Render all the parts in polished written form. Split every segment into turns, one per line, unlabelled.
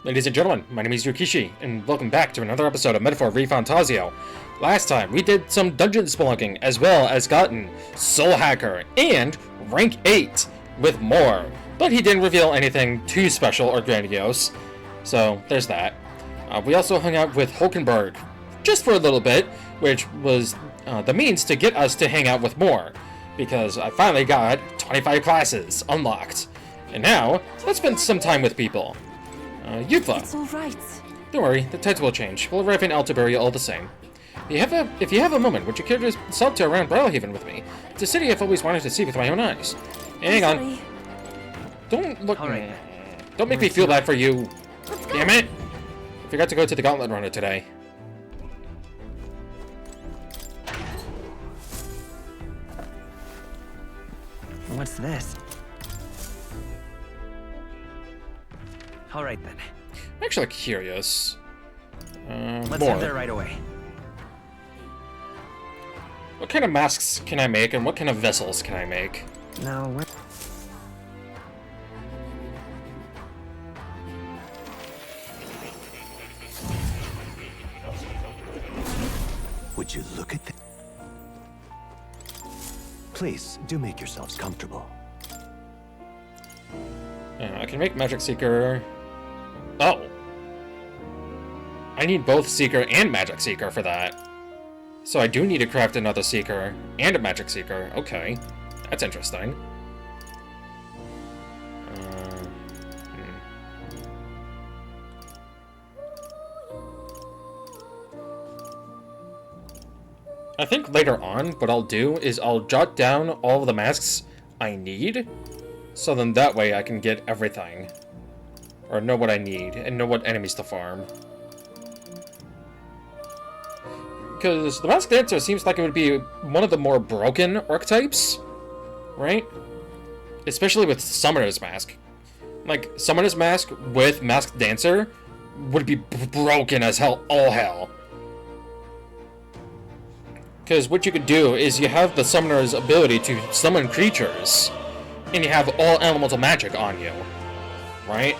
Ladies and gentlemen, my name is Yukishi, and welcome back to another episode of Metaphor Refantazio. Last time, we did some dungeon spelunking, as well as gotten Soul Hacker and Rank 8, with more. But he didn't reveal anything too special or grandiose, so there's that. We also hung out with Hulkenberg, just for a little bit, which was the means to get us to hang out with more, because I finally got 25 classes unlocked. And now, let's spend some time with people. Yufa.
It's all right.
Don't worry, the tides will change. We'll arrive in Altiburia all the same. If you have a moment, would you care to saunter around Brawlhaven with me? It's a city I've always wanted to see with my own eyes. Hang on. Don't look.
Right.
Don't make me feel bad for you. Damn it! I forgot to go to the Gauntlet Runner today.
What's this? All right then.
I'm actually curious.
Let's
More.
head there right away.
What kind of masks can I make, and what kind of vessels can I make?
Now, where...
Would you look at that? Please, do make yourselves comfortable.
I can make Magic Seeker. Oh. I need both Seeker and Magic Seeker for that. So I do need to craft another Seeker and a Magic Seeker. Okay. That's interesting. I think later on, what I'll do is I'll jot down all of the masks I need, so then that way I can get everything. Or know what I need, and know what enemies to farm. Because the Masked Dancer seems like it would be one of the more broken archetypes, right? Especially with Summoner's Mask. Like, Summoner's Mask with Masked Dancer would be broken as hell, all hell. Because what you could do is you have the Summoner's ability to summon creatures, and you have all elemental magic on you, right?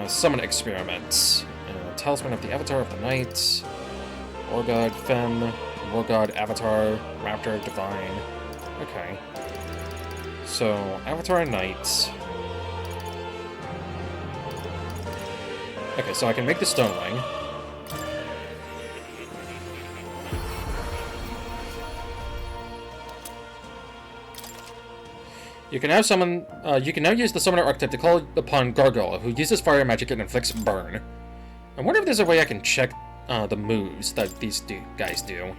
Summon experiments. Talisman of the Avatar of the Night. War God Femme. War God Avatar. Raptor Divine. Okay. So, Avatar Knight. Okay, so I can make the Stone Ring. You can now summon. You can now use the Summoner archetype to call upon Gargoyle, who uses fire magic and inflicts burn. I wonder if there's a way I can check the moves that these guys do.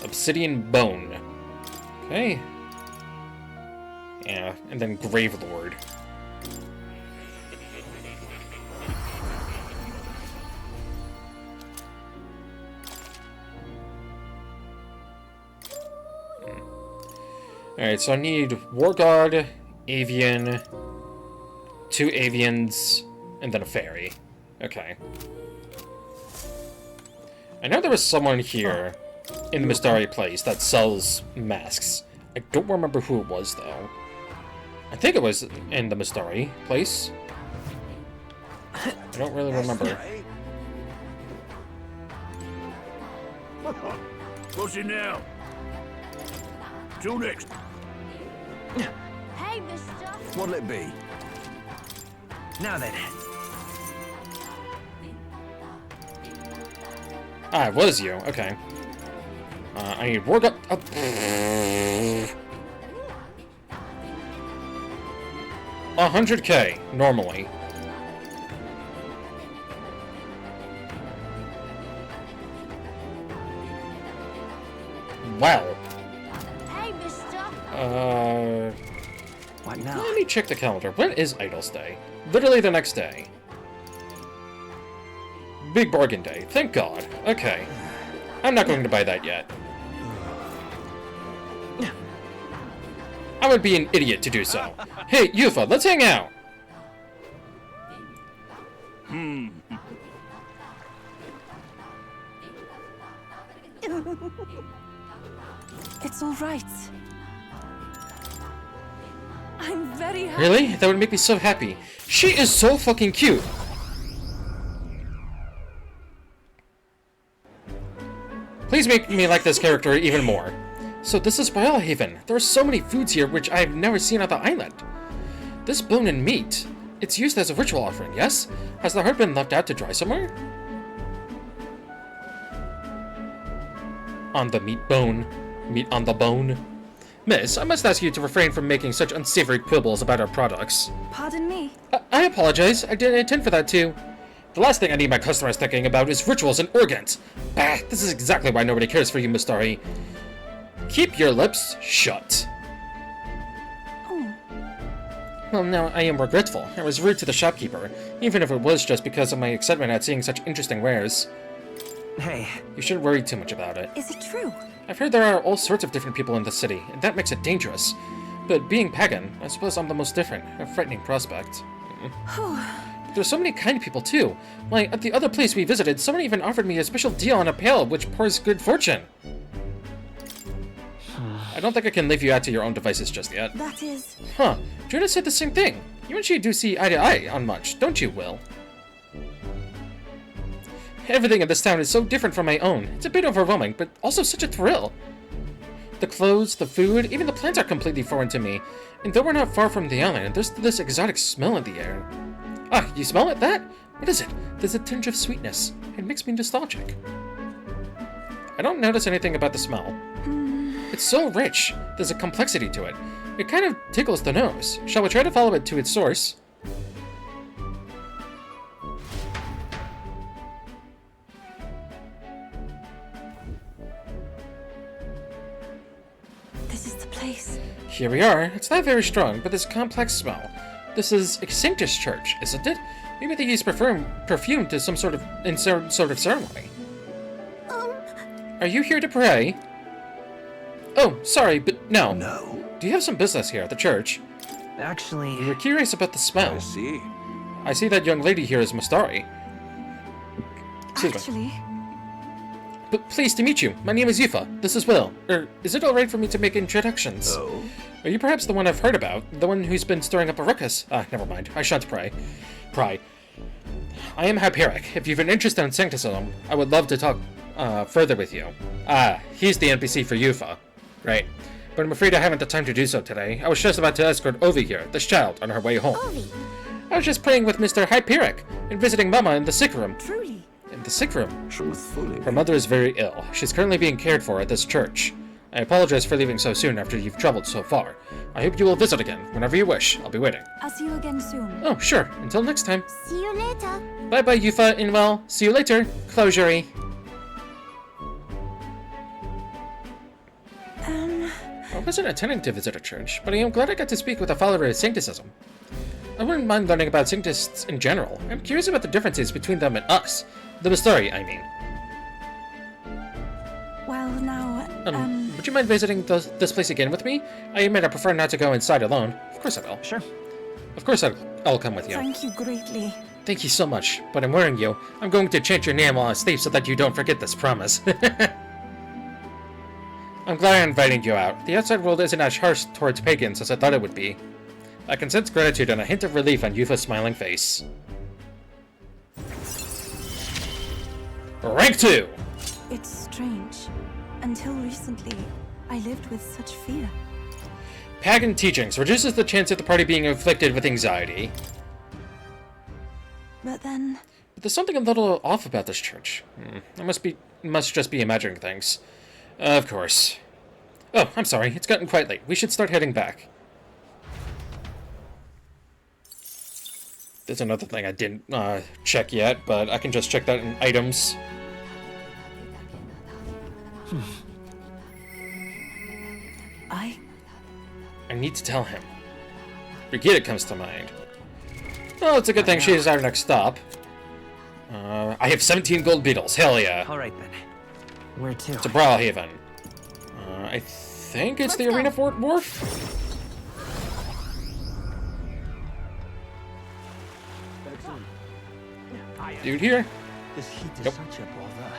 Obsidian Bone. Okay. Yeah, and then Gravelord. Alright, so I need War God, Avian, 2 Avians, and then a Fairy. Okay. I know there was someone here in the Mistari place that sells masks. I don't remember who it was, though. I think it was in the Mistari place. I don't really remember.
What's it now? Till next.
Hey, mister.
What'll it be?
Now then.
Ah, it was you. Okay. I need War God. 100k normally. Wow.
Hey, mister.
What now?
Let me check the calendar. When is Idol's Day? Literally the next day. Big bargain day. Thank God. Okay. I'm not going to buy that yet. I would be an idiot to do so. Hey, Yufa, let's hang out.
It's all right.
very happy.
Really? That would make me so happy. She is so fucking cute. Please make me like this character even more. So this is Royal Haven. There are so many foods here which I have never seen on the island. This bone and meat, it's used as a ritual offering, yes? Has the heart been left out to dry somewhere? On the meat bone. Meat on the bone. Miss, I must ask you to refrain from making such unsavory quibbles about our products.
Pardon me.
I apologize. I didn't intend for that too. The last thing I need my customers thinking about is rituals and organs. Bah, this is exactly why nobody cares for you, Miss Dari. Keep your lips shut.
Oh,
Well, now I am regretful. I was rude to the shopkeeper, even if it was just because of my excitement at seeing such interesting wares.
Hey,
You shouldn't worry too much about it.
is it true?
I've heard there are all sorts of different people in the city, and that makes it dangerous. But being pagan, I suppose I'm the most different, a frightening prospect. There's so many kind people too. Like, at the other place we visited, someone even offered me a special deal on a pail which pours good fortune. I don't think I can leave you out to your own devices just yet.
That is...
Huh, Juna said the same thing. You and she do see eye to eye on much, don't you, Will? Everything in this town is so different from my own. It's a bit overwhelming, but also such a thrill. The clothes, the food, even the plants are completely foreign to me. And though we're not far from the island, there's this exotic smell in the air. Ah, you smell it, that? What is it? There's a tinge of sweetness. It makes me nostalgic. I don't notice anything about the smell. It's so rich. There's a complexity to it. It kind of tickles the nose. Shall we try to follow it to its source?
This is the place.
Here we are. It's not very strong, but this complex smell. This is a Sanctus church, isn't it? Maybe they use perfume to some sort of ceremony. Are you here to pray? Oh, sorry, but no.
No.
Do you have some business here at the church?
actually...
We were curious about the smell.
I see.
I see that young lady here is Mastari. Excuse me.
Actually,
But pleased to meet you. My name is Yufa. This is Will. Is it alright for me to make introductions?
Oh.
Are you perhaps the one I've heard about? The one who's been stirring up a ruckus? Ah, never mind. I shan't pry. I am Hyperic. If you've an interest in Sanctism, I would love to talk further with you. Ah, he's the NPC for Yufa. Right. But I'm afraid I haven't the time to do so today. I was just about to escort Ovi here, this child, on her way home.
Ovi,
I was just praying with Mr. Hyperic and visiting Mama in the sick room.
truly.
In the sick room?
Truthfully.
Her mother is very ill. She's currently being cared for at this church. I apologize for leaving so soon after you've traveled so far. I hope you will visit again, whenever you wish. I'll be waiting.
I'll see you again soon.
Oh, sure. Until next time.
See you later.
Bye-bye, Yufa, and well, see you later. Closure. I wasn't intending to visit a church, but I am glad I got to speak with a follower of Sancticism. I wouldn't mind learning about Sanctists in general. I'm curious about the differences between them and us. The Mastari, I mean.
Well, now,
Would you mind visiting this place again with me? I admit I prefer not to go inside alone. Of course I will.
Sure.
Of course I'll come with you.
thank you greatly.
Thank you so much, but I'm warning you, I'm going to chant your name while I sleep so that you don't forget this promise. I'm glad I invited you out. The outside world isn't as harsh towards pagans as I thought it would be. I can sense gratitude and a hint of relief on Yufa's smiling face. Rank 2!
It's strange. Until recently, I lived with such fear.
Pagan teachings reduces the chance of the party being afflicted with anxiety.
But then,
But there's something a little off about this church. I must just be imagining things. Of course. Oh, I'm sorry. It's gotten quite late. We should start heading back. There's another thing I didn't check yet, but I can just check that in items. I need to tell him. Brigida comes to mind. Oh, it's a good thing she is our next stop. I have 17 gold beetles. Hell yeah.
All right, then. Where to?
To Brawlhaven. I think it's the Arena Fort Wharf? Dude here?
This heat is
Yep.
such a bother.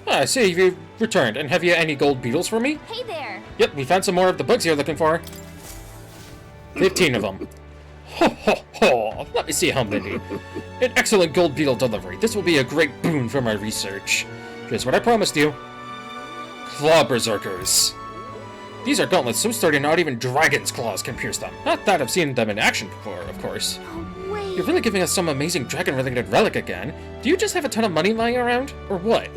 I see you returned, and have you any gold beetles for me?
Hey there!
Yep, we found some more of the bugs you're looking for. 15 of them. Ho ho ho! Let me see how many. An excellent gold beetle delivery. This will be a great boon for my research. Here's what I promised you. Claw berserkers. These are gauntlets so sturdy not even dragon's claws can pierce them. Not that I've seen them in action before, of course.
Oh, wait.
You're really giving us some amazing dragon-related relic again. Do you just have a ton of money lying around? Or what?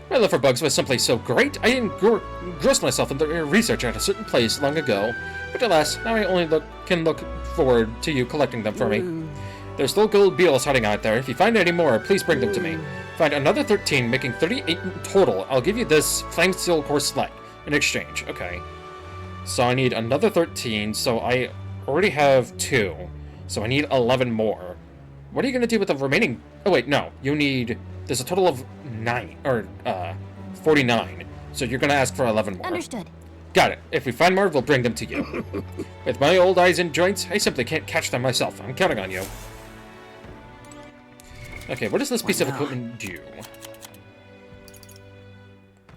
My love for bugs was simply so great, I engrossed myself in the research at a certain place long ago. But alas, now I only can look forward to you collecting them for me. There's still gold beetles hiding out there. If you find any more, please bring them to me. Find another 13, making 38 in total. I'll give you this flame steel core sled in exchange. Okay. So I need another 13, so I already have 2. So I need 11 more. What are you going to do with the remaining... Oh, wait, no. You need... There's a total of 49. So you're going to ask for 11 more.
Understood.
Got it. If we find more, we'll bring them to you. With my old eyes and joints, I simply can't catch them myself. I'm counting on you. Okay, what does this piece of equipment do?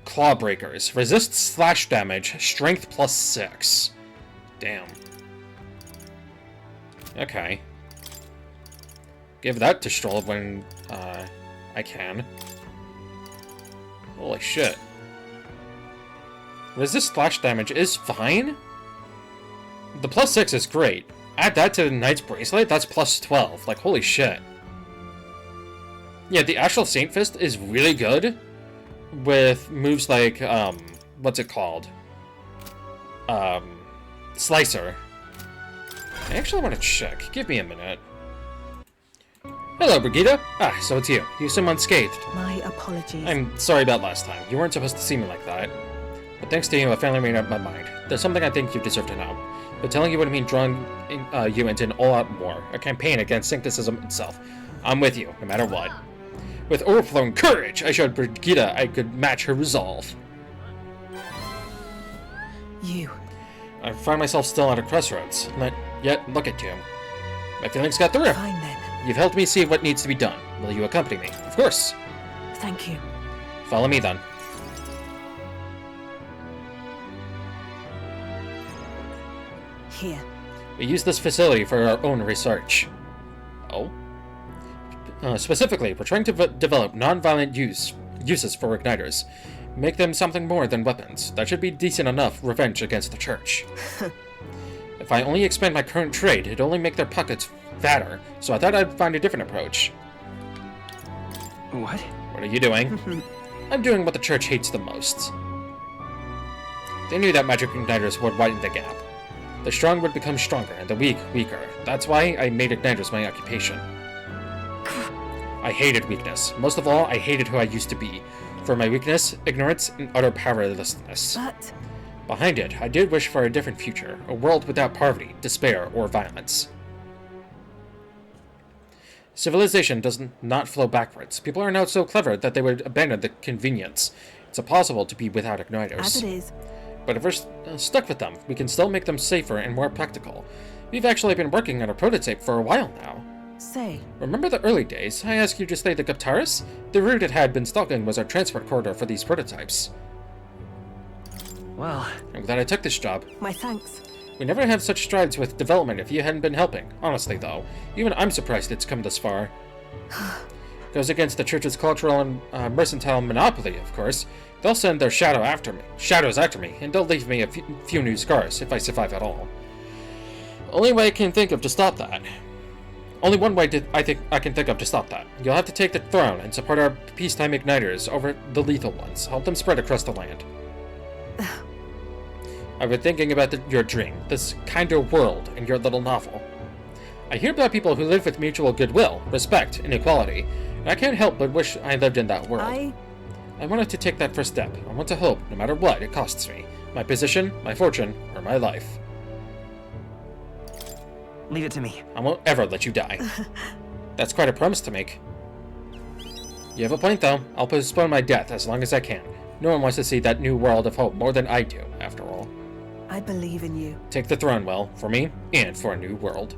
Claw breakers. Resist slash damage. Strength plus 6. Damn. Okay. Give that to Stroll when I can. Holy shit. Resist slash damage is fine? The plus 6 is great. Add that to the Knight's Bracelet, that's plus 12. Like, holy shit. Yeah, the Astral Saint Fist is really good with moves like, what's it called? Slicer. I actually want to check. Give me a minute. Hello, Brigida. Ah, so it's you. You seem unscathed.
My apologies.
I'm sorry about last time. You weren't supposed to see me like that. But thanks to you, I finally made up my mind. There's something I think you deserve to know. But telling you would mean drawing you into an all-out war, a campaign against Syncretism itself. I'm with you, no matter what. With overflowing courage, I showed Brigida I could match her resolve.
You.
I find myself still at a crossroads, but yet look at you. My feelings got through.
Fine then.
You've helped me see what needs to be done. Will you accompany me? Of course.
Thank you.
Follow me then.
Here.
We use this facility for our own research. Oh? Specifically, we're trying to develop non-violent uses for igniters. Make them something more than weapons. That should be decent enough revenge against the church. If I only expand my current trade, it'd only make their pockets fatter, so I thought I'd find a different approach.
What?
What are you doing? I'm doing what the church hates the most. They knew that magic igniters would widen the gap. The strong would become stronger, and the weak, weaker. That's why I made igniters my occupation. I hated weakness. Most of all, I hated who I used to be. For my weakness, ignorance, and utter powerlessness.
But...
Behind it, I did wish for a different future. A world without poverty, despair, or violence. Civilization does not flow backwards. People are now so clever that they would abandon the convenience. It's impossible to be without igniters.
as it is.
But if we're stuck with them, we can still make them safer and more practical. We've actually been working on a prototype for a while now.
Say.
Remember the early days? I asked you to stay the Guptaris? The route it had been stalking was our transport corridor for these prototypes.
Well,
I'm glad I took this job.
My thanks.
We never have such strides with development if you hadn't been helping. Honestly, though, even I'm surprised it's come this far. Goes against the church's cultural and mercantile monopoly, of course. They'll send their shadows after me, and they'll leave me a few new scars, if I survive at all. Only way I can think of to stop that. Only one way I can think of to stop that. You'll have to take the throne and support our peacetime igniters over the lethal ones. Help them spread across the land. I've been thinking about your dream, this kinder world, and your little novel. I hear about people who live with mutual goodwill, respect, and equality, and I can't help but wish I lived in that world. I wanted to take that first step. I want to hope, no matter what it costs me. My position, my fortune, or my life.
leave it to me.
I won't ever let you die. That's quite a promise to make. You have a point, though. I'll postpone my death as long as I can. No one wants to see that new world of hope more than I do, after all.
I believe in you.
Take the throne, Will, for me, and for a new world.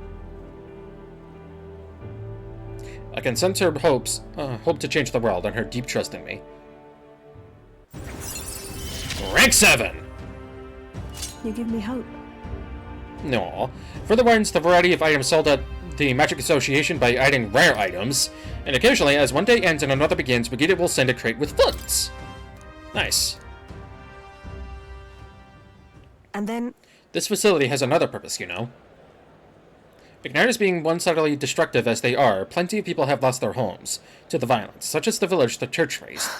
I can sense her hope to change the world and her deep trust in me. Rank 7!
You give me hope.
No. Further widens the variety of items sold at the Magic Association by adding rare items, and occasionally, as one day ends and another begins, Vegeta will send a crate with funds. Nice.
And then...
This facility has another purpose, you know. Igniters being one-sidedly destructive as they are, plenty of people have lost their homes to the violence, such as the village the church raised.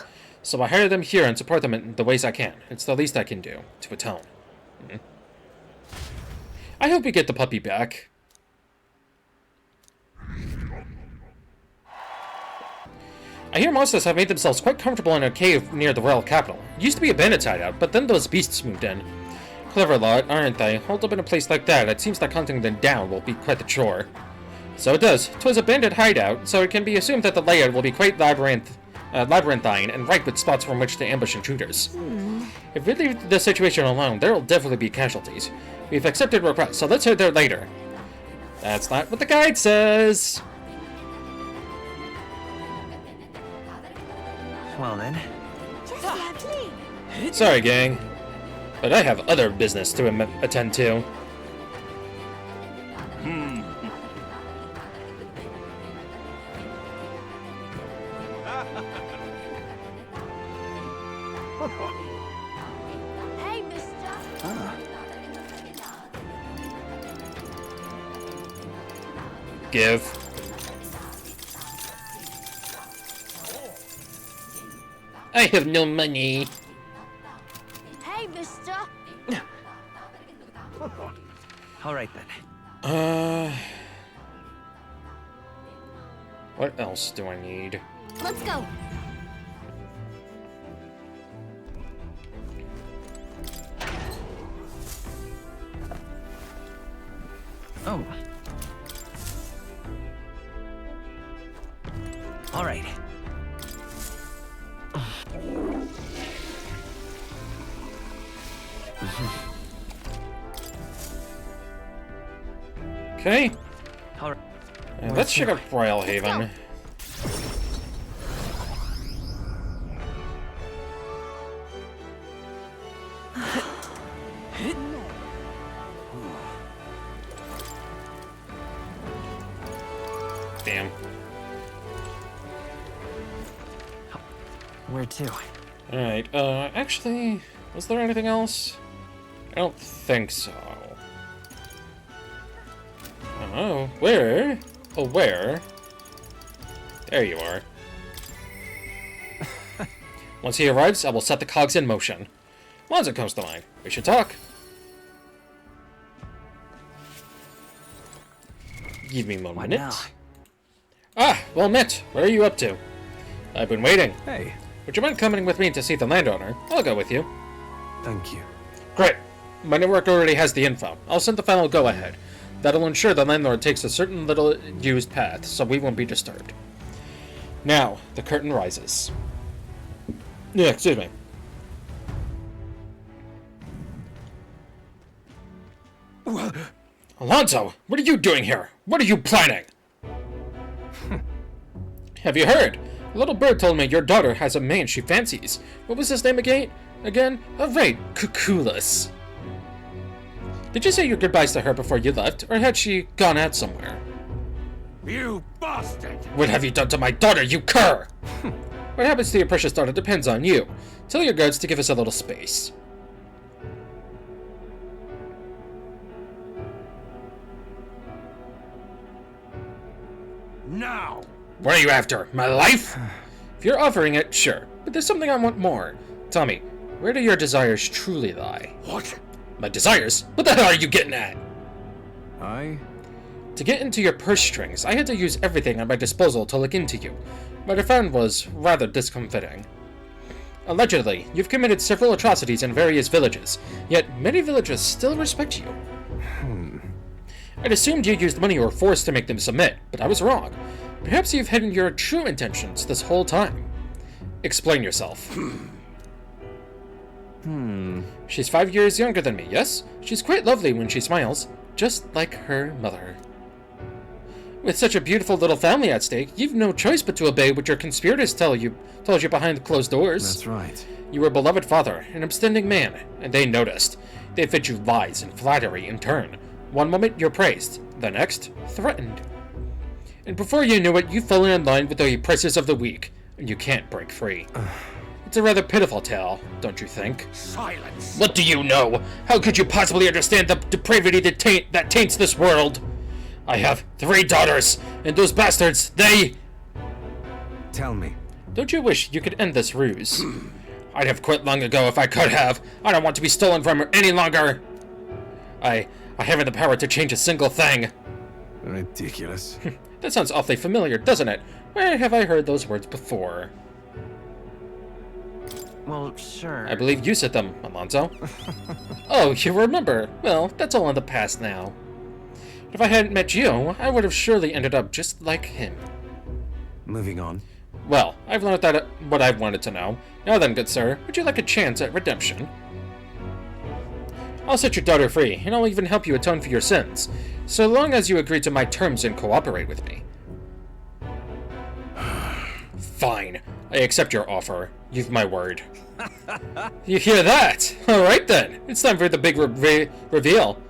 So I hire them here and support them in the ways I can. It's the least I can do, to atone. I hope we get the puppy back. I hear monsters have made themselves quite comfortable in a cave near the royal capital. It used to be a bandit hideout, but then those beasts moved in. Clever lot, aren't they? Holed up in a place like that, it seems like hunting them down will be quite the chore. So it does. 'Twas a bandit hideout, so it can be assumed that the layout will be quite labyrinthine and ripe with spots from which to ambush intruders. If we leave the situation alone, there will definitely be casualties. We've accepted requests, so let's head there later. That's not what the guide says.
Well then.
Sorry, gang. But I have other business to attend to.
Hey, mister.
Give. I have no money.
Hey, mister.
All right then.
What else do I need?
Let's go.
Oh. All right.
Okay.
All right.
Let's check out Royal Haven. Damn.
Where to?
Alright, actually, was there anything else? I don't think so. Oh, where? Oh, where? There you are. Once he arrives, I will set the cogs in motion. Lonzo comes to mind. We should talk. Give me one
Why
minute.
now?
Ah, well met. What are you up to? I've been waiting.
Hey,
Would you mind coming with me to see the landowner? I'll go with you.
thank you.
Great. My network already has the info. I'll send the final go-ahead. That'll ensure the landlord takes a certain little used path, so we won't be disturbed. Now, the curtain rises. Yeah, excuse me. Alonso, what are you doing here? What are you planning? Have you heard? A little bird told me your daughter has a man she fancies. What was his name again? Oh, right, Cuculus. Did you say your goodbyes to her before you left, or had she gone out somewhere?
You bastard!
What have you done to my daughter, you cur? What happens to your precious daughter depends on you. Tell your guards to give us a little space.
Now!
What are you after? My life? If you're offering it, sure. But there's something I want more. Tell me, where do your desires truly lie?
What?
My desires? What the hell are you getting at? To get into your purse strings, I had to use everything at my disposal to look into you. What I found was rather discomfiting. Allegedly, you've committed several atrocities in various villages, yet many villagers still respect you. I'd assumed you used money or force to make them submit, but I was wrong. Perhaps you've hidden your true intentions this whole time. Explain yourself. She's 5 years younger than me, yes? She's quite lovely when she smiles, just like her mother. With such a beautiful little family at stake, you've no choice but to obey what your conspirators told you behind closed doors.
That's right.
You were a beloved father, an upstanding man, and they noticed. They fed you lies and flattery in turn. One moment you're praised, the next, threatened. And before you knew it, you fell in line with the oppressors of the weak, and you can't break free. It's a rather pitiful tale, don't you think?
Silence!
What do you know? How could you possibly understand the depravity that taints this world? I have 3 daughters, and those bastards, they...
Tell me.
Don't you wish you could end this ruse? I'd have quit long ago if I could have. I don't want to be stolen from her any longer. I haven't the power to change a single thing.
Ridiculous.
That sounds awfully familiar, doesn't it? Where have I heard those words before?
Well, sure.
I believe you said them, Alonso. Oh, you remember. Well, that's all in the past now. If I hadn't met you, I would have surely ended up just like him.
Moving on.
Well, I've learned that what I've wanted to know. Now then, good sir, would you like a chance at redemption? I'll set your daughter free, and I'll even help you atone for your sins, so long as you agree to my terms and cooperate with me. Fine. I accept your offer. You've my word. You hear that? Alright then. It's time for the big reveal.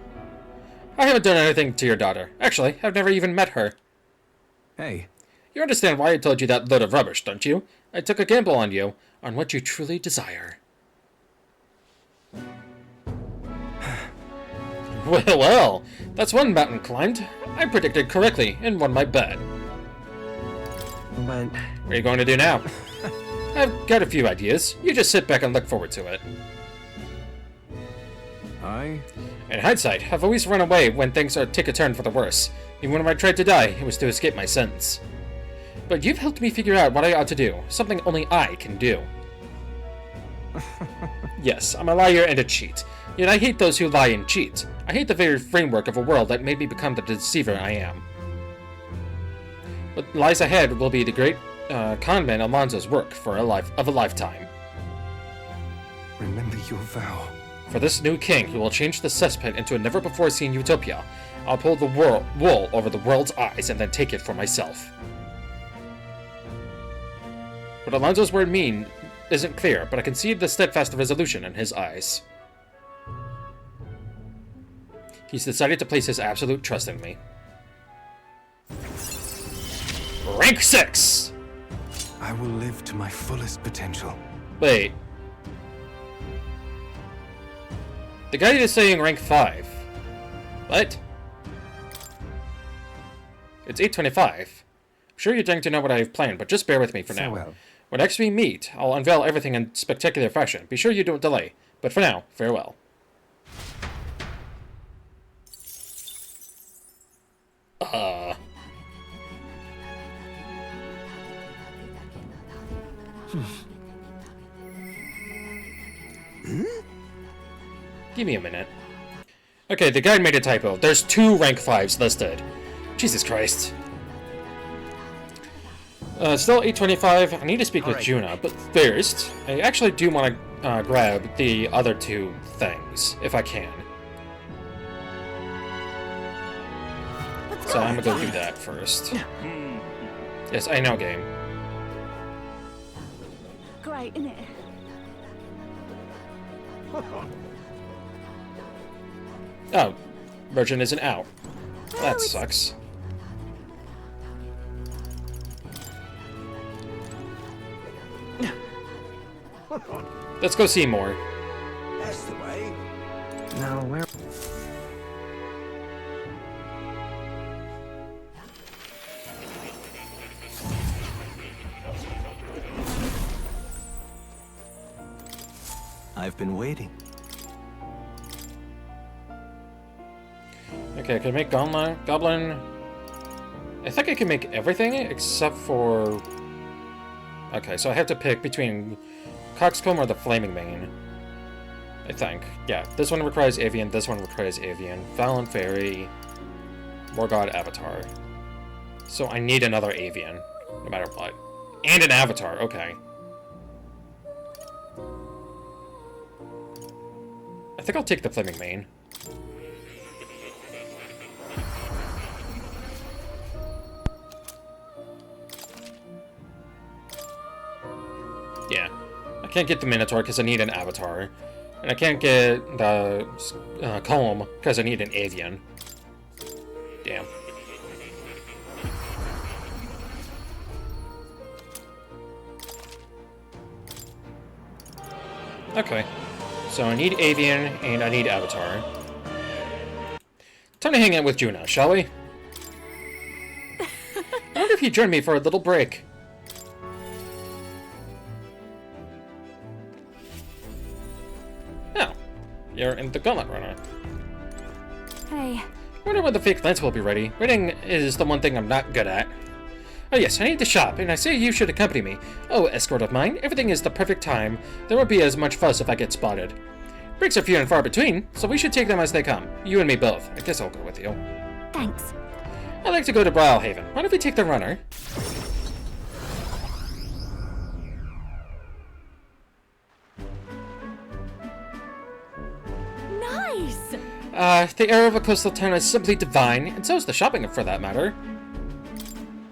I haven't done anything to your daughter. Actually, I've never even met her.
Hey.
You understand why I told you that load of rubbish, don't you? I took a gamble on you, on what you truly desire. Well, that's one mountain climbed. I predicted correctly and won my bet.
But...
What are you going to do now? I've got a few ideas. You just sit back and look forward to it. In hindsight, I've always run away when things take a turn for the worse. Even when I tried to die, it was to escape my sins. But you've helped me figure out what I ought to do, something only I can do. Yes, I'm a liar and a cheat. Yet I hate those who lie and cheat. I hate the very framework of a world that made me become the deceiver I am. What lies ahead will be the great conman Alonso's work for a lifetime.
Remember your vow.
For this new king, who will change the cesspit into a never-before-seen utopia, I'll pull the wool over the world's eyes and then take it for myself. What Alonso's word mean isn't clear, but I can see the steadfast resolution in his eyes. He's decided to place his absolute trust in me. Rank 6!
I will live to my fullest potential.
Wait. The guy is saying rank 5. What? It's 8:25. I'm sure you're dying to know what I have planned, but just bear with me for now.
Farewell.
When next we meet, I'll unveil everything in spectacular fashion. Be sure you don't delay. But for now, farewell. Give me a minute. Okay, the guide made a typo. There's 2 rank 5s listed. Jesus Christ. Still 8:25. I need to speak with Juna, but first, I actually do want to grab the other 2 things, if I can. So I'm gonna go do that first. Yes, I know, game.
Great, isn't it?
Oh, Virgin isn't out. That sucks. Let's go see more.
That's the way.
Now, where...
I've been waiting.
Okay, I can make Goblin. I think I can make everything except for... Okay, so I have to pick between Coxcomb or the Flaming Mane. I think. Yeah, this one requires Avian, this one requires Avian. Valiant Fairy, Morgod Avatar. So I need another Avian, no matter what. And an Avatar, okay. I think I'll take the Flaming Mane. can't get the Minotaur because I need an avatar. And I can't get the comb because I need an avian. Damn. Okay. So I need avian and I need avatar. Time to hang out with Juna, shall we? I wonder if you'd join me for a little break. Oh, you're in the Gauntlet Runner.
Hey,
I wonder when the fake lens will be ready. Reading is the one thing I'm not good at. Oh yes, I need to shop, and I say you should accompany me. Oh, escort of mine, everything is the perfect time. There won't be as much fuss if I get spotted. Breaks are few and far between, so we should take them as they come. You and me both. I guess I'll go with you.
thanks.
I'd like to go to Brawlhaven. Why don't we take the runner?
Nice!
The air of a coastal town is simply divine, and so is the shopping for that matter.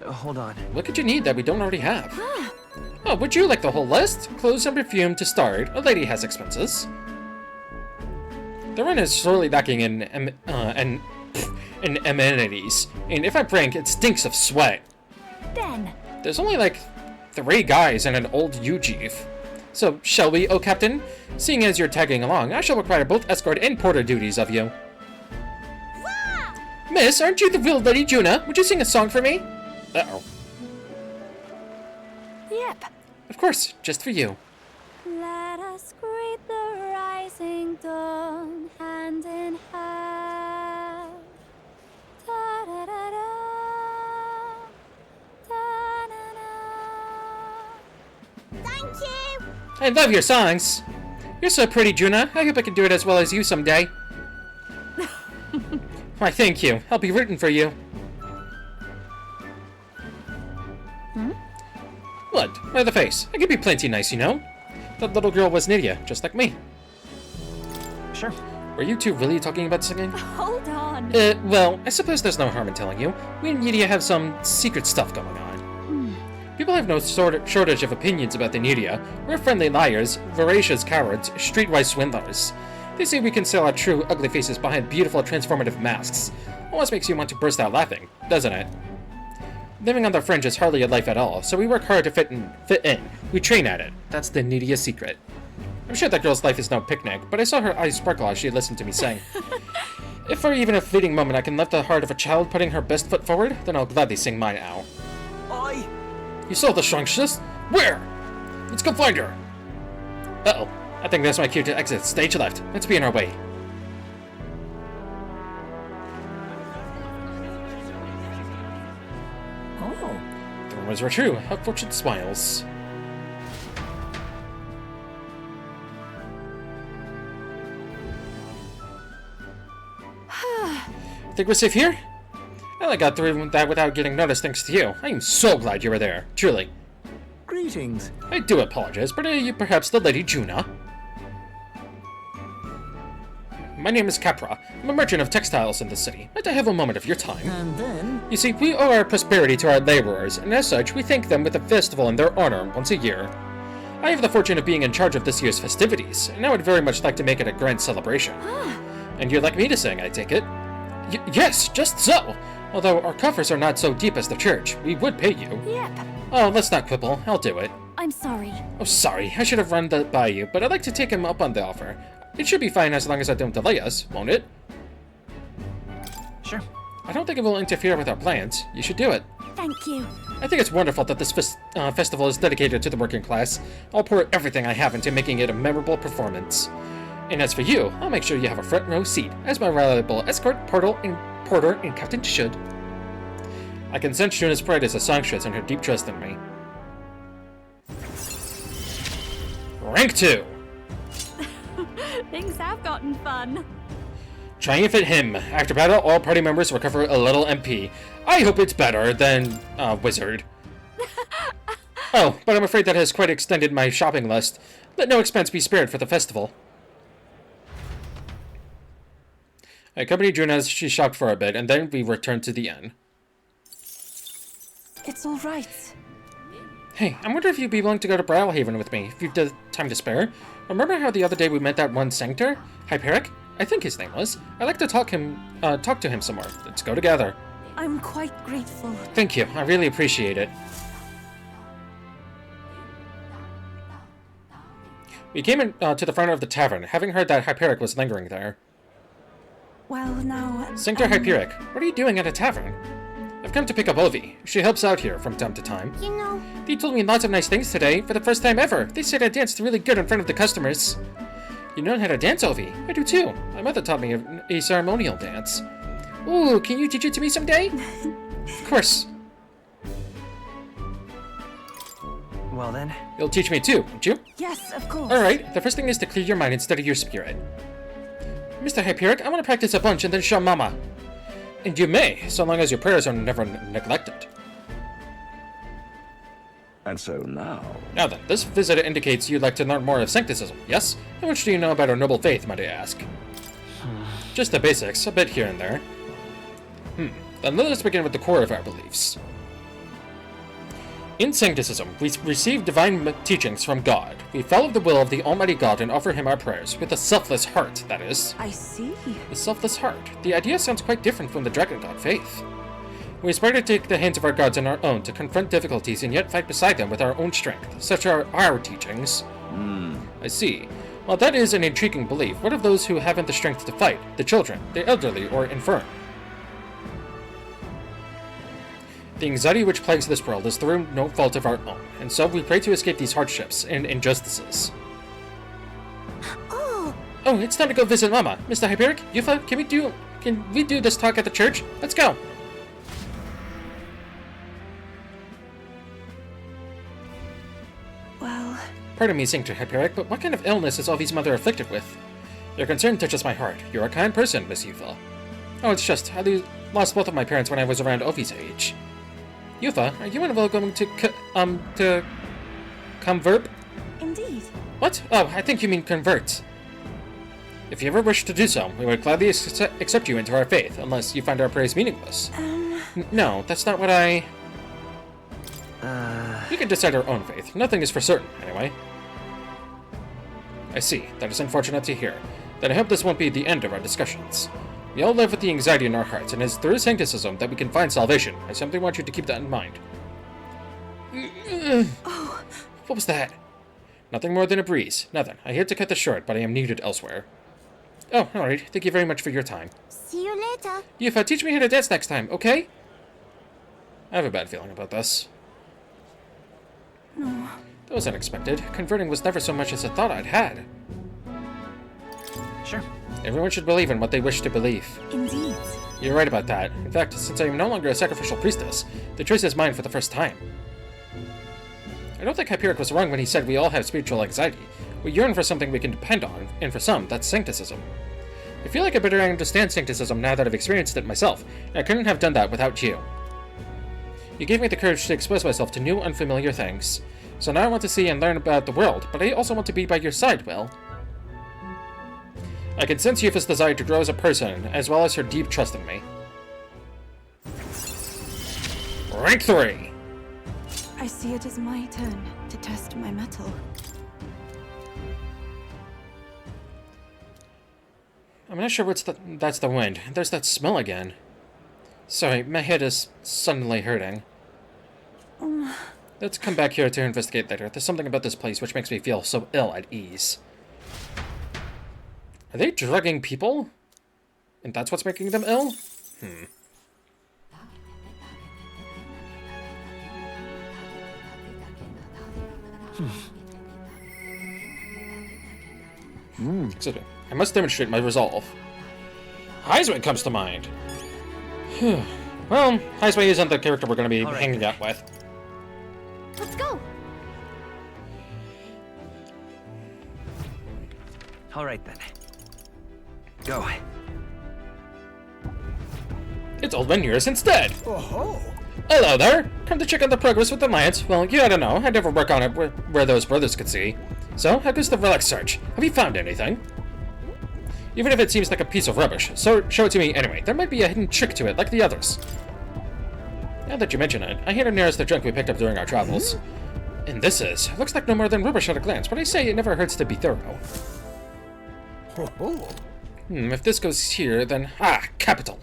Hold on.
What could you need that we don't already have? Oh, would you like the whole list? Clothes and perfume to start. A lady has expenses. The run is sorely lacking in amenities, and if I'm frank, it stinks of sweat.
Den.
There's only like 3 guys and an old Ujiv. So, shall we, oh captain? Seeing as you're tagging along, I shall require both escort and porter duties of you. Miss, aren't you the real Lady Juna? Would you sing a song for me? Uh-oh.
Yep.
Of course, just for you.
Let us greet the rising dawn, hand in hand. Da-da-da-da, da-da-da. Thank you!
I love your songs. You're so pretty, Juna. I hope I can do it as well as you someday. Why, thank you. I'll be rooting for you. What? By the face. I could be plenty nice, you know. That little girl was Nydia, just like me.
Sure.
Were you two really talking about singing?
Hold on.
Well, I suppose there's no harm in telling you. We and Nydia have some secret stuff going on. People have no shortage of opinions about the Nydia. We're friendly liars, voracious cowards, streetwise swindlers. They say we conceal our true, ugly faces behind beautiful, transformative masks. Almost makes you want to burst out laughing, doesn't it? Living on the fringe is hardly a life at all, so we work hard to fit in. We train at it. That's the Nydia secret. I'm sure that girl's life is no picnic, but I saw her eyes sparkle as she listened to me sing. If for even a fleeting moment I can lift the heart of a child putting her best foot forward, then I'll gladly sing mine out.
Oi!
You saw the Shrunkshus? Where? Let's go find her! Uh-oh. I think that's my cue to exit. Stage left. Let's be on our way.
Oh.
The rumors were true. How fortune smiles. Think we're safe here? Well, I got through that without getting noticed thanks to you. I am so glad you were there. Truly.
Greetings.
I do apologize, but are you perhaps the Lady Juna? My name is Capra. I'm a merchant of textiles in the city. Might I have a moment of your time?
And then...
You see, we owe our prosperity to our laborers, and as such, we thank them with a festival in their honor once a year. I have the fortune of being in charge of this year's festivities, and I would very much like to make it a grand celebration. And you'd like me to sing, I take it? Yes, just so! Although our coffers are not so deep as the church, we would pay you.
Yep.
Oh, let's not quibble. I'll do it.
I'm sorry.
Oh, sorry. I should have run that by you, but I'd like to take him up on the offer. It should be fine as long as I don't delay us, won't it?
Sure.
I don't think it will interfere with our plans. You should do it.
Thank you.
I think it's wonderful that this festival is dedicated to the working class. I'll pour everything I have into making it a memorable performance. And as for you, I'll make sure you have a front row seat, as my reliable escort, porter, and captain should. I can sense Juna's pride as a songstress and her deep trust in me. Rank 2!
Things have gotten fun.
Triumphant hymn. After battle, all party members recover a little MP. I hope it's better than wizard. Oh, but I'm afraid that has quite extended my shopping list. Let no expense be spared for the festival. I accompanied Juna as she shopped for a bit, and then we returned to the inn.
It's all right.
Hey, I wonder if you'd be willing to go to Brawlhaven with me, if you've the time to spare. Remember how the other day we met that one Sanctor? Hyperic? I think his name was. I'd like to talk to him some more. Let's go together.
I'm quite grateful.
Thank you. I really appreciate it. We came in to the front of the tavern, having heard that Hyperic was lingering there.
Well, now...
Sanctor Hyperic, what are you doing at a tavern? I've come to pick up Ovi. She helps out here from time to time.
You know,
They told me lots of nice things today, for the first time ever. They said I danced really good in front of the customers. You know how to dance, Ovi? I do too. My mother taught me a ceremonial dance. Ooh, can you teach it to me someday? Of course.
Well then,
You'll teach me too, won't you?
Yes, of course.
Alright, the first thing is to clear your mind and steady your spirit. Mr. Hyperic, I want to practice a bunch and then show Mama. And you may, so long as your prayers are never neglected.
And so now,
Now then, this visit indicates you'd like to learn more of Sancticism, yes? How much do you know about our noble faith, might I ask? Just the basics, a bit here and there. Then let us begin with the core of our beliefs. In Sancticism, we receive divine teachings from God. We follow the will of the Almighty God and offer Him our prayers, with a selfless heart, that is.
I see.
A selfless heart. The idea sounds quite different from the Dragon God faith. We aspire to take the hands of our gods in our own, to confront difficulties and yet fight beside them with our own strength. Such are our teachings. I see. Well, that is an intriguing belief. What of those who haven't the strength to fight? The children, the elderly, or infirm? The anxiety which plagues this world is through no fault of our own, and so we pray to escape these hardships and injustices.
Oh,
Oh, it's time to go visit Mama. Mr. Hyperic, Yufa, can we do this talk at the church? Let's go.
well,
Pardon me, Sanctor Hyperic, but what kind of illness is Ovi's mother afflicted with? Your concern touches my heart. You're a kind person, Miss Yufa. Oh, it's just, I lost both of my parents when I was around Ovi's age. Yufa, are you and Will going to convert?
indeed.
What? Oh, I think you mean convert. If you ever wish to do so, we would gladly accept you into our faith, unless you find our prayers meaningless. No, that's not what I... We can decide our own faith. Nothing is for certain, anyway. I see. That is unfortunate to hear. Then I hope this won't be the end of our discussions. We all live with the anxiety in our hearts, and it's through Sancticism that we can find salvation. I simply want you to keep that in mind.
Oh,
What was that? Nothing more than a breeze. Nothing. I hate to cut this short, but I am needed elsewhere. Oh, alright. Thank you very much for your time.
see you later.
Yufa, teach me how to dance next time, okay? I have a bad feeling about this.
no.
That was unexpected. Converting was never so much as a thought I'd had.
sure.
Everyone should believe in what they wish to believe.
Indeed.
You're right about that. In fact, since I am no longer a sacrificial priestess, the choice is mine for the first time. I don't think Hyperic was wrong when he said we all have spiritual anxiety. We yearn for something we can depend on, and for some, that's Sancticism. I feel like I better understand Sancticism now that I've experienced it myself, and I couldn't have done that without you. You gave me the courage to expose myself to new, unfamiliar things. So now I want to see and learn about the world, but I also want to be by your side, Will. I can sense Yufa's desire to grow as a person, as well as her deep trust in me. Rank 3!
I see it is my turn to test my mettle.
I'm not sure that's the wind. There's that smell again. Sorry, my head is suddenly hurting. Let's come back here to investigate later. There's something about this place which makes me feel so ill at ease. Are they drugging people? And that's what's making them ill? Excuse me. I must demonstrate my resolve. Heisway comes to mind. Well, Heisway isn't the character we're going to be hanging out with.
Let's go.
All right then. Go.
It's Old Man Eurus instead.
Oh,
Hello there. Come to check on the progress with the Alliance. Well, I don't know. I never work on it where those brothers could see. So, how goes the relic search? Have you found anything? Even if it seems like a piece of rubbish, so show it to me anyway. There might be a hidden trick to it, like the others. Now that you mention it, I hear it nearest the junk we picked up during our travels. And this is. Looks like no more than rubbish at a glance, but I say it never hurts to be thorough.
Ho ho.
If this goes here, then... Ah, capital!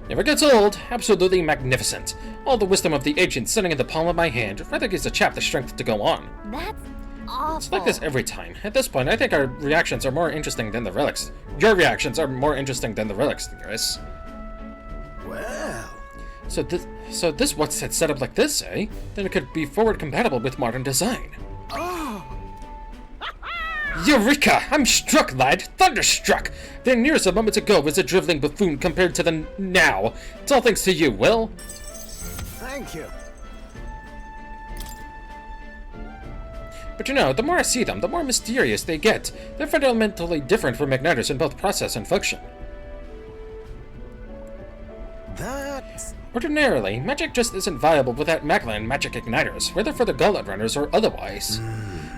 Never gets old. Absolutely magnificent. All the wisdom of the ancients sitting in the palm of my hand rather gives a chap the strength to go on.
That's awful.
It's like this every time. At this point, I think our reactions are more interesting than the relics. Your reactions are more interesting than the relics, Chris.
Well,
So this what's set up like this, eh? Then it could be forward compatible with modern design. Eureka! I'm struck, lad! Thunderstruck! The nearest a moment ago was a driveling buffoon compared to the now. It's all thanks to you, Will.
thank you.
But you know, the more I see them, the more mysterious they get. They're fundamentally different from igniters in both process and function.
That's...
Ordinarily, magic just isn't viable without Macallan magic igniters, whether for the gauntlet runners or otherwise.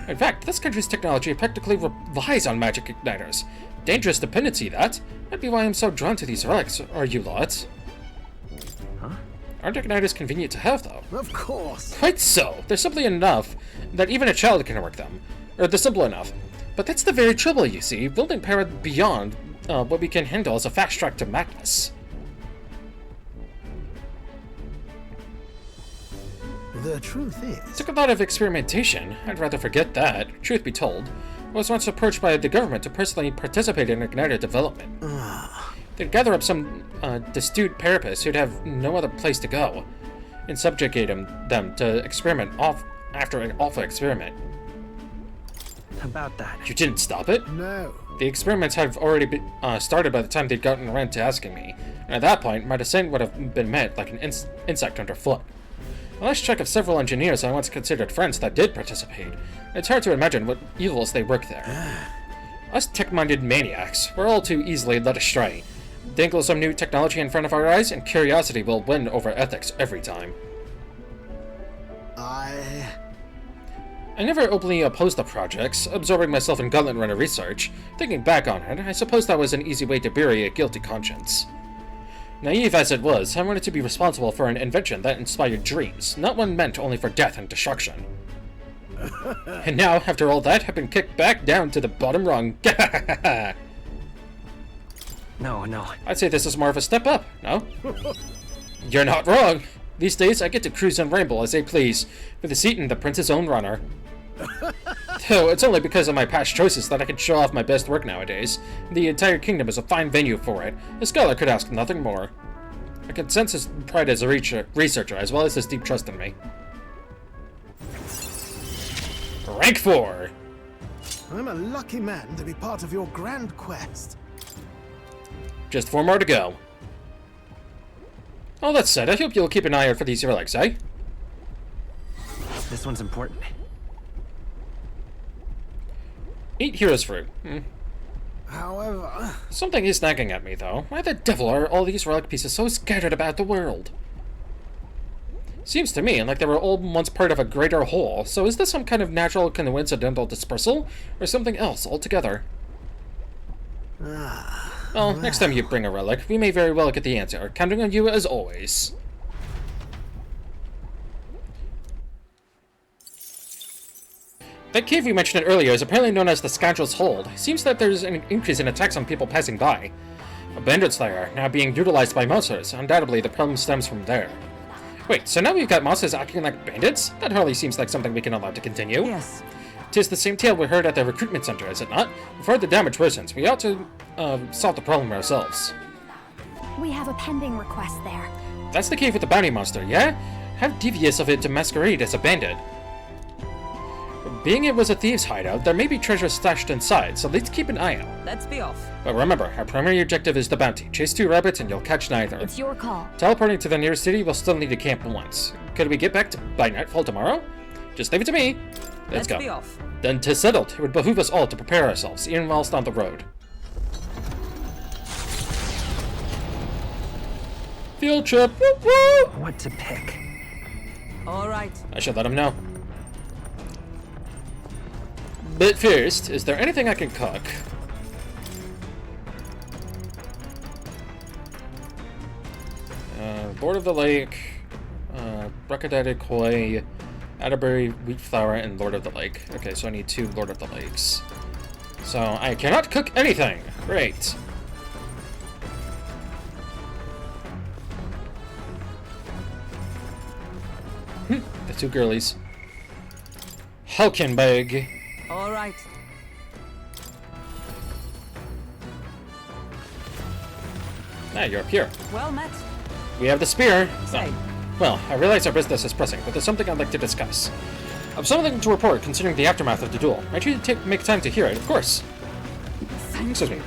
In fact, this country's technology practically relies on magic igniters. Dangerous dependency, that. Might be why I'm so drawn to these relics, are you lot?
Huh?
Aren't igniters convenient to have, though?
Of course.
Quite so. They're simply enough that even a child can work them. Or they're simple enough. But that's the very trouble, you see. Building power beyond what we can handle is a fast track to madness.
The truth is...
Took a lot of experimentation. I'd rather forget that. Truth be told, I was once approached by the government to personally participate in igniter development. They'd gather up some astute therapists who'd have no other place to go, and subjugate them to experiment after an awful experiment.
About that.
You didn't stop it?
No.
The experiments had already been started by the time they'd gotten around to asking me, and at that point, my descent would have been met like an insect underfoot. A last check of several engineers I once considered friends that did participate. It's hard to imagine what evils they work there. Us tech-minded maniacs, we're all too easily led astray. Dangle some new technology in front of our eyes, and curiosity will win over ethics every time. I never openly opposed the projects, absorbing myself in Gauntlet Runner research. Thinking back on it, I suppose that was an easy way to bury a guilty conscience. Naive as it was, I wanted to be responsible for an invention that inspired dreams, not one meant only for death and destruction. And now, after all that, I've been kicked back down to the bottom rung.
No.
I'd say this is more of a step up, no? You're not wrong. These days, I get to cruise and ramble as I please, with a seat in the prince's own runner. Though it's only because of my past choices that I can show off my best work nowadays. The entire kingdom is a fine venue for it. A scholar could ask nothing more. I can sense his pride as a researcher, as well as his deep trust in me. Rank 4!
I'm a lucky man to be part of your grand quest.
Just 4 more to go. All that said, I hope you'll keep an eye out for these relics, eh?
This one's important.
Eat hero's fruit.
However...
Something is nagging at me, though. Why the devil are all these relic pieces so scattered about the world? Seems to me like they were all once part of a greater whole, so is this some kind of natural coincidental dispersal, or something else altogether? Well, next time you bring a relic, we may very well get the answer, counting on you as always. That cave we mentioned earlier is apparently known as the Scoundrel's Hold. Seems that there's an increase in attacks on people passing by. A bandit slayer, now being utilized by monsters. Undoubtedly, the problem stems from there. Wait, so now we've got monsters acting like bandits? That hardly seems like something we can allow to continue.
Yes.
'Tis the same tale we heard at the recruitment center, is it not? Before the damage worsens, we ought to solve the problem ourselves.
We have a pending request there.
That's the cave with the bounty monster, yeah? How devious of it to masquerade as a bandit. Being it was a thieves' hideout, there may be treasure stashed inside, so let's keep an eye out.
Let's be off.
But remember, our primary objective is the bounty. Chase 2 rabbits and you'll catch neither.
It's your call.
Teleporting to the nearest city, we'll still need to camp once. Could we get back by nightfall tomorrow? Just leave it to me. Let's go.
Be off.
Then 'tis settled. It would behoove us all to prepare ourselves, even whilst on the road. Field trip! Woo woo!
What to pick?
All right.
I should let him know. But first, is there anything I can cook? Lord of the Lake, Drakodios Koi, Atterbury, Wheat Flour, and Lord of the Lake. Okay, so I need 2 Lord of the Lakes. So I cannot cook anything! Great. The 2 girlies. Hulkenberg.
All right.
Ah, you're up here.
Well met.
We have the spear.
Say.
Well, I realize our business is pressing, but there's something I'd like to discuss. I've something to report considering the aftermath of the duel. Might you make time to hear it, of course. Excuse me.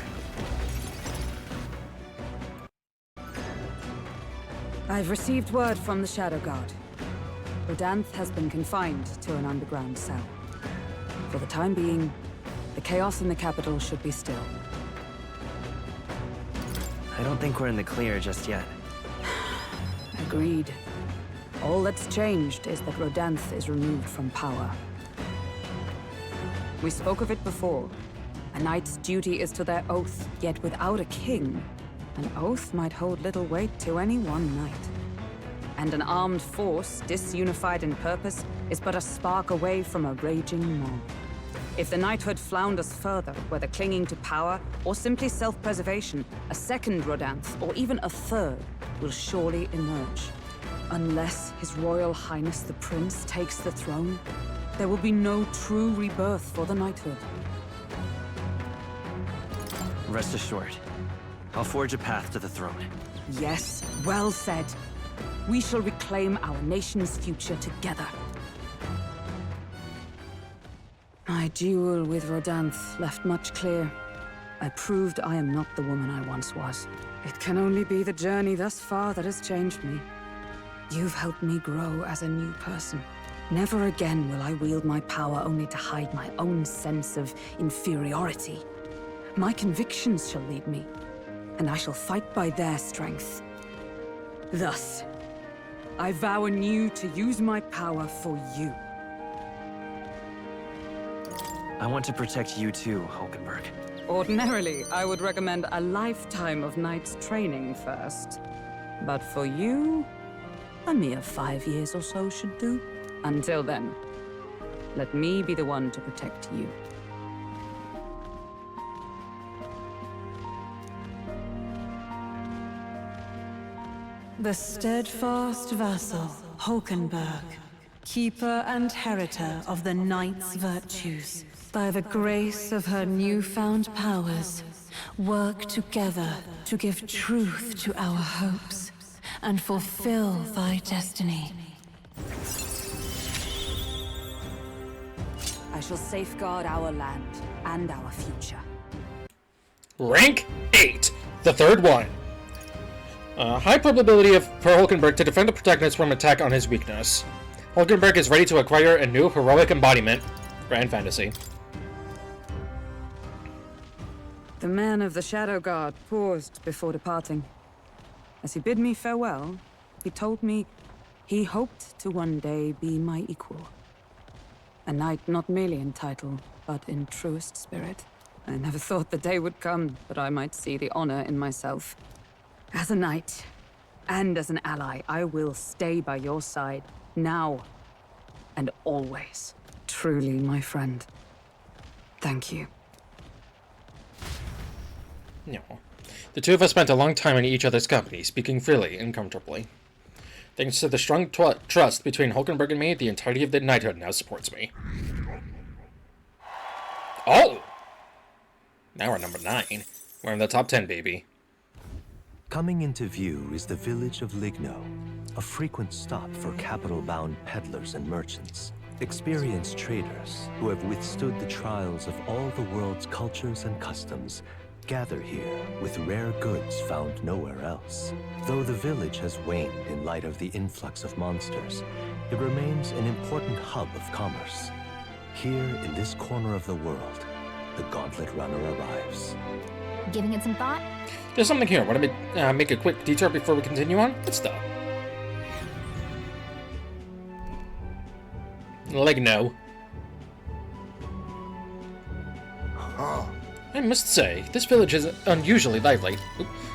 I've received word from the Shadow Guard. Rodanth has been confined to an underground cell. For the time being, the chaos in the capital should be still.
I don't think we're in the clear just yet.
Agreed. All that's changed is that Rodanth is removed from power. We spoke of it before. A knight's duty is to their oath, yet without a king, an oath might hold little weight to any one knight. And an armed force, disunified in purpose, is but a spark away from a raging mob. If the knighthood flounders further, whether clinging to power or simply self-preservation, a second Rodanth, or even a third, will surely emerge. Unless His Royal Highness the Prince takes the throne, there will be no true rebirth for the knighthood.
Rest assured, I'll forge a path to the throne.
Yes, well said. We shall reclaim our nation's future together. My duel with Rodanth left much clear. I proved I am not the woman I once was. It can only be the journey thus far that has changed me. You've helped me grow as a new person. Never again will I wield my power only to hide my own sense of inferiority. My convictions shall lead me, and I shall fight by their strength. Thus, I vow anew to use my power for you.
I want to protect you too, Hulkenberg.
Ordinarily, I would recommend a lifetime of knight's training first. But for you, a mere 5 years or so should do. Until then, let me be the one to protect you.
The steadfast vassal, Hulkenberg, keeper and heritor of the knight's virtues, by the grace of her newfound powers, work together to give truth to our hopes and fulfill thy destiny.
I shall safeguard our land and our future.
Rank 8, the third one. High probability for Hulkenberg to defend the protagonist from attack on his weakness. Hulkenberg is ready to acquire a new heroic embodiment. Grand Fantasy.
The man of the Shadow Guard paused before departing. As he bid me farewell, he told me he hoped to one day be my equal. A knight not merely in title, but in truest spirit. I never thought the day would come that I might see the honor in myself. As a knight, and as an ally, I will stay by your side, now and always. Truly, my friend. Thank you.
No. The two of us spent a long time in each other's company, speaking freely and comfortably. Thanks to the strong trust between Hulkenberg and me, the entirety of the knighthood now supports me. Oh! Now we're number 9. We're in the top 10, baby.
Coming into view is the village of Ligno, a frequent stop for capital-bound peddlers and merchants. Experienced traders who have withstood the trials of all the world's cultures and customs gather here with rare goods found nowhere else. Though the village has waned in light of the influx of monsters, it remains an important hub of commerce. Here in this corner of the world, the Gauntlet Runner arrives.
Giving it some thought?
There's something here. Want to make a quick detour before we continue on? Let's stop. Ligno. I must say, this village is unusually lively.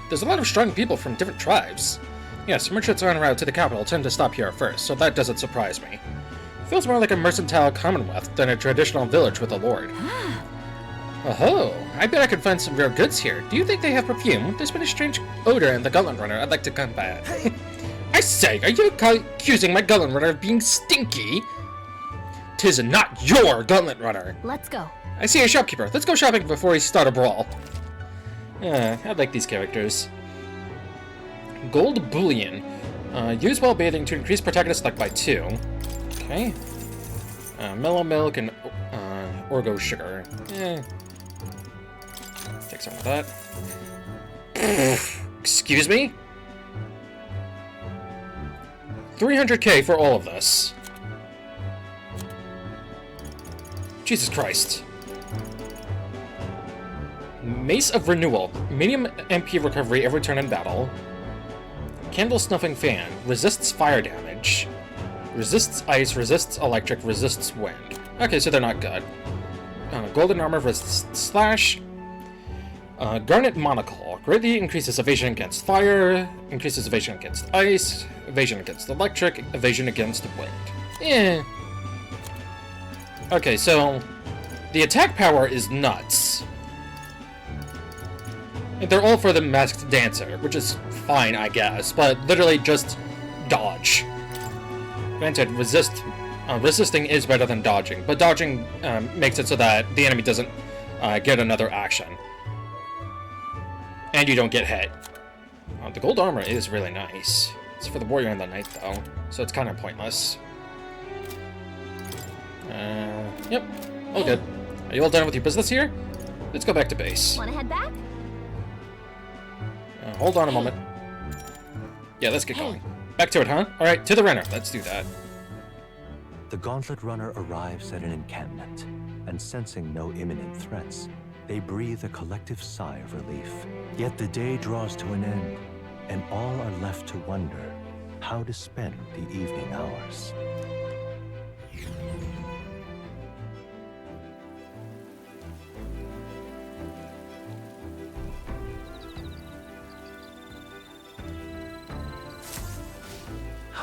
There's a lot of strong people from different tribes. Yes, merchants en route to the capital tend to stop here first, so that doesn't surprise me. Feels more like a mercantile commonwealth than a traditional village with a lord. Oh, I bet I could find some rare goods here. Do you think they have perfume? There's been a strange odor in the Gauntlet Runner I'd like to combat. I say, are you accusing my Gauntlet Runner of being stinky? 'Tis not your Gauntlet Runner.
Let's go.
I see a shopkeeper. Let's go shopping before we start a brawl. I like these characters. Gold bullion. Use while bathing to increase protagonist luck by 2. Okay. Mellow milk and orgo sugar. Take some of that. Excuse me? 300k for all of this. Jesus Christ. Mace of Renewal. Medium MP recovery every turn in battle. Candle Snuffing Fan. Resists fire damage. Resists ice, resists electric, resists wind. Okay, so they're not good. Golden Armor resists slash. Garnet Monocle. Greatly increases evasion against fire, increases evasion against ice, evasion against electric, evasion against wind. Okay, so the attack power is nuts. And they're all for the Masked Dancer, which is fine, I guess, but literally just dodge. Granted, resisting is better than dodging, but dodging makes it so that the enemy doesn't get another action. And you don't get hit. The gold armor is really nice. It's for the warrior and the knight, though, so it's kind of pointless. Yep, all good. Are you all done with your business here? Let's go back to base.
Wanna head back?
Hold on a moment. Yeah, let's get going. Back to it, huh? Alright, to the runner. Let's do that.
The Gauntlet Runner arrives at an encampment, and sensing no imminent threats, they breathe a collective sigh of relief. Yet the day draws to an end, and all are left to wonder how to spend the evening hours.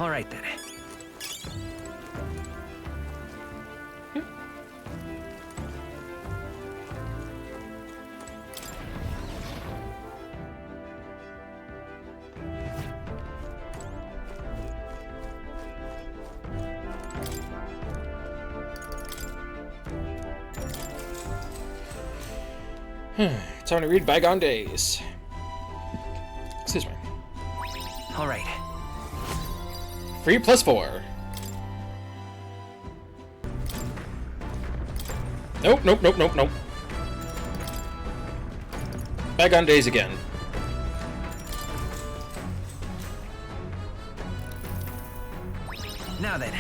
All right then.
Time to read Bygone Days. Excuse me.
All right.
3 + 4. Nope, nope, nope, nope, nope. Bygone Days again.
Now then.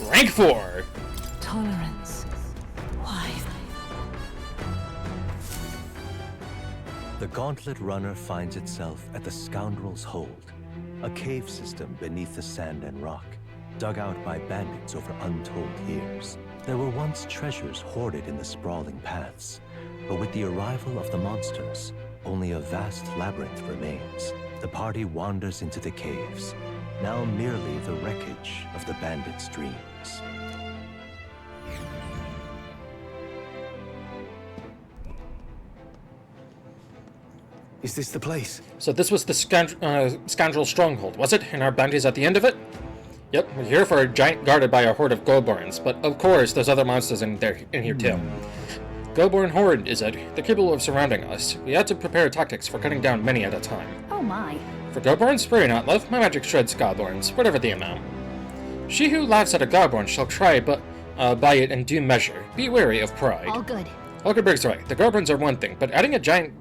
Rank 4.
Tolerance. Why?
The Gauntlet Runner finds itself at the Scoundrel's Hold, a cave system beneath the sand and rock, dug out by bandits over untold years. There were once treasures hoarded in the sprawling paths, but with the arrival of the monsters, only a vast labyrinth remains. The party wanders into the caves, now merely the wreckage of the bandits' dreams.
Is this the place?
So this was the Scoundrel Stronghold, was it? And our bounty's at the end of it? Yep, we're here for a giant guarded by a horde of Goborns, but of course there's other monsters in here too. Goborn horde, is it? They're capable of surrounding us. We had to prepare tactics for cutting down many at a time.
Oh my.
For Goborns, worry not, love. My magic shreds Goborns, whatever the amount. She who laughs at a Goborn shall try by it in due measure. Be wary of pride.
All good.
Hulkenberg's right. The Goborns are one thing, but adding a giant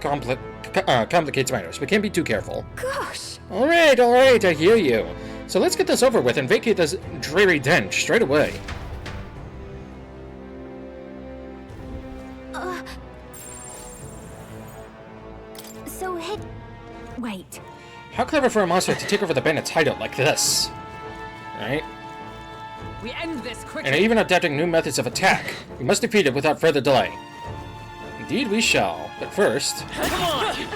complicates matters. We can't be too careful.
Gosh.
Alright, I hear you. So let's get this over with and vacate this dreary den straight away.
Wait.
How clever for a monster to take over the bandit's hideout like this. Right?
We end this quickly.
And even adapting new methods of attack. We must defeat it without further delay. Indeed we shall. But first,
Neatly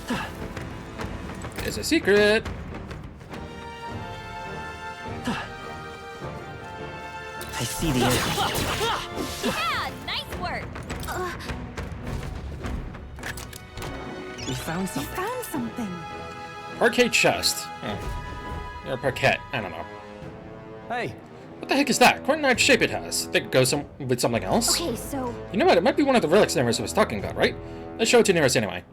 done.
is a secret.
I see the enemy.
Yeah, nice work.
We found
You
something.
found something.
Parquet chest. Or parquet. I don't know.
Hey,
What the heck is that? Quite an odd shape it has. Think it goes with something else?
Okay, so
You know what? It might be one of the relics Neris was talking about, right? Let's show it to Neris anyway.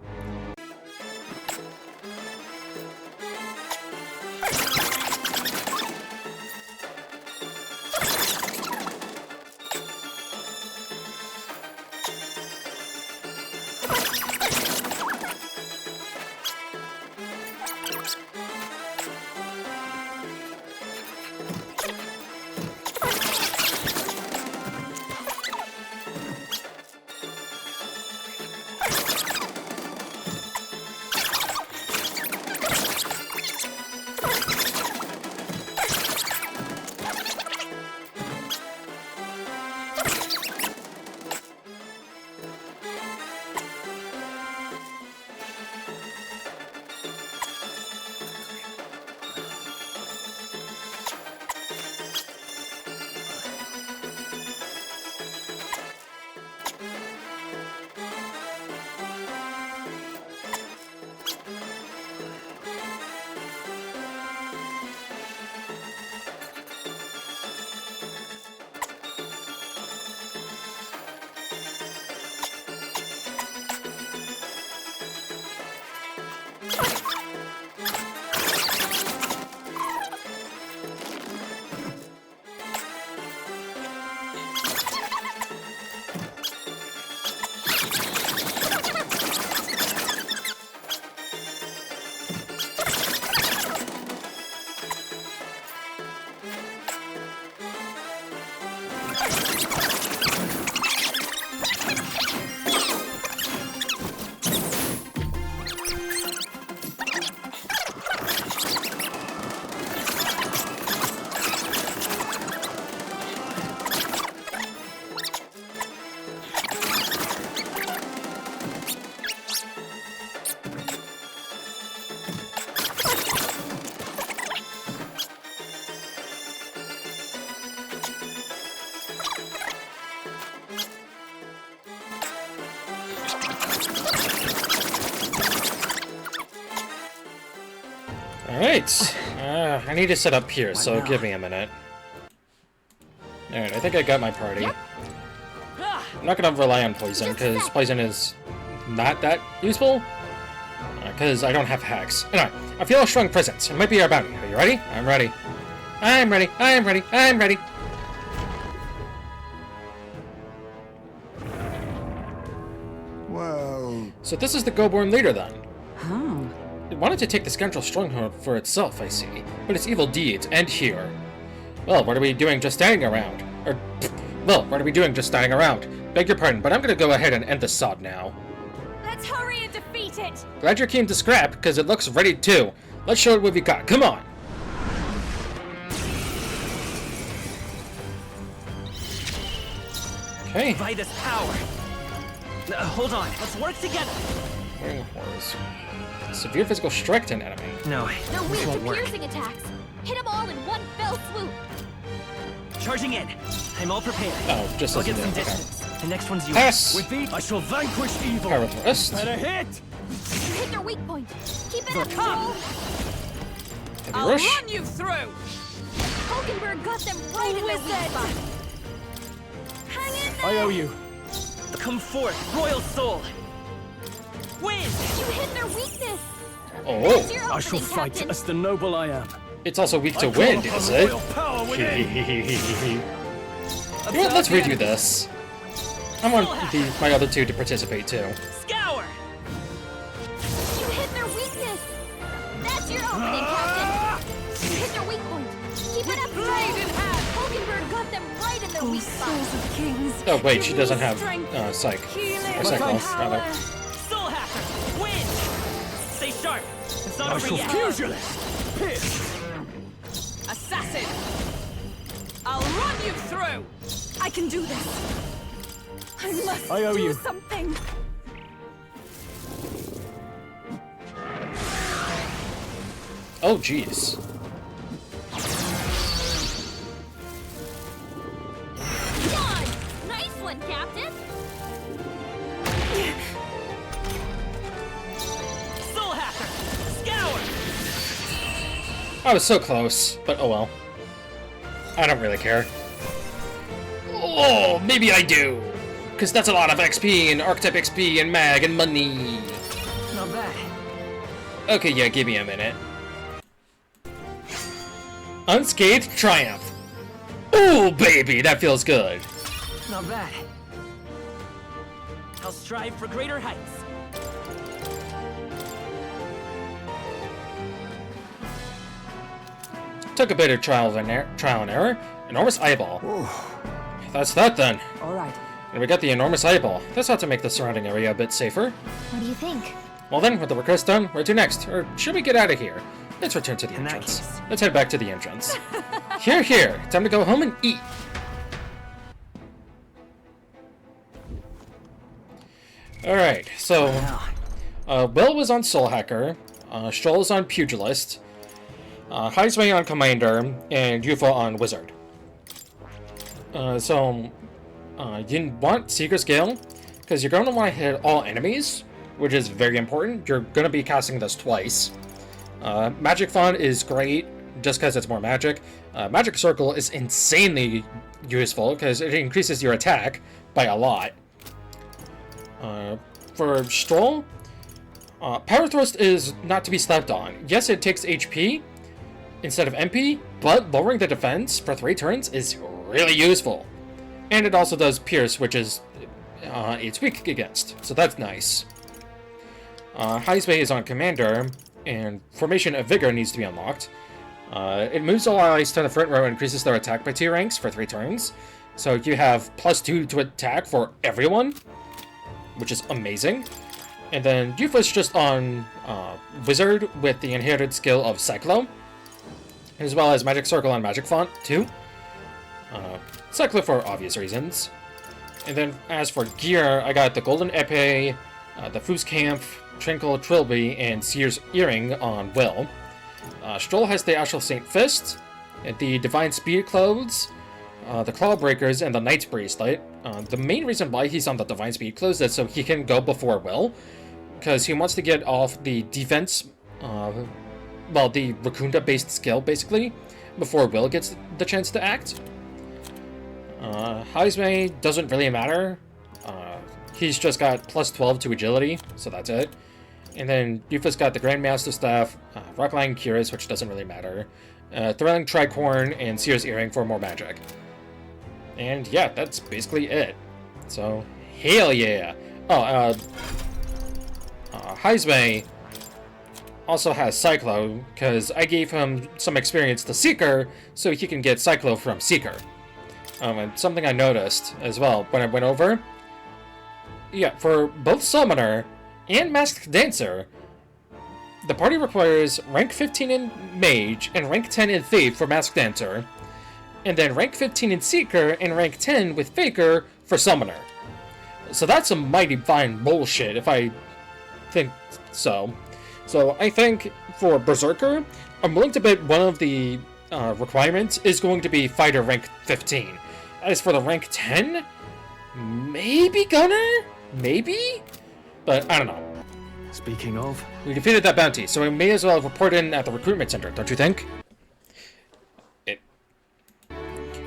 Alright. I need to set up here, so give me a minute. Alright, I think I got my party. I'm not gonna rely on poison, because poison is not that useful. Because I don't have hacks. Anyway, I feel a strong presence. It might be our bounty. Are you ready? I'm ready. I'm ready. I'm ready. I'm ready.
Well,
So this is the Go-born leader, then.
Huh.
It wanted to take the Scoundrel stronghold for itself, I see, but its evil deeds end here. Well, what are we doing just standing around? What are we doing just standing around? Beg your pardon, but I'm gonna go ahead and end the sod now.
let's hurry and defeat it.
Glad you're keen to scrap, because it looks ready too. Let's show it what we got. Come on! Okay.
by this power. Hold on, let's work together.
Wing horrors. Severe physical strike to an enemy.
No,
They're
this
weak to
won't work.
piercing attacks. Hit them all in one fell swoop.
Charging in. I'm all prepared.
Oh, just
I'll
as
get
you
some
did. Okay.
distance. The next one's yours.
Pass!
With these, I shall vanquish evil.
Power thrust.
Better hit!
You hit their weak point. Keep it up,
Come.
Joel.
Heavy rush.
you through!
Hulkenberg got them right in the weak spot. Hang in there.
I owe you. Come forth, royal soul. Win!
You hit their weakness.
Oh,
It's your
I shall
opening,
fight
Captain.
as the noble I am.
it's also weak to
I call
wind,
upon
is it?
royal power within.
You know what, let's redo this. I want my other two to participate too.
Scour!
You hit their weakness. That's your opening, Captain. You hit their weak point. Keep it up, Joel. Hulkenberg got them right in their weak spot.
Souls of kings.
Oh wait, she
give
doesn't
me
have
strength,
psych.
healing,
Or cycle,
power.
rather.
Soul hacker! Win! Stay sharp. It's not over yet.
Pugilist! Pierce!
Assassin! I'll run you through!
I can do this. I must
I owe
do
you.
something.
Oh, jeez.
One! Nice one, Captain!
Soul Hacker! Scour!
I was so close, but oh well. I don't really care. Oh, maybe I do. Because that's a lot of XP and Archetype XP and mag and money.
Not bad.
Okay, yeah, give me a minute. Unscathed Triumph. Ooh, baby, that feels good.
Not bad. I'll strive for greater heights.
Took a bit of trial and error. Enormous eyeball. That's that then.
All right.
And we got the enormous eyeball. This ought to make the surrounding area a bit safer.
What do you think?
Well then, with the request done, where to next? Or should we get out of here? Let's return to the entrance. Let's head back to the entrance. Here. Time to go home and eat. Alright, so... Will was on Soul Hacker, Stroll is on Pugilist, Heisway on Commander, and Yufa on Wizard. You want Seeker's Gale, because you're going to want to hit all enemies, which is very important. You're going to be casting this twice. Magic Font is great, just because it's more magic. Magic Circle is insanely useful, because it increases your attack by a lot. For Stroll, Power Thrust is not to be slept on. Yes, it takes HP instead of MP, but lowering the defense for 3 turns is really useful. And it also does Pierce, which is it's weak against, so that's nice. Heisway is on Commander, and Formation of Vigor needs to be unlocked. It moves all allies to the front row and increases their attack by 2 ranks for 3 turns. So you have +2 to attack for everyone, which is amazing. And then Yufa's just on Wizard with the inherited skill of Cyclo, as well as Magic Circle and Magic Font too. Cyclo for obvious reasons. And then as for gear, I got the Golden Epee, the Foos Camp, Trinkle Trilby, and Seer's Earring on Will. Stroll has the Astral Saint Fist, the Divine Speed Clothes, the Clawbreakers, and the Knight's Bracelet. The main reason why he's on the Divine Speed Clothes is so he can go before Will, because he wants to get off the defense, well, the Rakunda-based skill, basically, before Will gets the chance to act. Heisway doesn't really matter. He's just got +12 to agility, so that's it. And then Yufa's got the Grandmaster Staff, Rockline Cures, which doesn't really matter, Thrilling Tricorn, and Seer's Earring for more magic. And yeah, that's basically it. So, hell yeah! Oh, Heisway also has Cyclo, because I gave him some experience to Seeker, so he can get Cyclo from Seeker. And something I noticed as well when I went over, yeah, for both Summoner and Masked Dancer, the party requires rank 15 in Mage and rank 10 in Thief for Masked Dancer, and then rank 15 in Seeker and rank 10 with Faker for Summoner. So that's some mighty fine bullshit, if I think so. So I think for Berserker, I'm willing to bet one of the requirements is going to be Fighter rank 15. As for the rank 10, maybe Gunner? Maybe? But I don't know.
Speaking of,
We defeated that bounty, so we may as well report in at the recruitment center, don't you think? It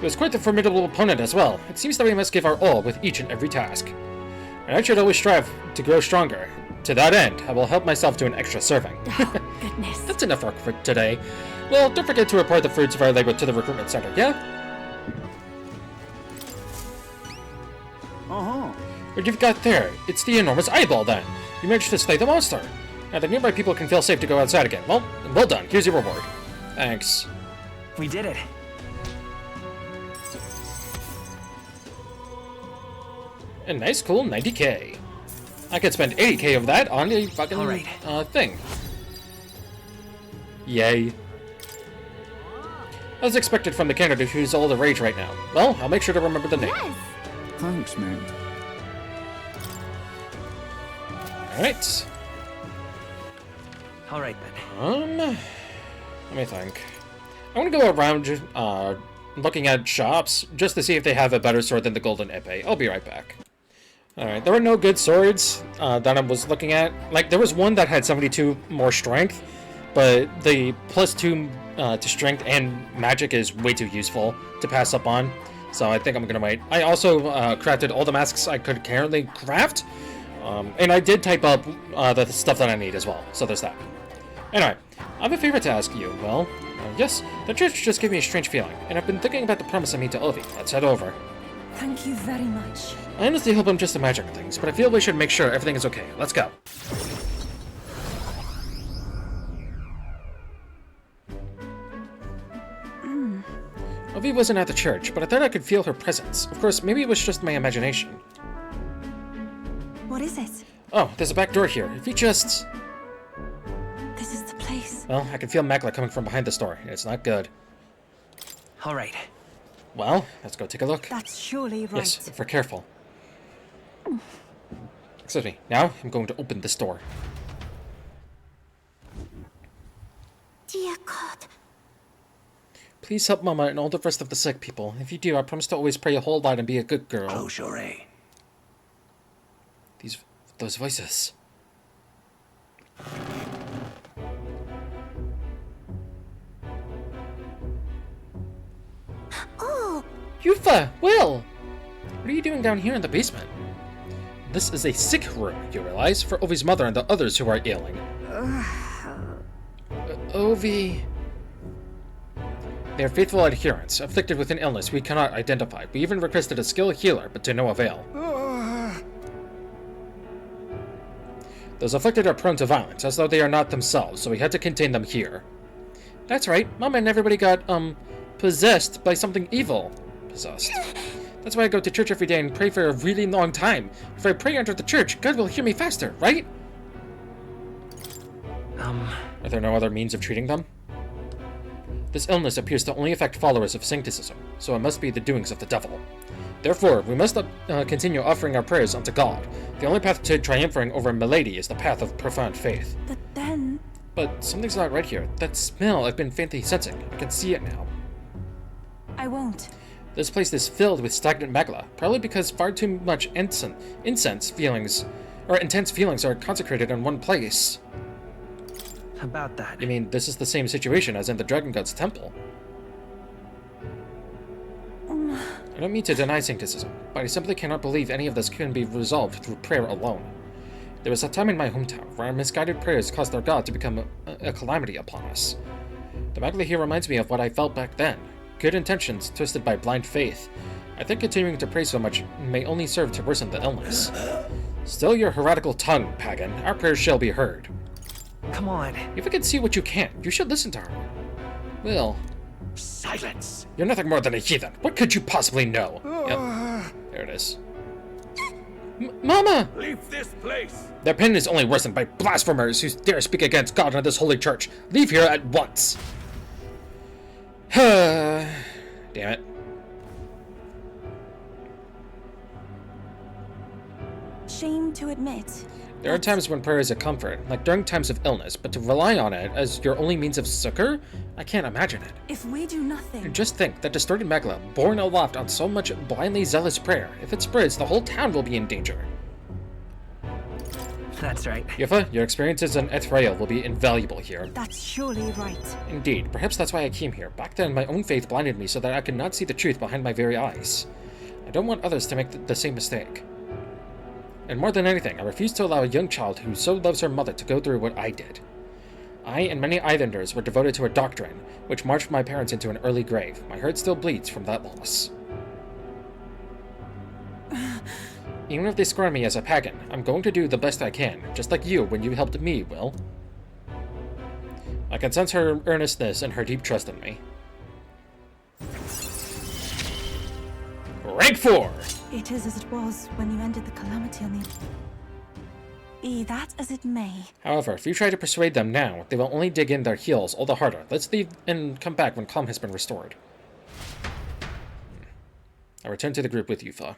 was quite the formidable opponent as well. It seems that we must give our all with each and every task. And I should always strive to grow stronger. To that end, I will help myself to an extra serving.
Goodness.
That's enough work for today. Well, don't forget to report the fruits of our labor to the recruitment center, yeah? What you've got there, it's the enormous eyeball then. You managed to slay the monster. Now the nearby people can feel safe to go outside again. Well done. Here's your reward. Thanks.
We did it.
A nice cool 90k. I could spend 80k of that on a fucking thing. Yay. As expected from the candidate who's all the rage right now. Well, I'll make sure to remember the name.
Yes!
thanks, mate.
Alright.
All right then.
Let me think. I'm gonna go around, looking at shops, just to see if they have a better sword than the Golden Epee. I'll be right back. Alright, there were no good swords, that I was looking at. Like, there was one that had 72 more strength, but the +2, to strength and magic is way too useful to pass up on. So I think I'm gonna wait. I also, crafted all the masks I could currently craft, and I did type up, the stuff that I need as well, so there's that. Anyway, I have a favor to ask you. Well, yes, the church just gave me a strange feeling, and I've been thinking about the promise I made to Ovi. Let's head over.
Thank you very much.
I honestly hope I'm just imagining things, but I feel we should make sure everything is okay. Let's go. Ovi wasn't at the church, but I thought I could feel her presence. Of course, maybe it was just my imagination.
What is it?
Oh, there's a back door here. If you just...
This is the place.
Well, I can feel Magla coming from behind this door, and it's not good.
All right.
Well, let's go take a look.
That's surely right.
Yes, if we're careful. Excuse me. Now, I'm going to open this door.
Dear God.
Please help Mama and all the rest of the sick people. If you do, I promise to always pray a whole lot and be a good girl.
Oh, sure.
Those voices.
Oh!
Yufa! Will! What are you doing down here in the basement? This is a sick room, you realize, for Ovi's mother and the others who are ailing. Ovi... They are faithful adherents, afflicted with an illness we cannot identify. We even requested a skilled healer, but to no avail. Those afflicted are prone to violence, as though they are not themselves, so we had to contain them here. That's right, Mama and everybody got, possessed by something evil. Possessed. That's why I go to church every day and pray for a really long time. If I pray under the church, God will hear me faster, right? Are there no other means of treating them? This illness appears to only affect followers of Sancticism, so it must be the doings of the devil. Therefore, we must continue offering our prayers unto God. The only path to triumphing over Milady is the path of profound faith.
But then...
But something's not right here. That smell I've been faintly sensing. I can see it now.
I won't.
This place is filled with stagnant magla, probably because far too much intense feelings are concentrated in one place.
About that.
You mean this is the same situation as in the Dragon God's temple? I don't mean to deny Sancticism, but I simply cannot believe any of this can be resolved through prayer alone. There was a time in my hometown where our misguided prayers caused our God to become a calamity upon us. The magla here reminds me of what I felt back then. Good intentions twisted by blind faith. I think continuing to pray so much may only serve to worsen the illness. Still your heretical tongue, pagan. Our prayers shall be heard.
Come on.
If you can see what you can, you should listen to her. Will.
Silence.
You're nothing more than a heathen. What could you possibly know? Yep. There it is. Mama!
Leave this place.
Their pen is only worsened by blasphemers who dare speak against God and this holy church. Leave here at once. Damn it.
Shame to admit.
There are times when prayer is a comfort, like during times of illness, but to rely on it as your only means of succor? I can't imagine it.
If we do nothing...
Just think, that distorted magla, born aloft on so much blindly zealous prayer, if it spreads, the whole town will be in danger.
That's right.
Yufa, your experiences in Ethrael will be invaluable here.
That's surely right.
Indeed, perhaps that's why I came here. Back then, my own faith blinded me so that I could not see the truth behind my very eyes. I don't want others to make the same mistake. And more than anything, I refuse to allow a young child who so loves her mother to go through what I did. I and many islanders were devoted to a doctrine, which marched my parents into an early grave. My heart still bleeds from that loss. Even if they scorn me as a pagan, I'm going to do the best I can, just like you when you helped me, Will. I can sense her earnestness and her deep trust in me. Rank 4!
It is as it was when you ended the calamity on the... Be that as it may.
However, if you try to persuade them now, they will only dig in their heels all the harder. Let's leave and come back when calm has been restored. I return to the group with Yufa.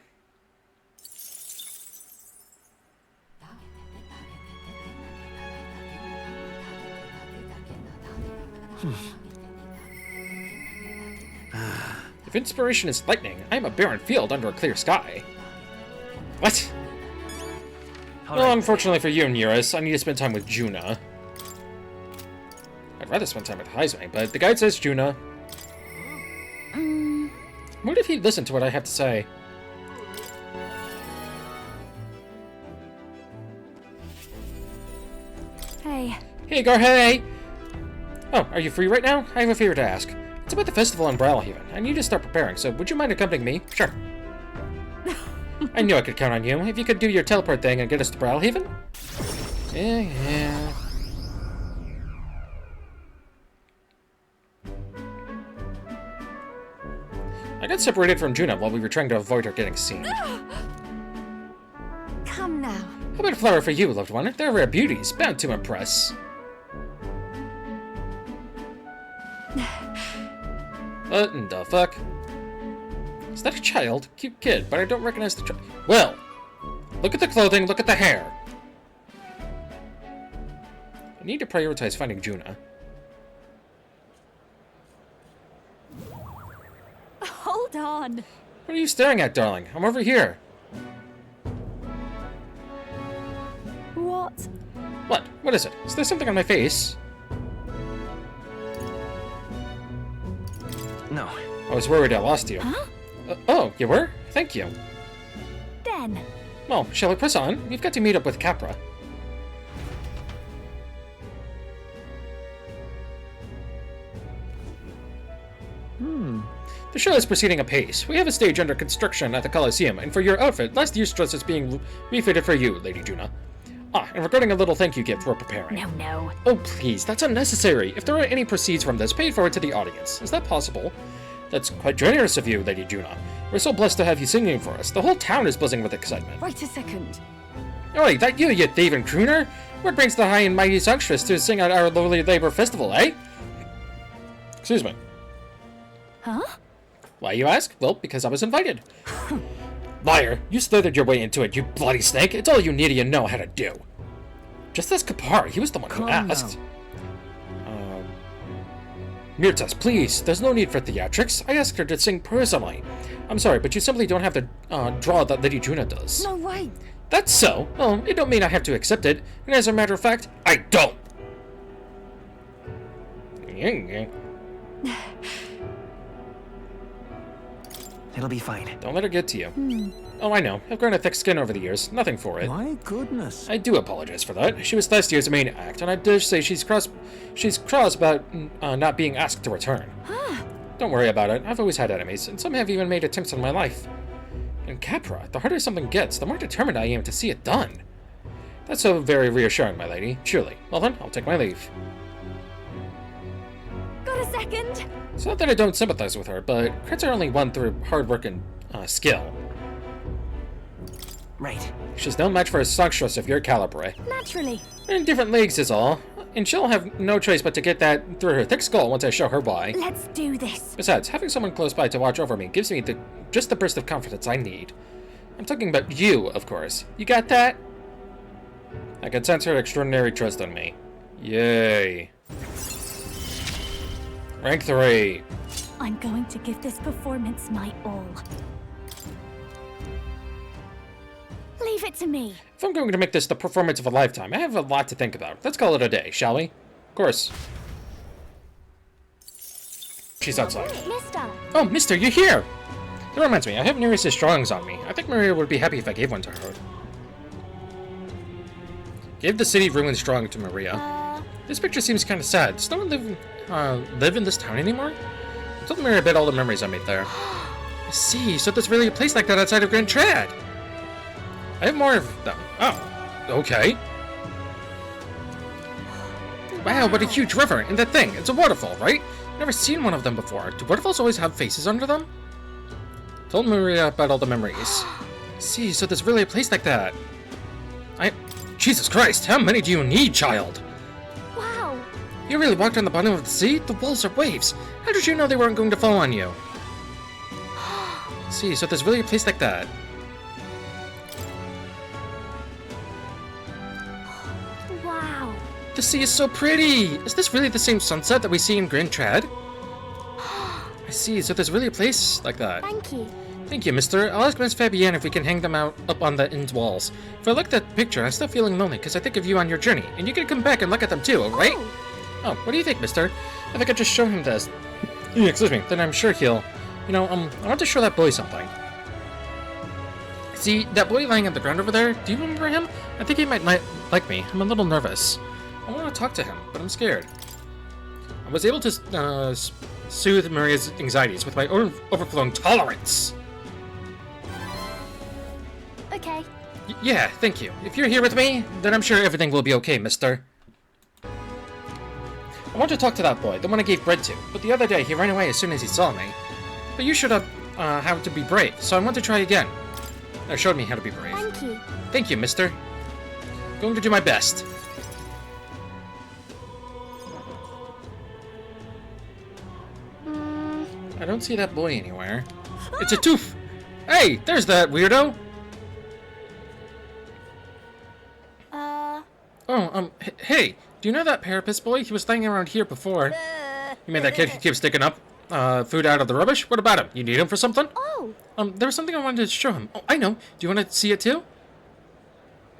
If inspiration is lightning, I am a barren field under a clear sky. What? Well, unfortunately for you, Nearest, I need to spend time with Juna. I'd rather spend time with Heisme, but the guide says Juna. What if he'd listen to what I have to say?
Hey.
Hey, Garhay! Oh, are you free right now? I have a favor to ask. It's about the festival in Brawlhaven. I need to start preparing, so would you mind accompanying me? Sure. I knew I could count on you. If you could do your teleport thing and get us to Brawlhaven? Yeah. I got separated from Juna while we were trying to avoid her getting seen.
Come now.
How about a flower for you, loved one? They're rare beauties, bound to impress. What in the fuck? Is that a child? Cute kid, but I don't recognize the child. Well, look at the clothing, look at the hair. I need to prioritize finding Juna.
Hold on.
What are you staring at, darling? I'm over here.
What?
What? What is it? Is there something on my face?
No.
I was worried I lost you.
Huh?
Oh, you were? Thank you.
Then.
Well, shall we press on? We've got to meet up with Capra. The show is proceeding apace. We have a stage under construction at the Coliseum, and for your outfit, last year's dress is being refitted for you, Lady Juna. Ah, and regarding a little thank you gift we're preparing.
No.
Oh, please, that's unnecessary. If there are any proceeds from this, pay it forward to the audience. Is that possible? That's quite generous of you, Lady Juna. We're so blessed to have you singing for us. The whole town is buzzing with excitement.
Wait a second.
Oi, that you thieving crooner? What brings the high and mighty songstress to sing at our lowly labor festival, eh? Excuse me.
Huh?
Why, you ask? Well, because I was invited. Liar, you slithered your way into it, you bloody snake. It's all you need to know how to do. Just ask Kapar, he was the one who asked. Mirtas, please, there's no need for theatrics. I asked her to sing personally. I'm sorry, but you simply don't have the draw that Lady Juna does.
No way.
That's so. Well, it don't mean I have to accept it. And as a matter of fact, I don't.
It'll be fine.
Don't let her get to you. Oh, I know. I've grown a thick skin over the years. Nothing for it.
My goodness.
I do apologize for that. She was last year's main act, and I dare say she's cross about not being asked to return. Don't worry about it. I've always had enemies, and some have even made attempts on my life. And Capra, the harder something gets, the more determined I am to see it done. That's so very reassuring, my lady. Truly. Well then, I'll take my leave.
Got a second?
It's not that I don't sympathize with her, but crits are only won through hard work and skill.
Right.
She's no match for a songstress of your caliber, eh?
Naturally.
In different leagues is all. And she'll have no choice but to get that through her thick skull once I show her why.
Let's do this.
Besides, having someone close by to watch over me gives me just the burst of confidence I need. I'm talking about you, of course. You got that? I can sense her extraordinary trust in me. Yay. Rank 3.
I'm going to give this performance my all. Leave it to me.
If I'm going to make this the performance of a lifetime, I have a lot to think about. Let's call it a day, shall we? Of course. She's outside.
Mister.
Oh, mister, you're here! That reminds me, I have Nereus' drawings on me. I think Maria would be happy if I gave one to her. Give the city ruins drawing to Maria. This picture seems kind of sad. Does no one live in this town anymore? I told Maria about all the memories I made there. I see, so there's really a place like that outside of Grand Trad. I have more of them. Oh, okay. Wow, what a huge river! And that thing, it's a waterfall, right? Never seen one of them before. Do waterfalls always have faces under them? Told Maria about all the memories. See, so there's really a place like that. Jesus Christ, how many do you need, child?
Wow.
You really walked on the bottom of the sea? The walls are waves. How did you know they weren't going to fall on you? See, so there's really a place like that.
Wow.
The sea is so pretty! Is this really the same sunset that we see in Grand Trad? I see, so there's really a place like that.
Thank you.
Thank you, mister. I'll ask Miss Fabienne if we can hang them out up on the inn's walls. If I look at that picture, I'm still feeling lonely because I think of you on your journey, and you can come back and look at them too, alright? Oh, what do you think, mister? If I could just show him this. Excuse me, then I'm sure he'll... You know, I want to show that boy something. See, that boy lying on the ground over there, do you remember him? I think he might like me. I'm a little nervous. I want to talk to him, but I'm scared. I was able to soothe Maria's anxieties with my own overflowing tolerance.
Okay.
Yeah, thank you. If you're here with me, then I'm sure everything will be okay, mister. I want to talk to that boy, the one I gave bread to, but the other day he ran away as soon as he saw me. But you should have how to be brave, so I want to try again. Or showed me how to be brave.
Thank you.
Thank you, mister. Going to do my best. I don't see that boy anywhere. It's a tooth! Hey, there's that weirdo! Oh, hey, do you know that Parapus boy? He was staying around here before. You mean that kid who keeps sticking up food out of the rubbish? What about him? You need him for something?
Oh!
There was something I wanted to show him. Oh, I know. Do you want to see it too?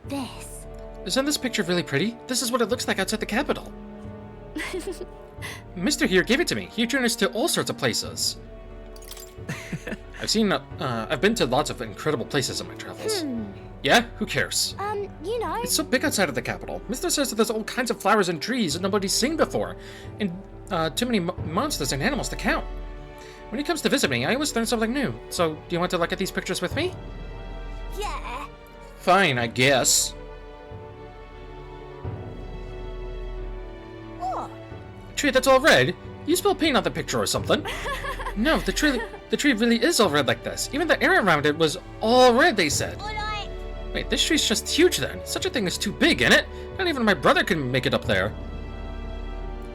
This.
Isn't this picture really pretty? This is what it looks like outside the capital. Mr. here gave it to me. He turned us to all sorts of places. I've been to lots of incredible places in my travels. Yeah? Who cares?
You know.
It's so big outside of the capital. Mr. says that there's all kinds of flowers and trees that nobody's seen before, and too many monsters and animals to count. When he comes to visit me, I always learn something new. So, do you want to look at these pictures with me?
Yeah.
Fine, I guess.
What?
A tree that's all red? You spilled paint on the picture or something? No, the tree really is all red like this. Even the air around it was all red, they said. Wait, this tree's just huge then. Such a thing is too big, ain't it? Not even my brother can make it up there.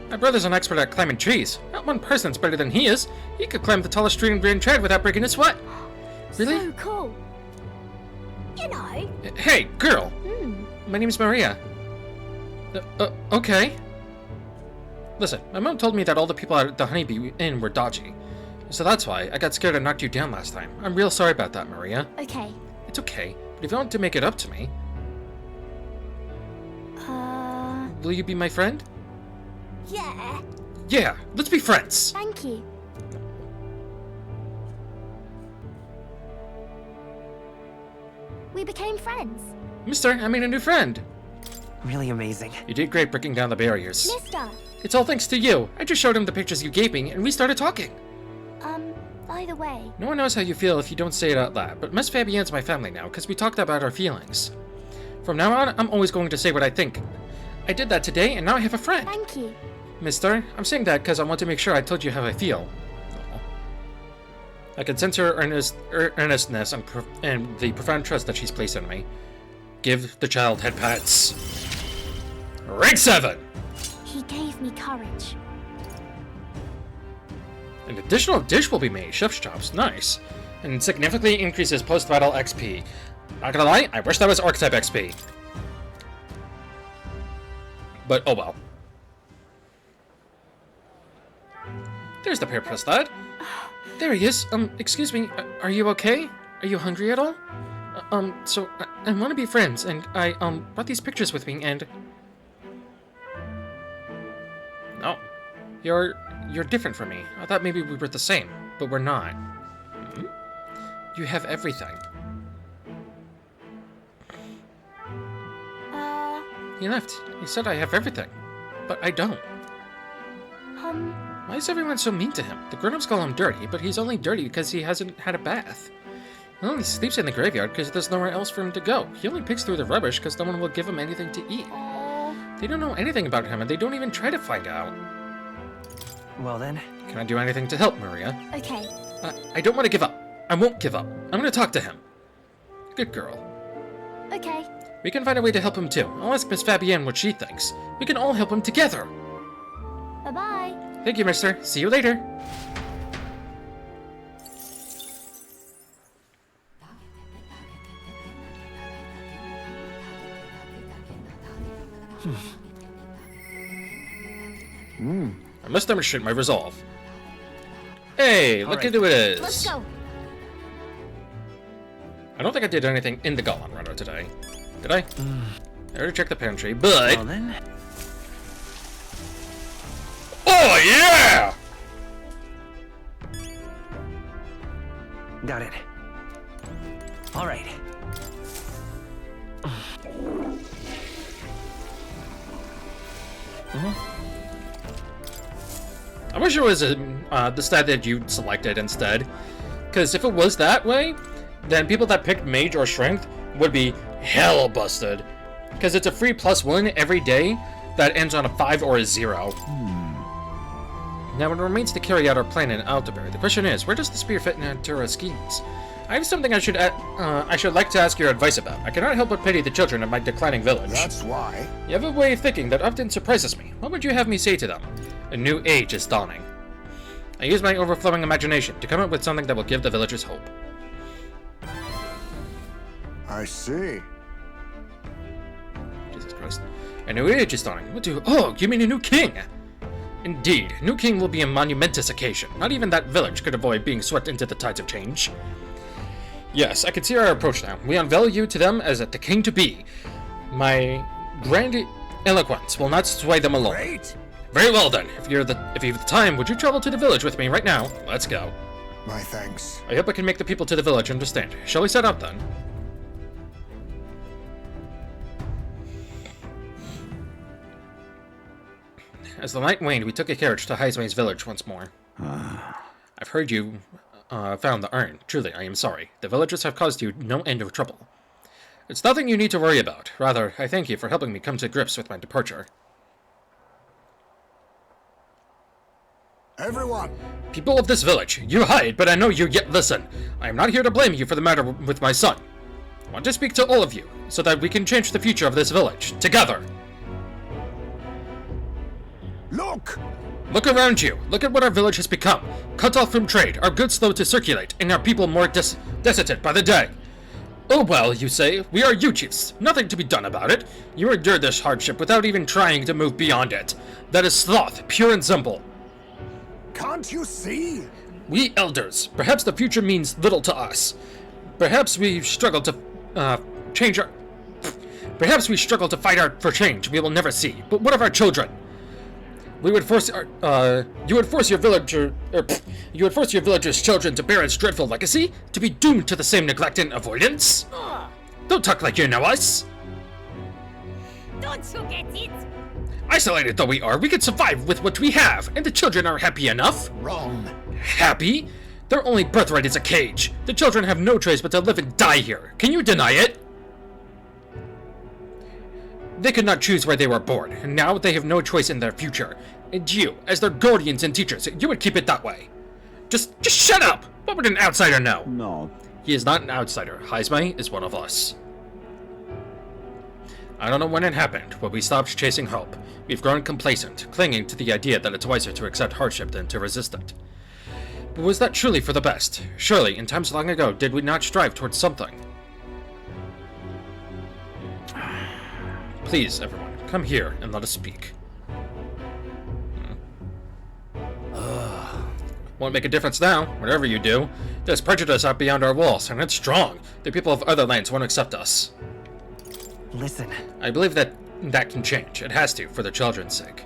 My brother's an expert at climbing trees. Not one person's better than he is. He could climb the tallest tree in Grand Trad without breaking a sweat. Really?
So cool. You know.
Hey, girl. My name's Maria. Okay. Listen, my mom told me that all the people at the Honeybee Inn were dodgy. So that's why I got scared and knocked you down last time. I'm real sorry about that, Maria.
Okay.
It's okay, but if you want to make it up to me... Will you be my friend?
Yeah.
Yeah, let's be friends!
Thank you. We became friends.
Mister, I made a new friend!
Really amazing.
You did great breaking down the barriers.
Mister.
It's all thanks to you. I just showed him the pictures you gave me, and we started talking.
By the way...
No one knows how you feel if you don't say it out loud, but Miss Fabienne's my family now, because we talked about our feelings. From now on, I'm always going to say what I think. I did that today, and now I have a friend.
Thank you.
Mister, I'm saying that because I want to make sure I told you how I feel. I can sense her earnestness and the profound trust that she's placed in me. Give the child head pats. Rank 7!
He gave me courage.
An additional dish will be made, chef's chops, nice. And significantly increases post-battle XP. Not gonna lie, I wish that was Archetype XP. But oh well. There's the Parapus lad. There he is. Excuse me, are you okay? Are you hungry at all? So, I want to be friends, and I, brought these pictures with me, and... No. You're different from me. I thought maybe we were the same, but we're not. You have everything. He left. He said I have everything, but I don't. Why is everyone so mean to him? The grown-ups call him dirty, but he's only dirty because he hasn't had a bath. He only sleeps in the graveyard because there's nowhere else for him to go. He only picks through the rubbish because no one will give him anything to eat. They don't know anything about him, and they don't even try to find out.
Well then.
Can I do anything to help, Maria?
Okay.
I don't want to give up. I won't give up. I'm going to talk to him. Good girl.
Okay.
We can find a way to help him too. I'll ask Miss Fabienne what she thinks. We can all help him together.
Bye-bye.
Thank you, mister. See you later. I must demonstrate my resolve. Hey, look at who it is.
Let's go.
I don't think I did anything in the Gauntlet Runner today. Did I? I already checked the pantry, but...
Well then,
Oh, yeah!
got it. All right.
I wish it was the stat that you selected instead. Because if it was that way, then people that picked Mage or Strength would be hell busted. Because it's a free +1 every day that ends on a 5 or a 0. Now it remains to carry out our plan in Altair. The question is, where does the spear fit into our schemes? I have something I should like to ask your advice about. I cannot help but pity the children of my declining village.
That's why.
You have a way of thinking that often surprises me. What would you have me say to them? A new age is dawning. I use my overflowing imagination to come up with something that will give the villagers hope.
I see.
Jesus Christ. A new age is dawning. What do... Oh, you mean a new king? Indeed, a new king will be a monumentous occasion. Not even that village could avoid being swept into the tides of change. Yes, I can see our approach now. We unveil you to them as the king-to-be. My grand eloquence will not sway them alone.
Great.
Very well then. If you have the time, would you travel to the village with me right now? Let's go.
My thanks.
I hope I can make the people to the village understand. Shall we set out then? As the night waned, we took a carriage to Heismay's village once more. I've heard you found the urn. Truly, I am sorry. The villagers have caused you no end of trouble. It's nothing you need to worry about. Rather, I thank you for helping me come to grips with my departure.
Everyone!
People of this village, you hide, but I know you yet listen. I am not here to blame you for the matter with my son. I want to speak to all of you, so that we can change the future of this village, together.
Look!
Look around you. Look at what our village has become. Cut off from trade, our goods slow to circulate, and our people more destitute by the day. Oh well, you say, we are you chiefs. Nothing to be done about it. You endured this hardship without even trying to move beyond it. That is sloth, pure and simple.
Can't you see?
We elders, perhaps the future means little to us. Perhaps we struggle to change our... Perhaps we struggle to fight out for change we will never see. But what of our children? You would force your villagers' children to bear its dreadful legacy? To be doomed to the same neglect and avoidance? Don't talk like you know us.
Don't you get it?
Isolated though we are, we can survive with what we have, and the children are happy enough.
Wrong.
Happy? Their only birthright is a cage. The children have no choice but to live and die here. Can you deny it? They could not choose where they were born, and now they have no choice in their future. And you, as their guardians and teachers, you would keep it that way. Just shut up! What would an outsider know?
No.
He is not an outsider. Heismay is one of us. I don't know when it happened, but we stopped chasing hope. We've grown complacent, clinging to the idea that it's wiser to accept hardship than to resist it. But was that truly for the best? Surely, in times long ago, did we not strive towards something? Please, everyone, come here and let us speak. Won't make a difference now, whatever you do. There's prejudice out beyond our walls, and it's strong. The people of other lands won't accept us.
Listen.
I believe that can change. It has to, for the children's sake.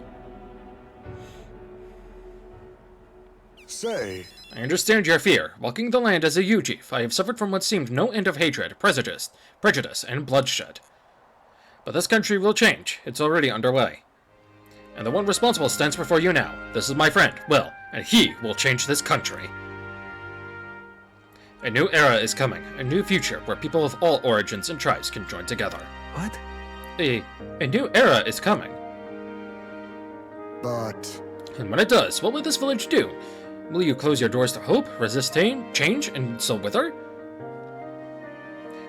Say.
I understand your fear. Walking the land as a U-chief, I have suffered from what seemed no end of hatred, prejudice, and bloodshed. But this country will change. It's already underway. And the one responsible stands before you now. This is my friend, Will, and he will change this country. A new era is coming, a new future where people of all origins and tribes can join together.
What?
A new era is coming.
But...
And when it does, what will this village do? Will you close your doors to hope, resist change, and so wither?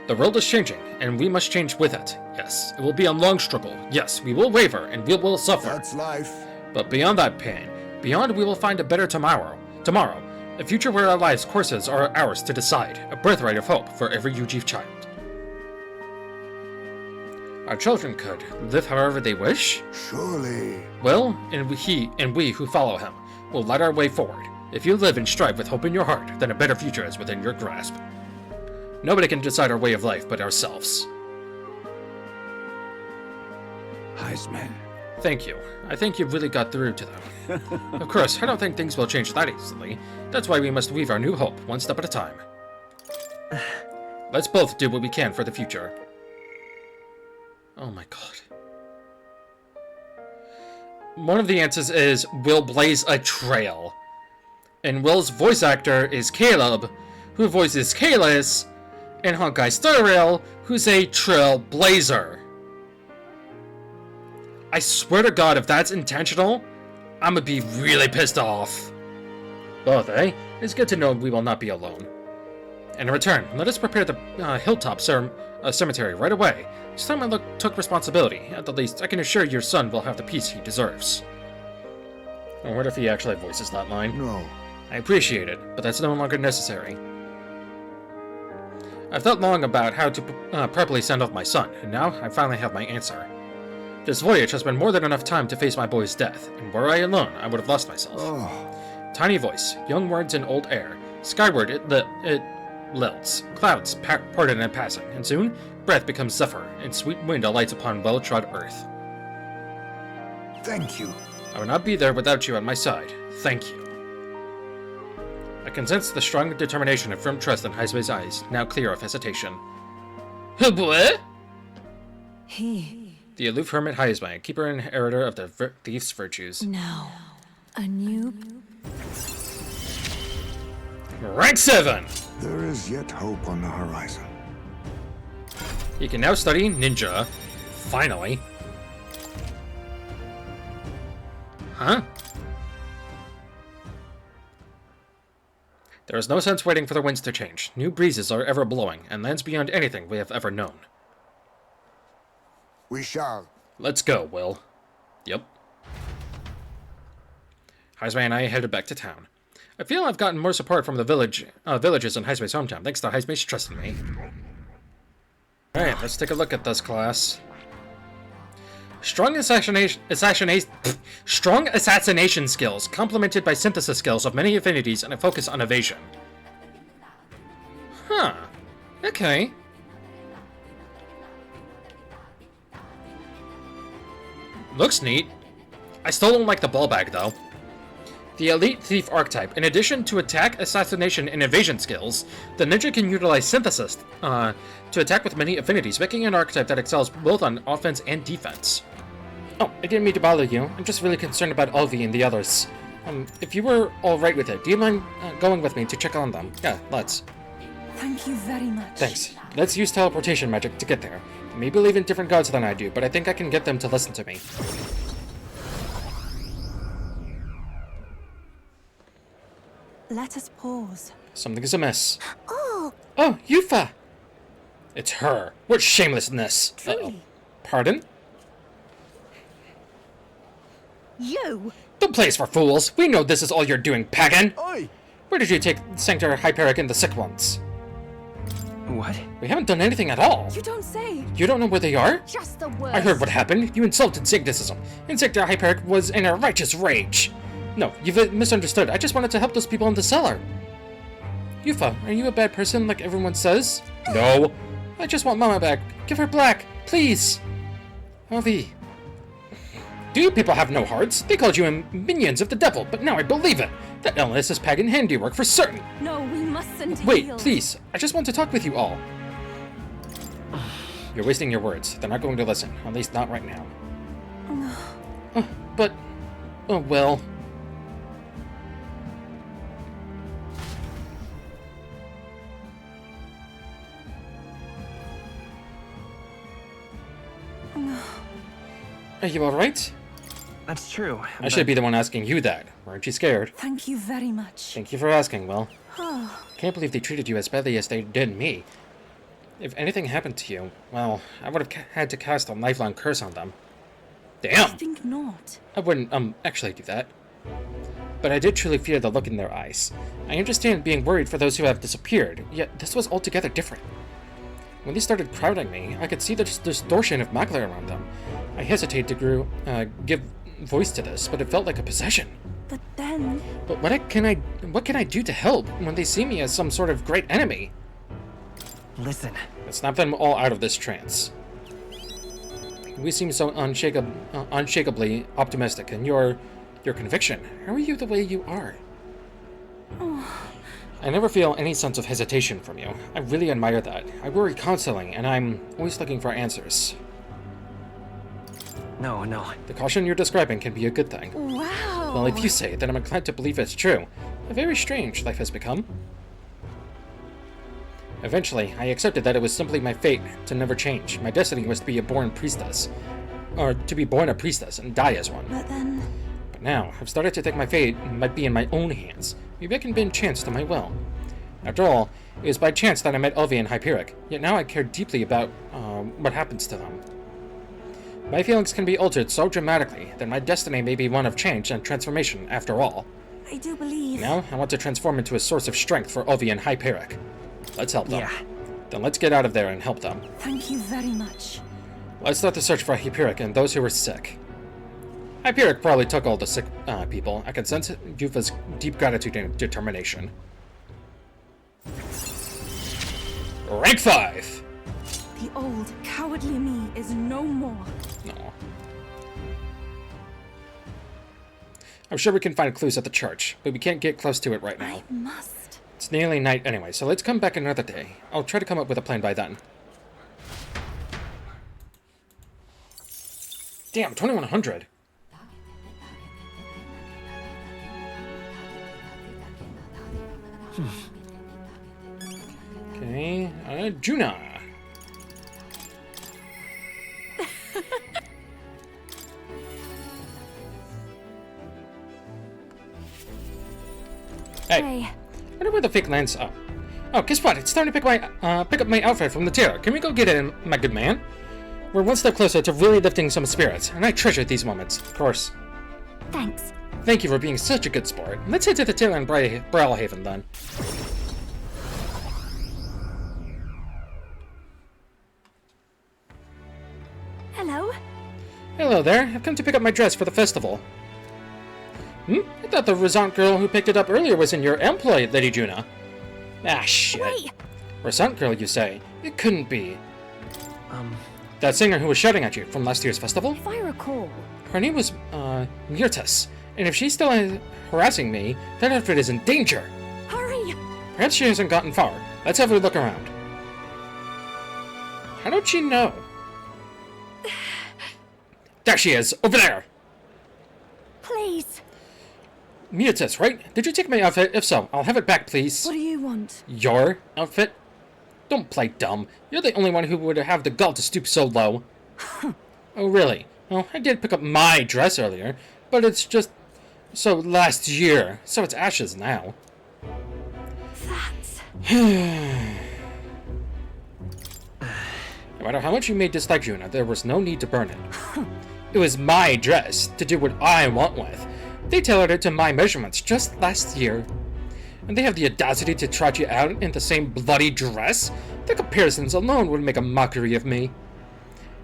The world is changing, and we must change with it. Yes, it will be a long struggle. Yes, we will waver, and we will suffer.
That's life.
But beyond that pain, beyond we will find a better tomorrow. A future where our lives' courses are ours to decide. A birthright of hope for every U-chief child. Our children could live however they wish.
Surely.
Well, and we who follow him will light our way forward. If you live and strive with hope in your heart, then a better future is within your grasp. Nobody can decide our way of life but ourselves.
Heisman.
Thank you. I think you really got through to them. Of course, I don't think things will change that easily. That's why we must weave our new hope, one step at a time. Let's both do what we can for the future. Oh my god. One of the answers is Will blaze a trail. And Will's voice actor is Caleb, who voices Kalis, and Honkai Star Rail, who's a trailblazer. I swear to god, if that's intentional, I'm gonna be really pissed off. Both, eh? It's good to know we will not be alone. And in return, let us prepare the hilltop cemetery right away. This time I took responsibility. At the least, I can assure your son will have the peace he deserves. Or what if he actually voices that line?
No.
I appreciate it, but that's no longer necessary. I've thought long about how to properly send off my son, and now I finally have my answer. This voyage has been more than enough time to face my boy's death, and were I alone, I would have lost myself.
Oh.
Tiny voice, young words in old air. Skyward it lilts, clouds parted in passing, and soon breath becomes zephyr, and sweet wind alights upon well-trod earth.
Thank you.
I would not be there without you at my side. Thank you. I can sense the strong determination and firm trust in Heisway's eyes, now clear of hesitation. What?
He.
The aloof hermit Heisway, keeper and inheritor of the thief's virtues.
Now, a new...
Rank 7!
There is yet hope on the horizon.
He can now study ninja. Finally. Huh? There is no sense waiting for the winds to change. New breezes are ever blowing, and lands beyond anything we have ever known.
We shall.
Let's go, Will. Yep. Heisway and I headed back to town. I feel I've gotten more support from the villages in Heisway's hometown, thanks to Heisway's trust in me. Alright, let's take a look at this class. Strong assassination skills, complemented by synthesis skills of many affinities and a focus on evasion. Huh. Okay. Looks neat. I still don't like the ball bag, though. The Elite Thief archetype, in addition to attack, assassination, and evasion skills, the ninja can utilize synthesis to attack with many affinities, making an archetype that excels both on offense and defense. Oh, I didn't mean to bother you. I'm just really concerned about Alvi and the others. If you were alright with it, do you mind going with me to check on them? Yeah, let's.
Thank you very much.
Thanks. Let's use teleportation magic to get there. They may believe in different gods than I do, but I think I can get them to listen to me.
Let us pause.
Something's amiss.
Oh!
Oh, Yufa! It's her. What shamelessness!
Truly.
Pardon?
You!
Don't play us for fools! We know this is all you're doing, pagan!
Oi!
Where did you take Sanctor, Hyperic, and the sick ones?
What?
We haven't done anything at all!
You don't say!
You don't know where they are?
Just the worst.
I heard what happened. You insulted Signicism, and Sanctor Hyperic was in a righteous rage. No, you've misunderstood. I just wanted to help those people in the cellar. Yufa, are you a bad person like everyone says? No. I just want Mama back. Give her black, please. Avi. Do you people have no hearts? They called you minions of the devil, but now I believe it. That illness is pagan handiwork for certain.
No, we mustn't
Wait,
heal.
please. I just want to talk with you all. You're wasting your words. They're not going to listen. At least not right now. But... Oh, well... Are you alright?
That's true.
I should be the one asking you that. Aren't you scared?
Thank you very much.
Thank you for asking, Will. Can't believe they treated you as badly as they did me. If anything happened to you, well, I would have had to cast a lifelong curse on them.
I
Damn!
think not.
I wouldn't, actually do that. But I did truly fear the look in their eyes. I understand being worried for those who have disappeared, yet this was altogether different. When they started crowding me, I could see the distortion of macula around them. I hesitated to give voice to this, but it felt like a possession.
But then...
But what can I do to help when they see me as some sort of great enemy?
Listen.
Let's snap them all out of this trance. We seem so unshakably optimistic, and your conviction. How are you the way you are? I never feel any sense of hesitation from you. I really admire that. I worry constantly, and I'm always looking for answers.
No.
The caution you're describing can be a good thing.
Wow.
Well, if you say it, then I'm inclined to believe it's true. A very strange life has become. Eventually, I accepted that it was simply my fate to never change. My destiny was to be a born priestess. Or to be born a priestess and die as one.
But then...
But now, I've started to think my fate might be in my own hands. Maybe I can bend chance to my will. After all, it was by chance that I met Elvi and Hyperic, yet now I care deeply about what happens to them. My feelings can be altered so dramatically that my destiny may be one of change and transformation after all.
I do believe...
Now, I want to transform into a source of strength for Elvi and Hyperic. Let's help them.
Yeah.
Then let's get out of there and help them.
Thank you very much.
Let's start the search for Hyperic and those who were sick. Hyperic probably took all the sick people. I can sense Yufa's deep gratitude and determination. Rank 5!
The old, cowardly me is no more.
No. I'm sure we can find clues at the church, but we can't get close to it right now.
I must.
It's nearly night anyway, so let's come back another day. I'll try to come up with a plan by then. Damn, 2100! Okay, Juna! Hey, I wonder where the fake lens are. Oh, guess what? It's time to pick up my outfit from the tier. Can we go get it, my good man? We're one step closer to really lifting some spirits, and I treasure these moments, of course.
Thanks.
Thank you for being such a good sport. Let's head to the tier in Brawlhaven then.
Hello.
Hello there. I've come to pick up my dress for the festival. I thought the Resant girl who picked it up earlier was in your employ, Lady Juna. Ah, shit.
Wait.
Resant girl, you say? It couldn't be. That singer who was shouting at you from last year's festival?
If I recall.
Her name was, Myrtus. And if she's still harassing me, that outfit is in danger.
Hurry.
Perhaps she hasn't gotten far. Let's have a look around. How don't she know? There she is! Over there!
Please.
Myrtus, right? Did you take my outfit? If so, I'll have it back, please.
What do you want?
Your outfit? Don't play dumb. You're the only one who would have the gall to stoop so low. Oh, really? Well, I did pick up my dress earlier, but it's just... so last year. So it's ashes now.
That's...
No matter how much you may dislike Juna, there was no need to burn it. It was my dress, to do what I want with. They tailored it to my measurements just last year. And they have the audacity to trot you out in the same bloody dress? The comparisons alone would make a mockery of me.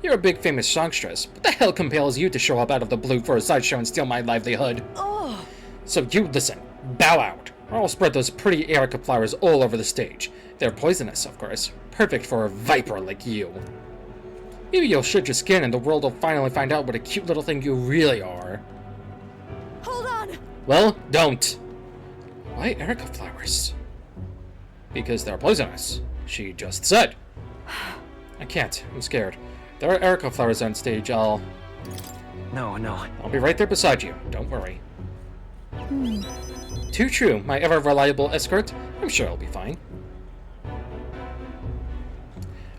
You're a big famous songstress. What the hell compels you to show up out of the blue for a sideshow and steal my livelihood?
Oh.
So you listen, bow out, or I'll spread those pretty Erica flowers all over the stage. They're poisonous, of course. Perfect for a viper like you. Maybe you'll shed your skin and the world will finally find out what a cute little thing you really are.
Hold on.
Well, don't. Why Erica flowers? Because they're poisonous. She just said. I can't. I'm scared. There are Erica flowers on stage.
No.
I'll be right there beside you. Don't worry. Too true, my ever-reliable escort. I'm sure I'll be fine.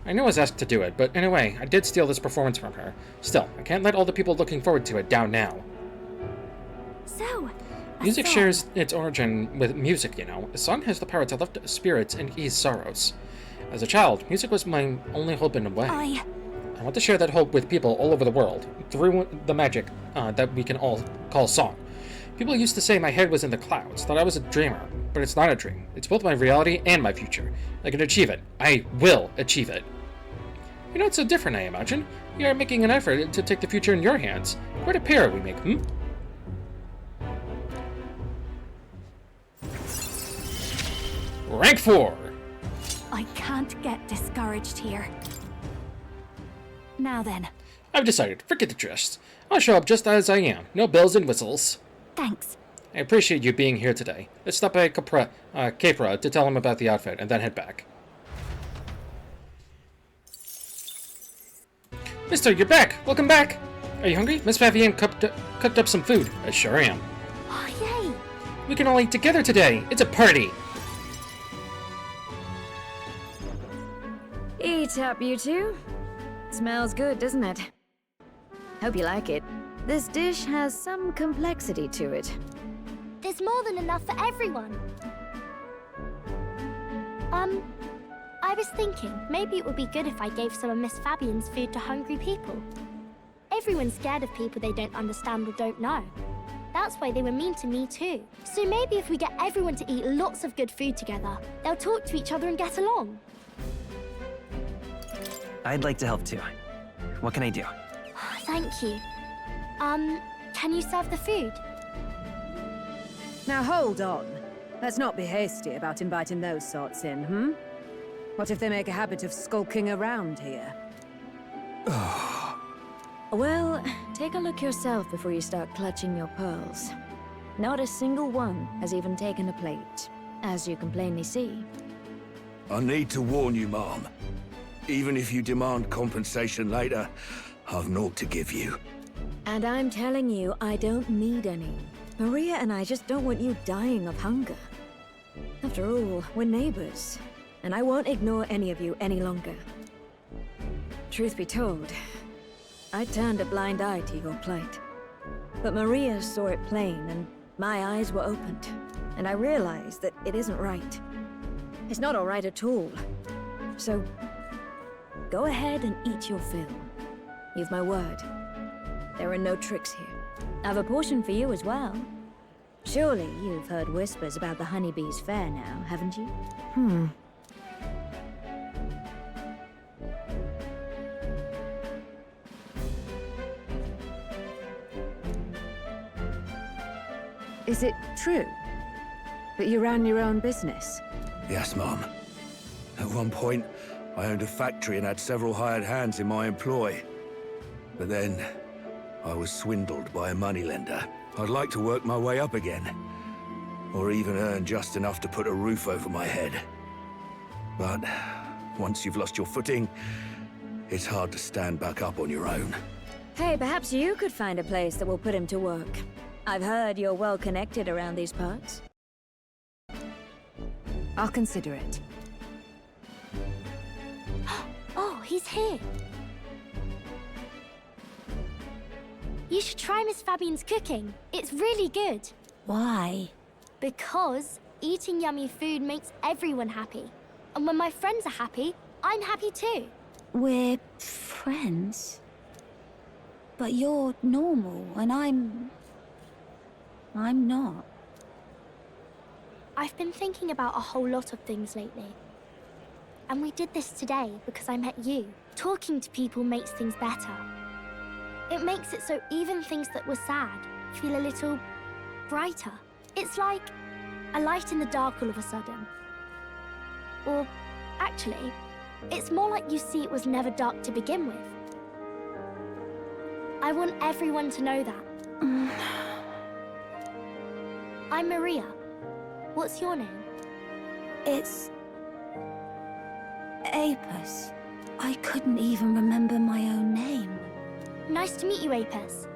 I know I was asked to do it, but anyway, I did steal this performance from her. Still, I can't let all the people looking forward to it down now.
So...
Music shares its origin with music, you know. A song has the power to lift spirits and ease sorrows. As a child, music was my only hope in a way. I want to share that hope with people all over the world, through the magic that we can all call song. People used to say my head was in the clouds, thought I was a dreamer, but it's not a dream. It's both my reality and my future. I can achieve it. I will achieve it. You're not so different, I imagine. You are making an effort to take the future in your hands. Quite a pair we make, Rank 4.
I can't get discouraged here. Now then.
I've decided, forget the dress. I'll show up just as I am. No bells and whistles.
Thanks.
I appreciate you being here today. Let's stop by Capra to tell him about the outfit, and then head back. Mister, you're back! Welcome back! Are you hungry? Miss Fabienne cooked up some food. I sure am.
Oh, yay!
We can all eat together today. It's a party!
Eat up, you two. Smells good, doesn't it? Hope you like it. This dish has some complexity to it.
There's more than enough for everyone. I was thinking, maybe it would be good if I gave some of Miss Fabian's food to hungry people. Everyone's scared of people they don't understand or don't know. That's why they were mean to me too. So maybe if we get everyone to eat lots of good food together, they'll talk to each other and get along.
I'd like to help too. What can I do?
Thank you. Can you serve the food?
Now hold on. Let's not be hasty about inviting those sorts in, hmm? What if they make a habit of skulking around here?
Well, take a look yourself before you start clutching your pearls. Not a single one has even taken a plate, as you can plainly see.
I need to warn you, Mom. Even if you demand compensation later, I've naught to give you.
And I'm telling you, I don't need any. Maria and I just don't want you dying of hunger. After all, we're neighbors, and I won't ignore any of you any longer. Truth be told, I turned a blind eye to your plight. But Maria saw it plain, and my eyes were opened, and I realized that it isn't right. It's not all right at all. So, go ahead and eat your fill. You've my word. There are no tricks here. I've a portion for you as well. Surely you've heard whispers about the honeybees fair now, haven't you?
Is it true that you ran your own business?
Yes, Mom. At one point, I owned a factory and had several hired hands in my employ. But then, I was swindled by a moneylender. I'd like to work my way up again. Or even earn just enough to put a roof over my head. But once you've lost your footing, it's hard to stand back up on your own.
Hey, perhaps you could find a place that will put him to work. I've heard you're well connected around these parts.
I'll consider it.
Oh, he's here. You should try Miss Fabian's cooking. It's really good.
Why?
Because eating yummy food makes everyone happy. And when my friends are happy, I'm happy too.
We're friends. But you're normal, and I'm not.
I've been thinking about a whole lot of things lately. And we did this today because I met you. Talking to people makes things better. It makes it so even things that were sad feel a little brighter. It's like a light in the dark all of a sudden. Or actually, it's more like you see it was never dark to begin with. I want everyone to know that. I'm Maria. What's your name?
It's... Apis. I couldn't even remember my own name.
Nice to meet you, Apis.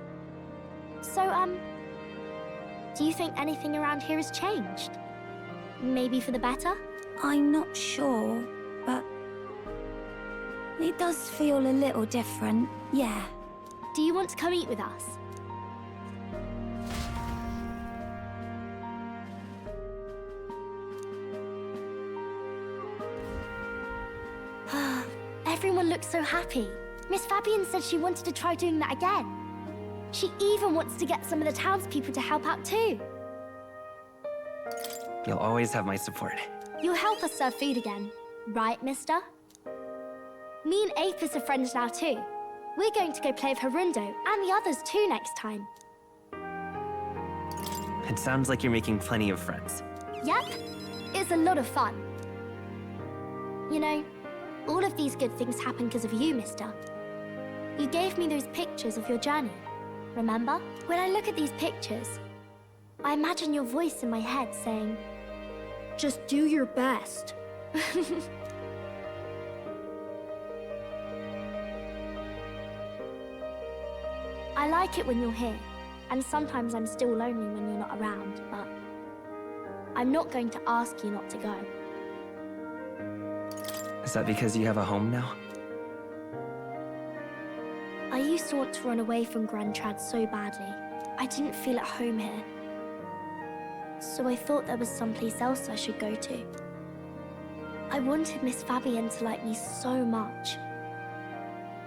So, do you think anything around here has changed? Maybe for the better?
I'm not sure, but... it does feel a little different, yeah.
Do you want to come eat with us? Everyone looks so happy. Miss Fabian said she wanted to try doing that again. She even wants to get some of the townspeople to help out too.
You'll always have my support.
You'll help us serve food again, right, mister? Me and Apis are friends now too. We're going to go play with Harundo and the others too next time.
It sounds like you're making plenty of friends.
Yep. It's a lot of fun. You know, all of these good things happen because of you, mister. You gave me those pictures of your journey, remember? When I look at these pictures, I imagine your voice in my head saying, just do your best. I like it when you're here, and sometimes I'm still lonely when you're not around, but I'm not going to ask you not to go.
Is that because you have a home now?
I used to want to run away from Grand Trad so badly. I didn't feel at home here. So I thought there was someplace else I should go to. I wanted Miss Fabienne to like me so much.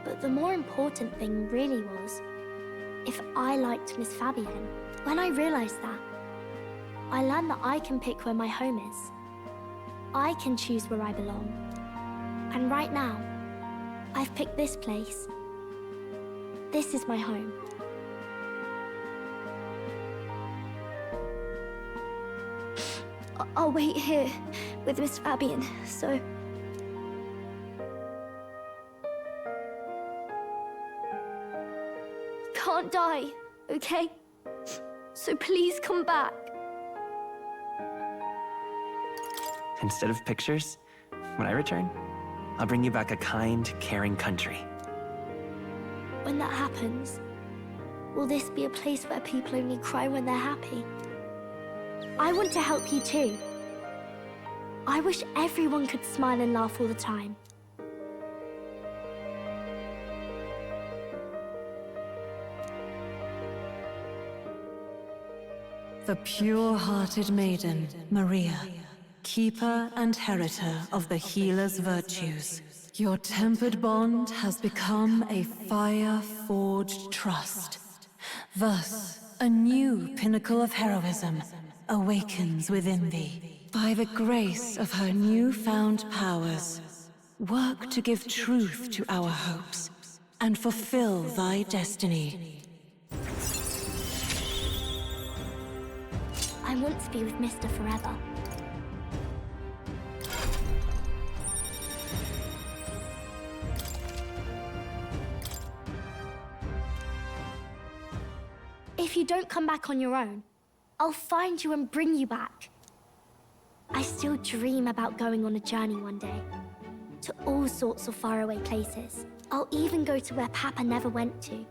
But the more important thing really was if I liked Miss Fabienne. When I realized that, I learned that I can pick where my home is. I can choose where I belong. And right now, I've picked this place. This is my home. I'll wait here with Miss Fabienne, so... Can't die, okay? So please come back.
Instead of pictures, when I return, I'll bring you back a kind, caring country.
When that happens, will this be a place where people only cry when they're happy? I want to help you too. I wish everyone could smile and laugh all the time.
The pure-hearted maiden, Maria, keeper and heritor of the healer's virtues. Your tempered bond has become a fire-forged trust. Thus, a new pinnacle of heroism awakens within thee. By the grace of her newfound powers, work to give truth to our hopes and fulfill thy destiny.
I want to be with Mister forever. If you don't come back on your own, I'll find you and bring you back. I still dream about going on a journey one day, to all sorts of faraway places. I'll even go to where Papa never went to.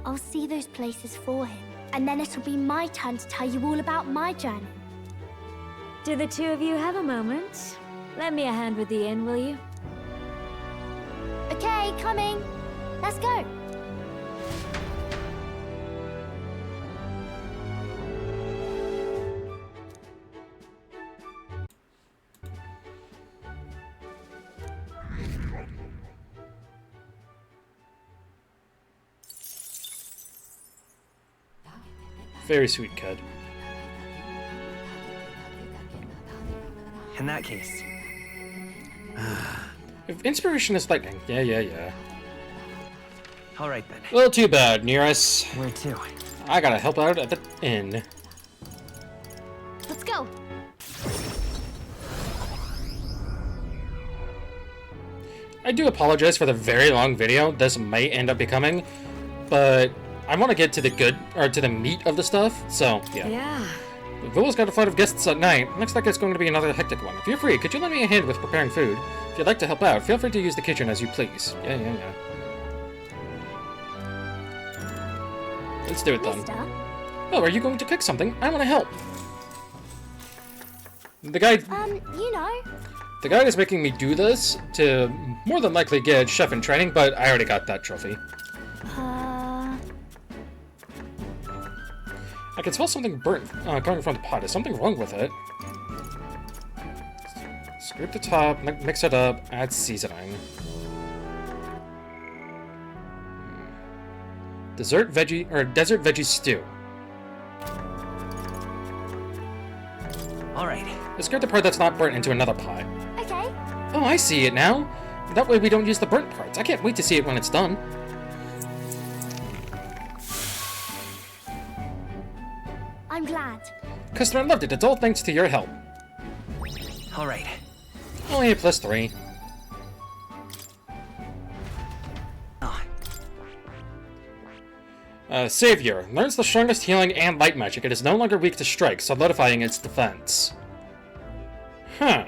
I'll see those places for him, and then it'll be my turn to tell you all about my journey.
Do the two of you have a moment? Lend me a hand with the inn, will you?
Okay, coming. Let's go.
Very sweet kid.
In that case...
If inspiration is lightning, yeah.
All right then.
Well, too bad, Nearest.
Where to?
I gotta help out at the inn.
Let's go.
I do apologize for the very long video this might end up becoming, but I want to get to the to the meat of the stuff, so yeah.
Yeah.
The villa's got a flight of guests at night. Looks like it's going to be another hectic one. If you're free, could you lend me a hand with preparing food? If you'd like to help out, feel free to use the kitchen as you please. Yeah. Let's do it then.
Mister?
Oh, are you going to cook something? I want to help. The guy...
you know.
The guy is making me do this to more than likely get chef in training, but I already got that trophy. I can smell something burnt coming from the pot. Is something wrong with it? Scrape the top, mix it up, add seasoning. Desert veggie stew.
All right.
Discard the part that's not burnt into another pot.
Okay.
Oh, I see it now. That way we don't use the burnt parts. I can't wait to see it when it's done.
I'm glad.
Customer loved it. It's all thanks to your help.
All right.
Only a +3. Savior. Learns the strongest healing and light magic. It is no longer weak to strike, solidifying its defense. Huh.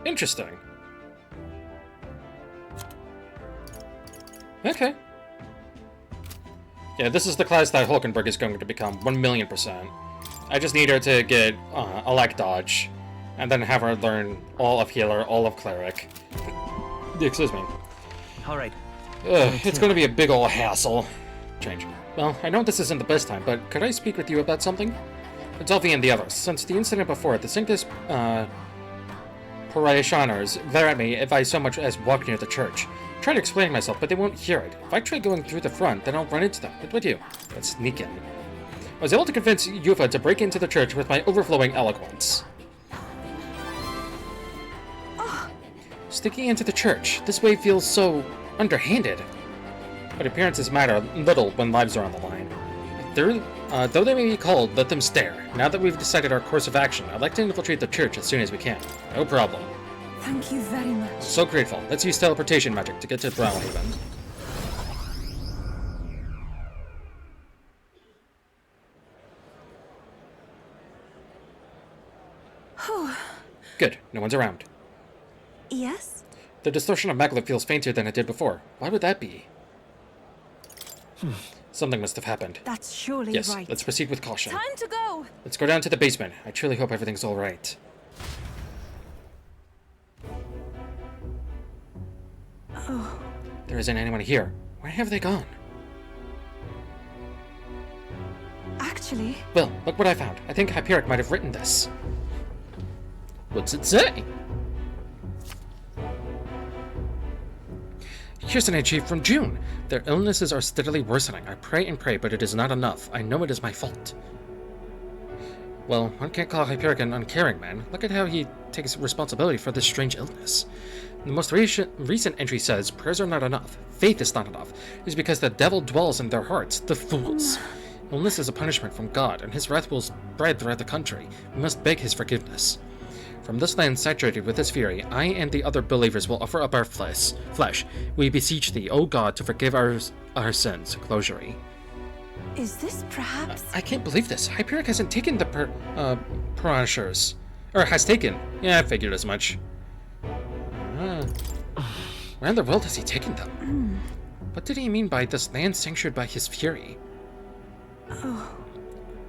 Interesting. Okay. Yeah, this is the class that Hulkenberg is going to become, 1,000,000%. I just need her to get Elect Dodge, and then have her learn all of Healer, all of Cleric. Excuse me.
All right.
It's going to be a big ol' hassle. Change. Well, I know this isn't the best time, but could I speak with you about something? It's Elfie and the others. Since the incident before, the Sanctus Parishioners glare at me if I so much as walk near the church. I try to explain myself, but they won't hear it. If I try going through the front, then I'll run into them. What do I do? Let's sneak in. I was able to convince Yufa to break into the church with my overflowing eloquence. Sneaking into the church. This way feels so underhanded. But appearances matter little when lives are on the line. Though they may be cold, let them stare. Now that we've decided our course of action, I'd like to infiltrate the church as soon as we can. No problem.
Thank you very much.
I'm so grateful. Let's use teleportation magic to get to Brownhaven. Good. No one's around.
Yes?
The distortion of Magla feels fainter than it did before. Why would that be? Something must have happened.
That's surely
yes,
right.
let's proceed with caution.
Time to go!
Let's go down to the basement. I truly hope everything's alright.
Oh.
There isn't anyone here. Where have they gone?
Actually...
Well, look what I found. I think Hyperic might have written this. What's it say? Here's an entry from June. Their illnesses are steadily worsening. I pray and pray, but it is not enough. I know it is my fault. Well, one can't call Hyperic an uncaring man. Look at how he takes responsibility for this strange illness. The most recent entry says, prayers are not enough. Faith is not enough. It is because the devil dwells in their hearts, the fools. Illness is a punishment from God, and his wrath will spread throughout the country. We must beg his forgiveness. From this land saturated with his fury, I and the other believers will offer up our flesh. We beseech thee, O God, to forgive our sins. Closure.
Is this perhaps...
I can't believe this. Hyperic hasn't taken the Parishioners. Or has taken. Yeah, I figured as much. Where in the world has he taken them? What did he mean by this land sanctuared by his fury?
Oh.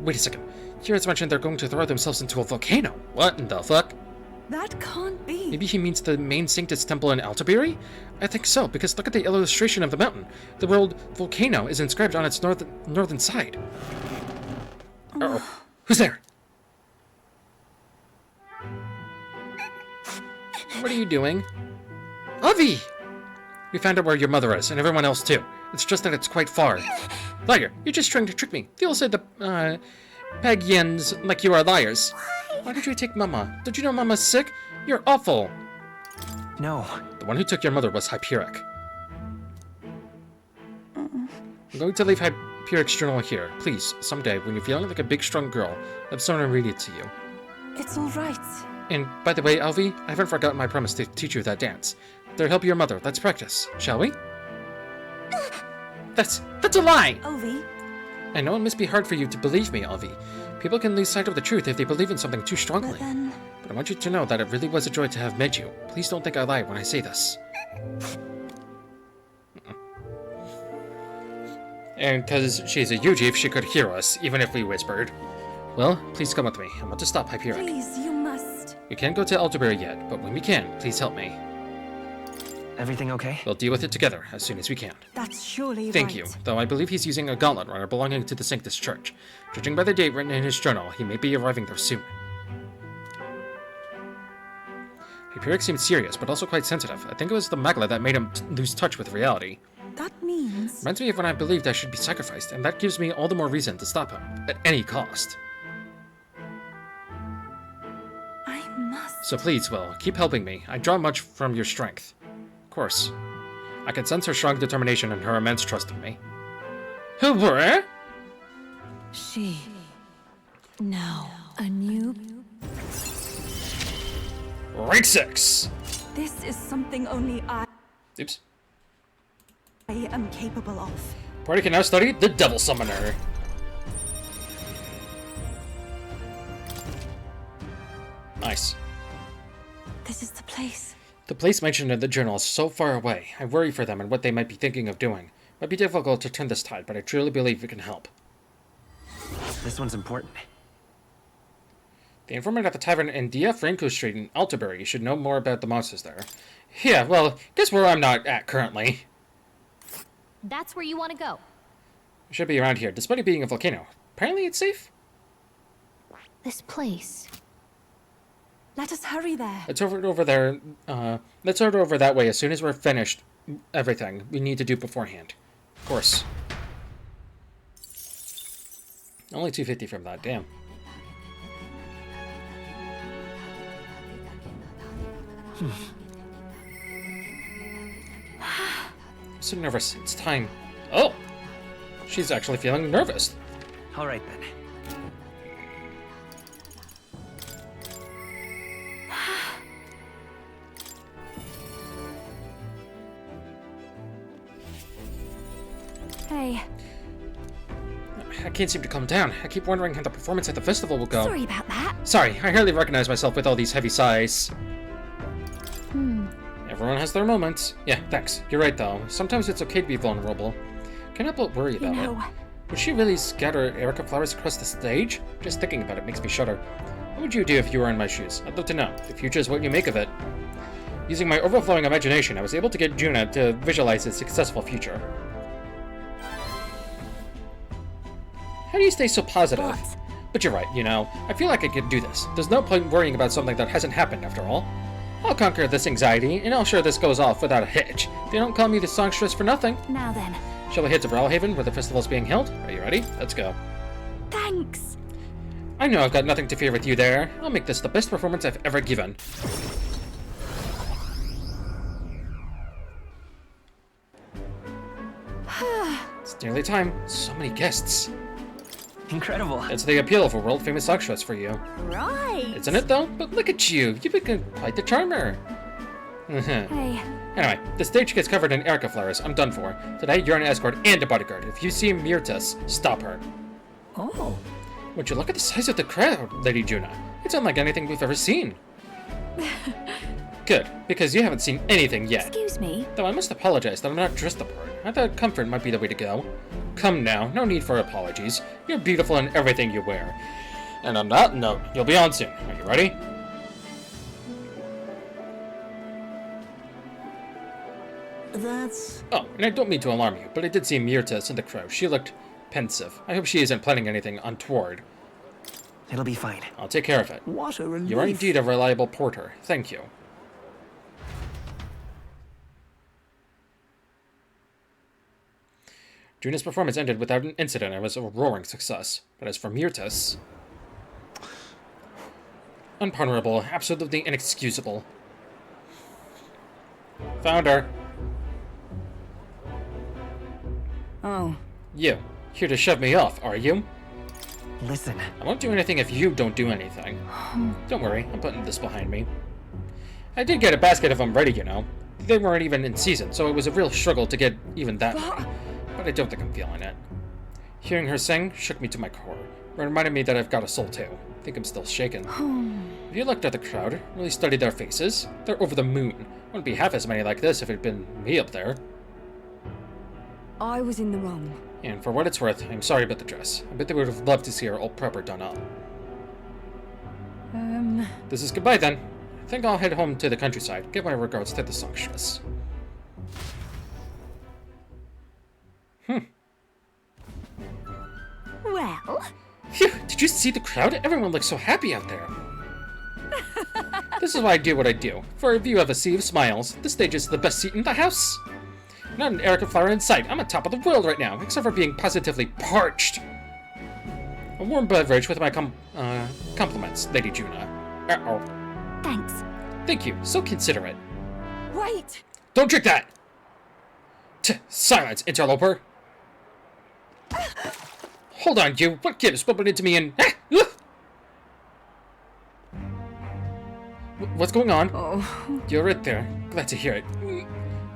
Wait a second. Here it's mentioned they're going to throw themselves into a volcano. What in the fuck?
That can't be.
Maybe he means the main Sanctus Temple in Altabiri? I think so, because look at the illustration of the mountain. The word volcano is inscribed on its northern side. Uh-oh. Who's there? What are you doing? Avi! We found out where your mother is, and everyone else too. It's just that it's quite far. Liar, you're just trying to trick me. Phil said the, Pagians like you are liars. Why did you take Mama? Did you know Mama's sick? You're awful.
No.
The one who took your mother was Hyperic. I'm going to leave Hyperic's journal here. Please, someday, when you're feeling like a big, strong girl, have someone read it to you.
It's all right.
And, by the way, Alvi, I haven't forgotten my promise to teach you that dance. To help your mother, let's practice, shall we? That's a lie!
Alvi?
I know it must be hard for you to believe me, Alvi. People can lose sight of the truth if they believe in something too strongly. But I want you to know that it really was a joy to have met you. Please don't think I lie when I say this. And because she's a Yuji, she could hear us, even if we whispered. Well, please come with me. I want to stop Hyperic.
Please, you must.
We can't go to Altabiri yet, but when we can, please help me.
Everything okay?
We'll deal with it together as soon as we can.
That's surely
Thank
right.
you, though I believe he's using a gauntlet runner belonging to the Sanctus Church. Judging by the date written in his journal, he may be arriving there soon. Hyperic seemed serious, but also quite sensitive. I think it was the Magla that made him lose touch with reality.
That means...
Reminds me of when I believed I should be sacrificed, and that gives me all the more reason to stop him, at any cost.
I must...
So please, Will, keep helping me. I draw much from your strength. Of course. I can sense her strong determination and her immense trust in me. Who were?
She... Now, a new
Rank 6!
This is something only I
Oops.
am capable of.
Party can now study the Devil Summoner. Nice.
This is the place.
The place mentioned in the journal is so far away. I worry for them and what they might be thinking of doing. Might be difficult to turn this tide, but I truly believe we can help.
This one's important.
The informant at the tavern in Dia Franco Street in Altabury should know more about the monsters there. Yeah, well, guess where I'm not at currently.
That's where you want to go.
It should be around here, despite it being a volcano. Apparently it's safe?
This place.
Let us hurry there.
Let's head over there, let's head over that way as soon as we're finished everything we need to do beforehand. Of course. Only 250 from that, damn. I'm so nervous. It's time. Oh! She's actually feeling nervous.
All right, then.
Hey.
I can't seem to calm down. I keep wondering how the performance at the festival will go.
Sorry about that.
Sorry, I hardly recognize myself with all these heavy sighs. Everyone has their moments. Yeah, thanks. You're right, though. Sometimes it's okay to be vulnerable. Can't help but worry about it. Would she really scatter Erica flowers across the stage? Just thinking about it makes me shudder. What would you do if you were in my shoes? I'd love to know. The future is what you make of it. Using my overflowing imagination, I was able to get Juna to visualize a successful future. How do you stay so positive?
What?
But you're right, you know. I feel like I could do this. There's no point worrying about something that hasn't happened, after all. I'll conquer this anxiety, and I'll sure this goes off without a hitch. They don't call me the songstress for nothing.
Now then.
Shall we head to Brawlhaven, where the festival's being held? Are you ready? Let's go.
Thanks.
I know I've got nothing to fear with you there. I'll make this the best performance I've ever given. It's nearly time. So many guests.
Incredible.
It's the appeal of a world-famous songstress for you.
Right.
Isn't it, though? But look at you. You've become quite the charmer.
Hey.
Anyway, the stage gets covered in Erica flowers. I'm done for. Today, you're an escort and a bodyguard. If you see Myrtus, stop her.
Oh.
Would you look at the size of the crowd, Lady Juna? It's unlike anything we've ever seen. Good, because you haven't seen anything yet.
Excuse me?
Though I must apologize that I'm not dressed the part. I thought comfort might be the way to go. Come now, no need for apologies. You're beautiful in everything you wear. And on that note, you'll be on soon. Are you ready?
That's...
Oh, and I don't mean to alarm you, but I did see Myrtus in the crowd. She looked pensive. I hope she isn't planning anything untoward.
It'll be fine.
I'll take care of it.
What a relief.
You are indeed a reliable porter. Thank you. Juna's performance ended without an incident and was a roaring success. But as for Myrtus... unpardonable, absolutely inexcusable. Found her.
Oh.
You. Here to shove me off, are you?
Listen.
I won't do anything if you don't do anything. Don't worry, I'm putting this behind me. I did get a basket of them ready, you know. They weren't even in season, so it was a real struggle to get even that many. But I don't think I'm feeling it. Hearing her sing shook me to my core. It reminded me that I've got a soul too. I think I'm still shaken. Have you looked at the crowd? Really studied their faces? They're over the moon. Wouldn't be half as many like this if it'd been me up there.
I was in the wrong.
And for what it's worth, I'm sorry about the dress. I bet they would have loved to see her all proper done up. This is goodbye then. I think I'll head home to the countryside. Give my regards to the songstress.
Well?
Phew, did you see the crowd? Everyone looks so happy out there. This is why I do what I do. For a view of a sea of smiles, the stage is the best seat in the house. Not an Erica flower in sight. I'm on top of the world right now, except for being positively parched. A warm beverage with my compliments, Lady Juna. Uh-oh.
Thanks.
Thank you. So considerate.
Wait!
Don't drink that! Silence, interloper! Hold on, you. What gives? Bumping into me and... what's going on?
Oh.
You're right there. Glad to hear it.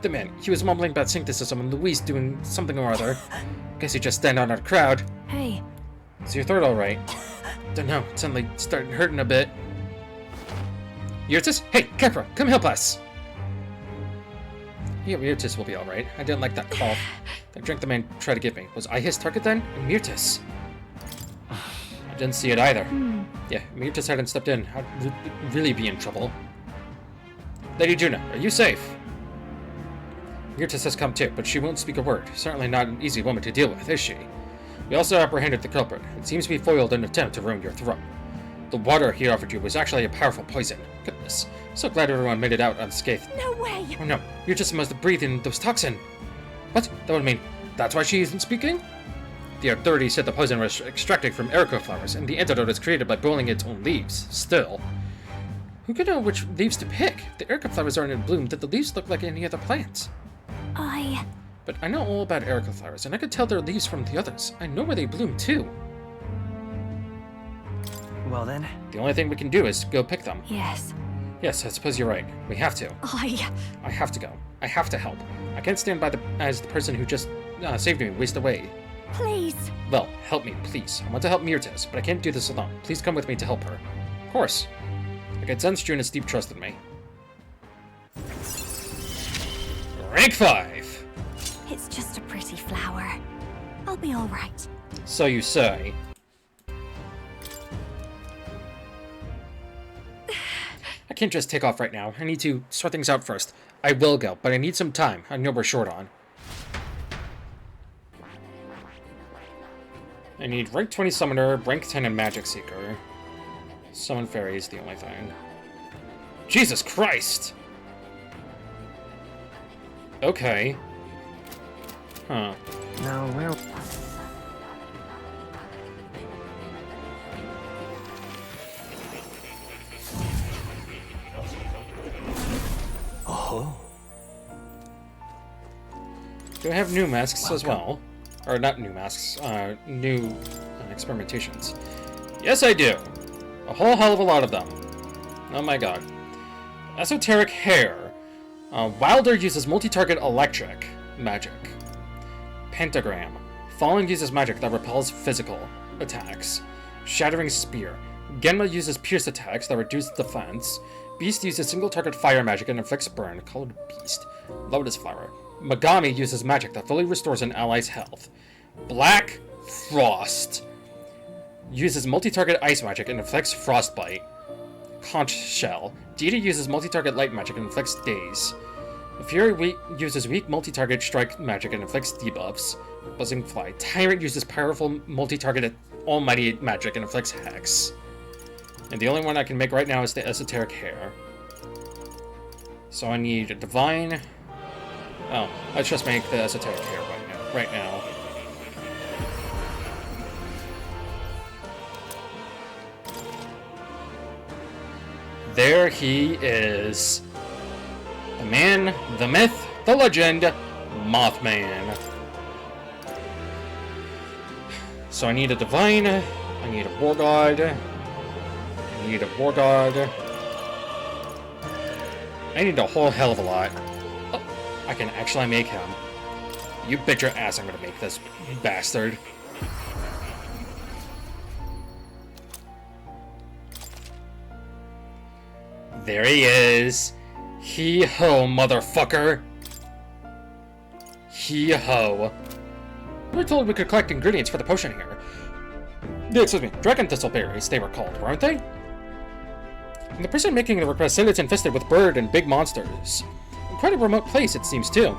The man, he was mumbling about syncretism and Louise doing something or other. Guess he just stand out in a crowd.
Hey.
Is your throat alright? Don't know, it's suddenly starting hurting a bit. Yurtis? Hey, Kefra, come help us! Yeah, Myrtis will be alright. I didn't like that cough. That drink the man tried to give me. Was I his target then? And Myrtis? I didn't see it either. Yeah, Myrtis hadn't stepped in. I'd really be in trouble. Lady Juna, are you safe? Myrtis has come too, but she won't speak a word. Certainly not an easy woman to deal with, is she? We also apprehended the culprit. It seems to be foiled in an attempt to ruin your throat. The water he offered you was actually a powerful poison. Goodness. So glad everyone made it out unscathed.
No way!
Oh no, Myrtis must have breathed in those toxin. What? That would mean that's why she isn't speaking? The authorities said the poison was extracted from erica flowers, and the antidote is created by boiling its own leaves. Still, who could know which leaves to pick? The erica flowers aren't in bloom. Did the leaves look like any other plants? But I know all about erica flowers, and I could tell their leaves from the others. I know where they bloom too.
Well then.
The only thing we can do is go pick them.
Yes.
Yes, I suppose you're right. We have to.
I
have to go. I have to help. I can't stand by as the person who just saved me waste away.
Please.
Well, help me, please. I want to help Myrtis, but I can't do this alone. Please come with me to help her. Of course. I can sense Juna's deep trust in me. Rank 5!
It's just a pretty flower. I'll be alright.
So you say. I can't just take off right now. I need to sort things out first. I will go, but I need some time. I know we're short on. I need rank 20 Summoner, rank 10 and Magic Seeker. Summon Fairy is the only thing. Jesus Christ! Okay. Huh.
Now, where...
Oh.
Do I have new masks as well? Or not new masks, new experimentations. Yes, I do. A whole hell of a lot of them. Oh my god. Esoteric Hair. Wilder uses multi-target electric magic. Pentagram. Fallen uses magic that repels physical attacks. Shattering Spear. Genma uses pierce attacks that reduce defense. Beast uses single-target fire magic and inflicts burn, called Beast. Lotus Flower. Megami uses magic that fully restores an ally's health. Black Frost uses multi-target ice magic and inflicts frostbite. Conch Shell. Dita uses multi-target light magic and inflicts daze. Fury uses weak multi-target strike magic and inflicts debuffs. Buzzing Fly. Tyrant uses powerful multi-targeted almighty magic and inflicts hex. And the only one I can make right now is the Esoteric Hair. So I need a Divine... Oh, let's just make the Esoteric Hair right now. There he is. The man, the myth, the legend, Mothman. So I need a Divine, I need a War God, I need a War God. I need a whole hell of a lot. Oh, I can actually make him. You bet your ass I'm gonna make this bastard. There he is. Hee-ho, motherfucker. Hee-ho. We were told we could collect ingredients for the potion here. Excuse me, dragon thistle berries, they were called, weren't they? And the person making the request said it's infested with bird and big monsters. Quite a remote place, it seems, too.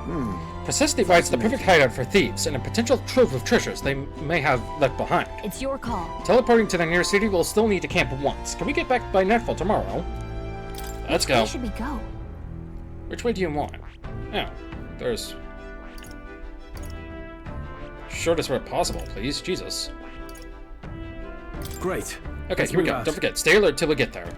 Process divides the perfect hideout for thieves and a potential trove of treasures they may have left behind.
It's your call.
Teleporting to the nearest city will still need to camp once. Can we get back by nightfall tomorrow? Let's go.
Where should we go?
Which way do you want? Oh, there's... Shortest route possible, please. Jesus.
Great.
Okay, here we go. Don't forget, stay alert till we get there.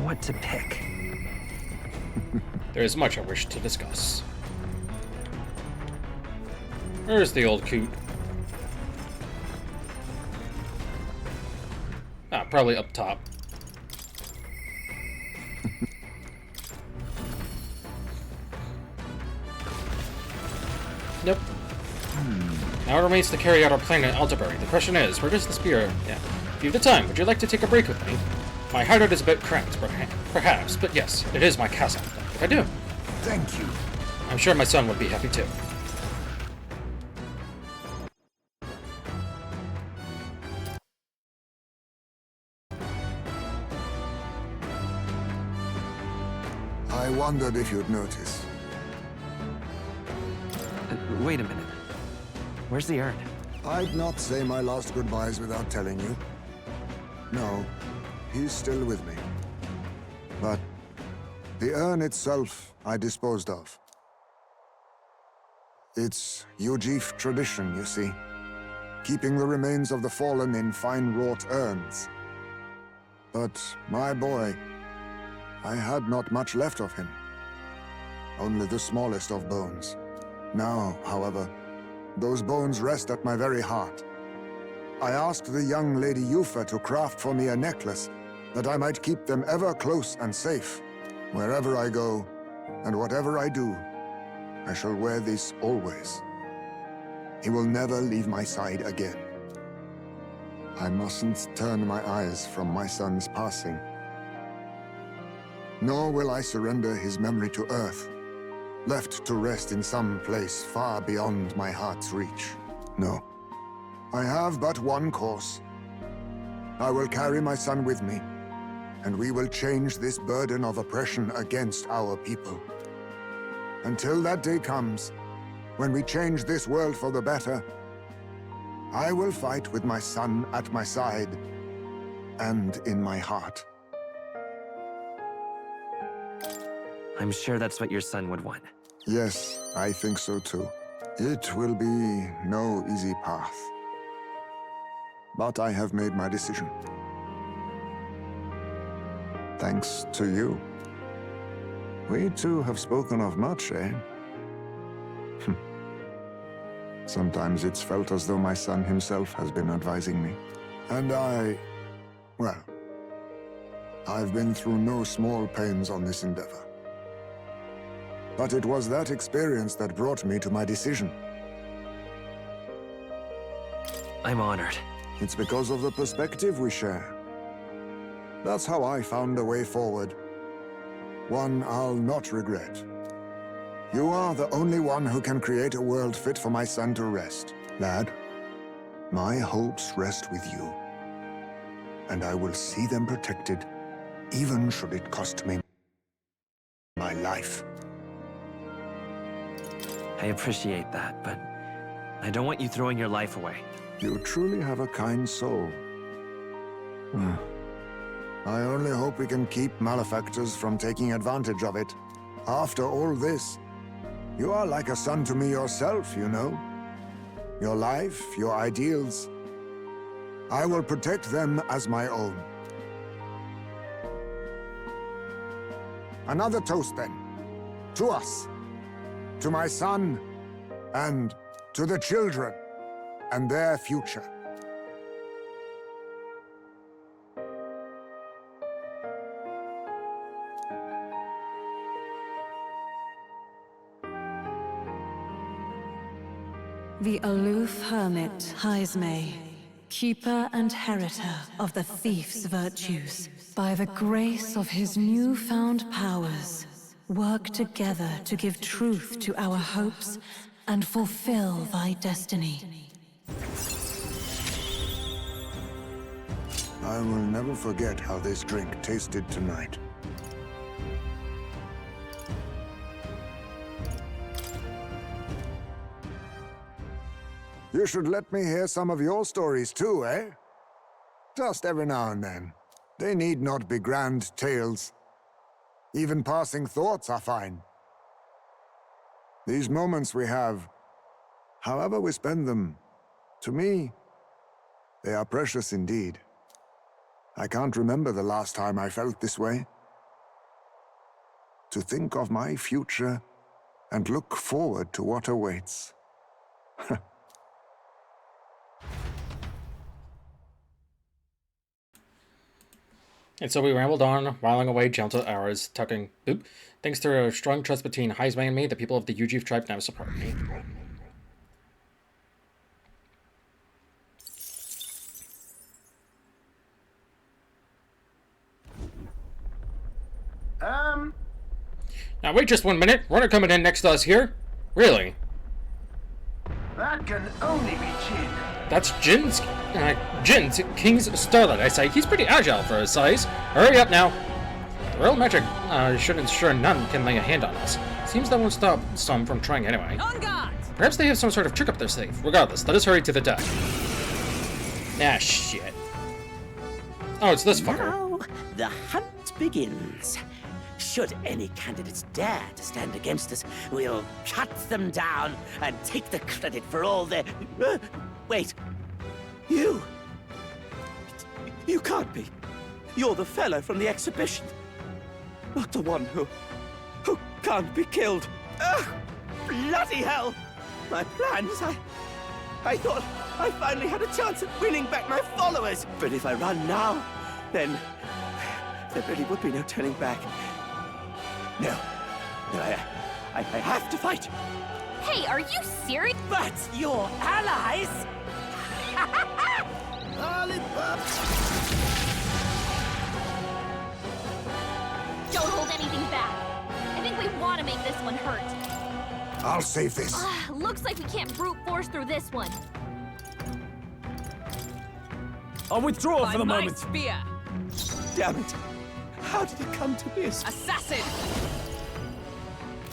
What to pick?
There is much I wish to discuss. Where's the old coot? Ah, probably up top. Nope. Now it remains to carry out our plan at Altabury. The question is, where does the spear... Yeah. If you have the time, would you like to take a break with me? My hideout is a bit cramped, perhaps, but yes, it is my castle. I do.
Thank you.
I'm sure my son would be happy too.
I wondered if you'd notice.
Wait a minute. Where's the urn?
I'd not say my last goodbyes without telling you. No, he's still with me. But the urn itself I disposed of. It's Ujif tradition, you see. Keeping the remains of the fallen in fine-wrought urns. But my boy, I had not much left of him. Only the smallest of bones. Now, however, those bones rest at my very heart. I asked the young Lady Yufa to craft for me a necklace, that I might keep them ever close and safe. Wherever I go, and whatever I do, I shall wear this always. He will never leave my side again. I mustn't turn my eyes from my son's passing. Nor will I surrender his memory to Earth, left to rest in some place far beyond my heart's reach. No. I have but one course. I will carry my son with me, and we will change this burden of oppression against our people. Until that day comes, when we change this world for the better, I will fight with my son at my side, and in my heart.
I'm sure that's what your son would want.
Yes, I think so too. It will be no easy path. But I have made my decision. Thanks to you. We two have spoken of much, eh? Sometimes it's felt as though my son himself has been advising me. And well, I've been through no small pains on this endeavor. But it was that experience that brought me to my decision.
I'm honored.
It's because of the perspective we share. That's how I found a way forward. One I'll not regret. You are the only one who can create a world fit for my son to rest. Lad, my hopes rest with you. And I will see them protected, even should it cost me my life.
I appreciate that, but I don't want you throwing your life away.
You truly have a kind soul. I only hope we can keep malefactors from taking advantage of it. After all this, you are like a son to me yourself, you know. Your life, your ideals. I will protect them as my own. Another toast, then. To us. To my son, and to the children, and their future.
The aloof hermit Haizme, keeper and heritor of the thief's virtues, by the grace of his newfound powers, work together to give truth to our hopes and fulfill thy destiny.
I will never forget how this drink tasted tonight. You should let me hear some of your stories too, eh? Just every now and then. They need not be grand tales. Even passing thoughts are fine. These moments we have, however we spend them, to me, they are precious indeed. I can't remember the last time I felt this way. To think of my future and look forward to what awaits.
And so we rambled on, whiling away gentle hours, tucking, boop. Thanks to a strong trust between Heisman and me, the people of the Ujif tribe now support me. Now wait just 1 minute. Runner coming in next to us here. Really?
That can only be Jin.
That's Jin's, King's Starlight, I say. He's pretty agile for his size. Hurry up now. The real magic should ensure none can lay a hand on us. Seems that won't stop some from trying anyway.
On guard!
Perhaps they have some sort of trick up their sleeve. Regardless, let us hurry to the deck. Ah, shit. Oh, it's this fucker.
Now, the hunt begins. Should any candidates dare to stand against us, we'll cut them down and take the credit for all their... wait. You? You can't be. You're the fellow from the exhibition. Not the one who can't be killed. Ugh! Bloody hell! My plans, I thought I finally had a chance at winning back my followers. But if I run now, then there really would be no turning back. No, I have to fight.
Hey, are you serious?
But your allies?
Don't hold anything back. I think we want to make this one hurt.
I'll save this.
Looks like we can't brute force through this one.
I'll withdraw for the moment.
Spear.
Damn it. How did it come to this?
Assassin!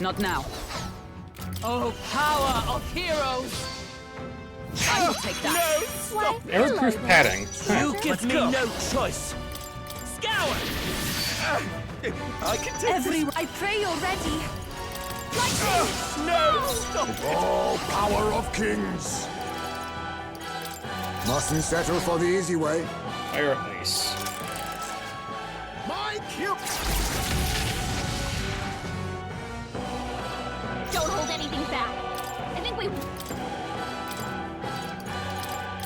Not now.
Oh, power of heroes! I will take that.
No, stop.
Airproof padding.
You give me no choice.
Scour!
I can take
I pray you're ready.
No, stop it.
Oh, power of kings! Mustn't settle for the easy way.
Fire ice.
My cube!
Don't hold anything back. I think we...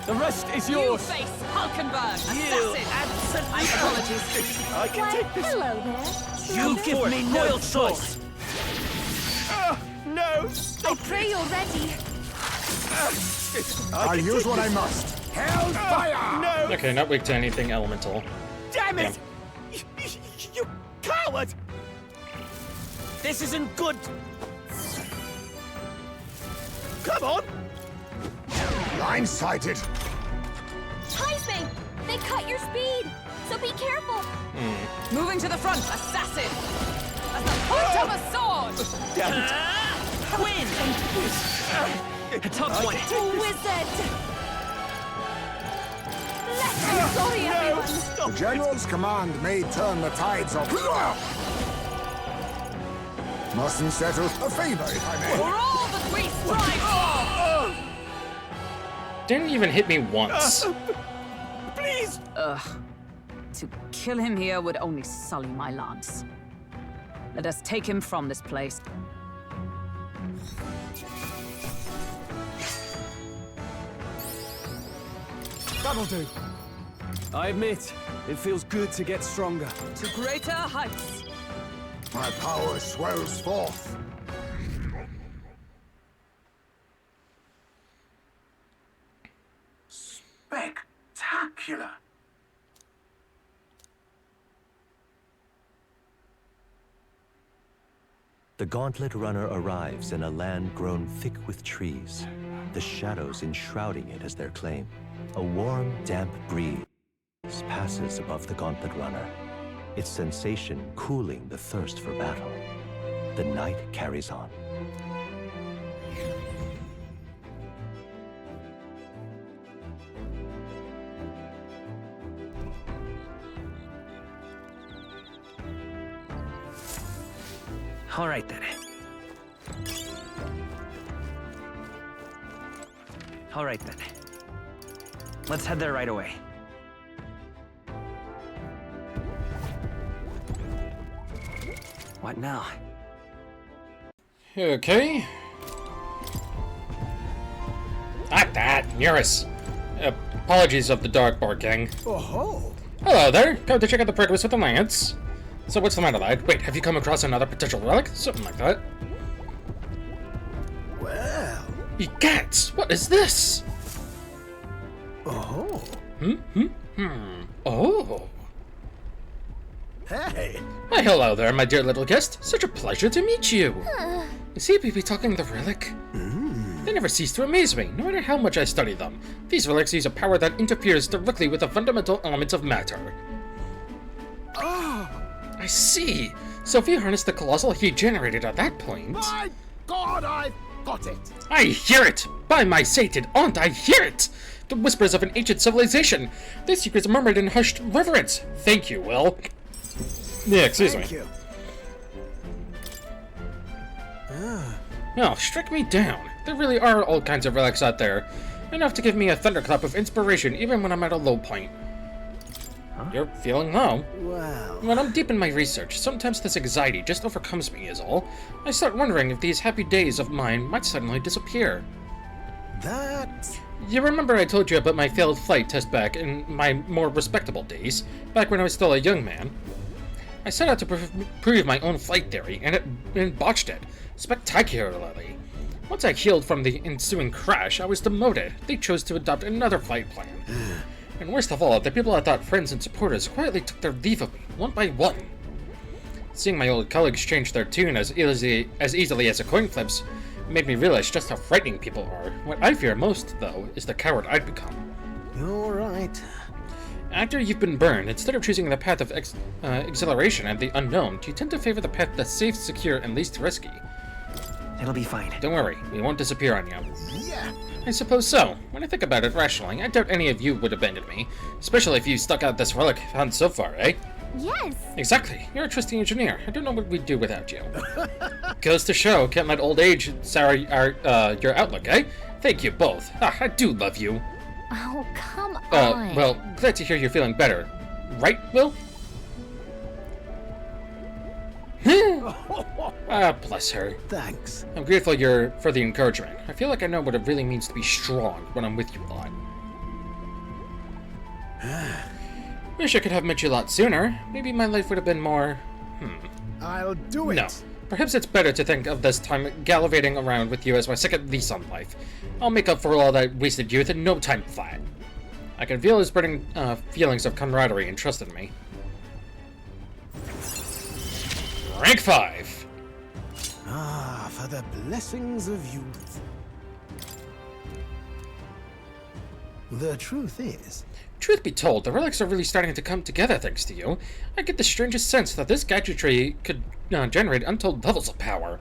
The rest is
You
yours.
face Hulkenberg! Assassin!
My
apologies.
I can take this.
Hello there.
You give me no choice. No,
I
stop.
pray you're ready.
I'll use what I must. Hellfire!
No,
Okay, not weak to anything elemental.
damn it! You coward! This isn't good. Come on!
Blindsided.
Heisman! They cut your speed! So be careful!
Moving to the front, assassin! As the point of a sword!
Damn it!
Win! A tough one!
Wizard! Let's sorry, everyone!
The General's command may turn the tides of... Mustn't settle. A favor, if I
For
may.
all that we strive for!
Didn't even hit me once.
Please!
To kill him here would only sully my lance. Let us take him from this place.
That'll do. I admit, it feels good to get stronger.
To greater heights!
My power swells forth.
Spectacular.
The Gauntlet Runner arrives in a land grown thick with trees, the shadows enshrouding it as their claim. A warm, damp breeze passes above the Gauntlet Runner, its sensation cooling the thirst for battle. The night carries on.
All right, then. All right, then. Let's head there right away. What now?
Okay. Not that. Near us. Apologies of the Dark Bar King.
Oh,
Hello there! Come to check out the progress with the lance. So what's the matter, lad? Wait, have you come across another potential relic? Something like that.
Well...
Egats! What is this?
Oh.
Oh.
Hey!
Why, hello there, my dear little guest. Such a pleasure to meet you. You see, we be talking the relic? They never cease to amaze me, no matter how much I study them. These relics use a power that interferes directly with the fundamental elements of matter. I see. So if you harness the colossal heat generated at that point...
My God, I've got it!
I hear it! By my sated aunt, I hear it! The whispers of an ancient civilization. Their secrets murmured in hushed reverence. Thank you, Will. Yeah, excuse me.
Thank you.
Well, strike me down. There really are all kinds of relics out there. Enough to give me a thunderclap of inspiration even when I'm at a low point. You're feeling low?
Well...
When I'm deep in my research, sometimes this anxiety just overcomes me is all. I start wondering if these happy days of mine might suddenly disappear.
That...
You remember I told you about my failed flight test back in my more respectable days, back when I was still a young man? I set out to prove my own flight theory, and botched it, spectacularly. Once I healed from the ensuing crash, I was demoted. They chose to adopt another flight plan. And worst of all, the people I thought friends and supporters quietly took their leave of me, one by one. Seeing my old colleagues change their tune as easily as a coin flips made me realize just how frightening people are. What I fear most, though, is the coward I'd become.
You're right.
After you've been burned, instead of choosing the path of exhilaration and the unknown, you tend to favor the path that's safe, secure, and least risky.
It'll be fine.
Don't worry, we won't disappear on you.
Yeah.
I suppose so. When I think about it rationally, I doubt any of you would abandon me. Especially if you stuck out this relic found so far, eh?
Yes.
Exactly. You're a trusty engineer. I don't know what we'd do without you. Goes to show, can't let old age sour your outlook, eh? Thank you both. I do love you.
Oh, come on.
Well, glad to hear you're feeling better. Right, Will? Bless her.
Thanks.
I'm grateful for the encouragement. I feel like I know what it really means to be strong when I'm with you a lot. Wish I could have met you a lot sooner. Maybe my life would have been more...
I'll do it.
No. Perhaps it's better to think of this time gallivanting around with you as my second lease on life. I'll make up for all that wasted youth in no time flat. I can feel his burning feelings of camaraderie and trust in me. Rank 5!
Ah, for the blessings of youth. The truth is...
Truth be told, the relics are really starting to come together thanks to you. I get the strangest sense that this gadgetry could generate untold levels of power.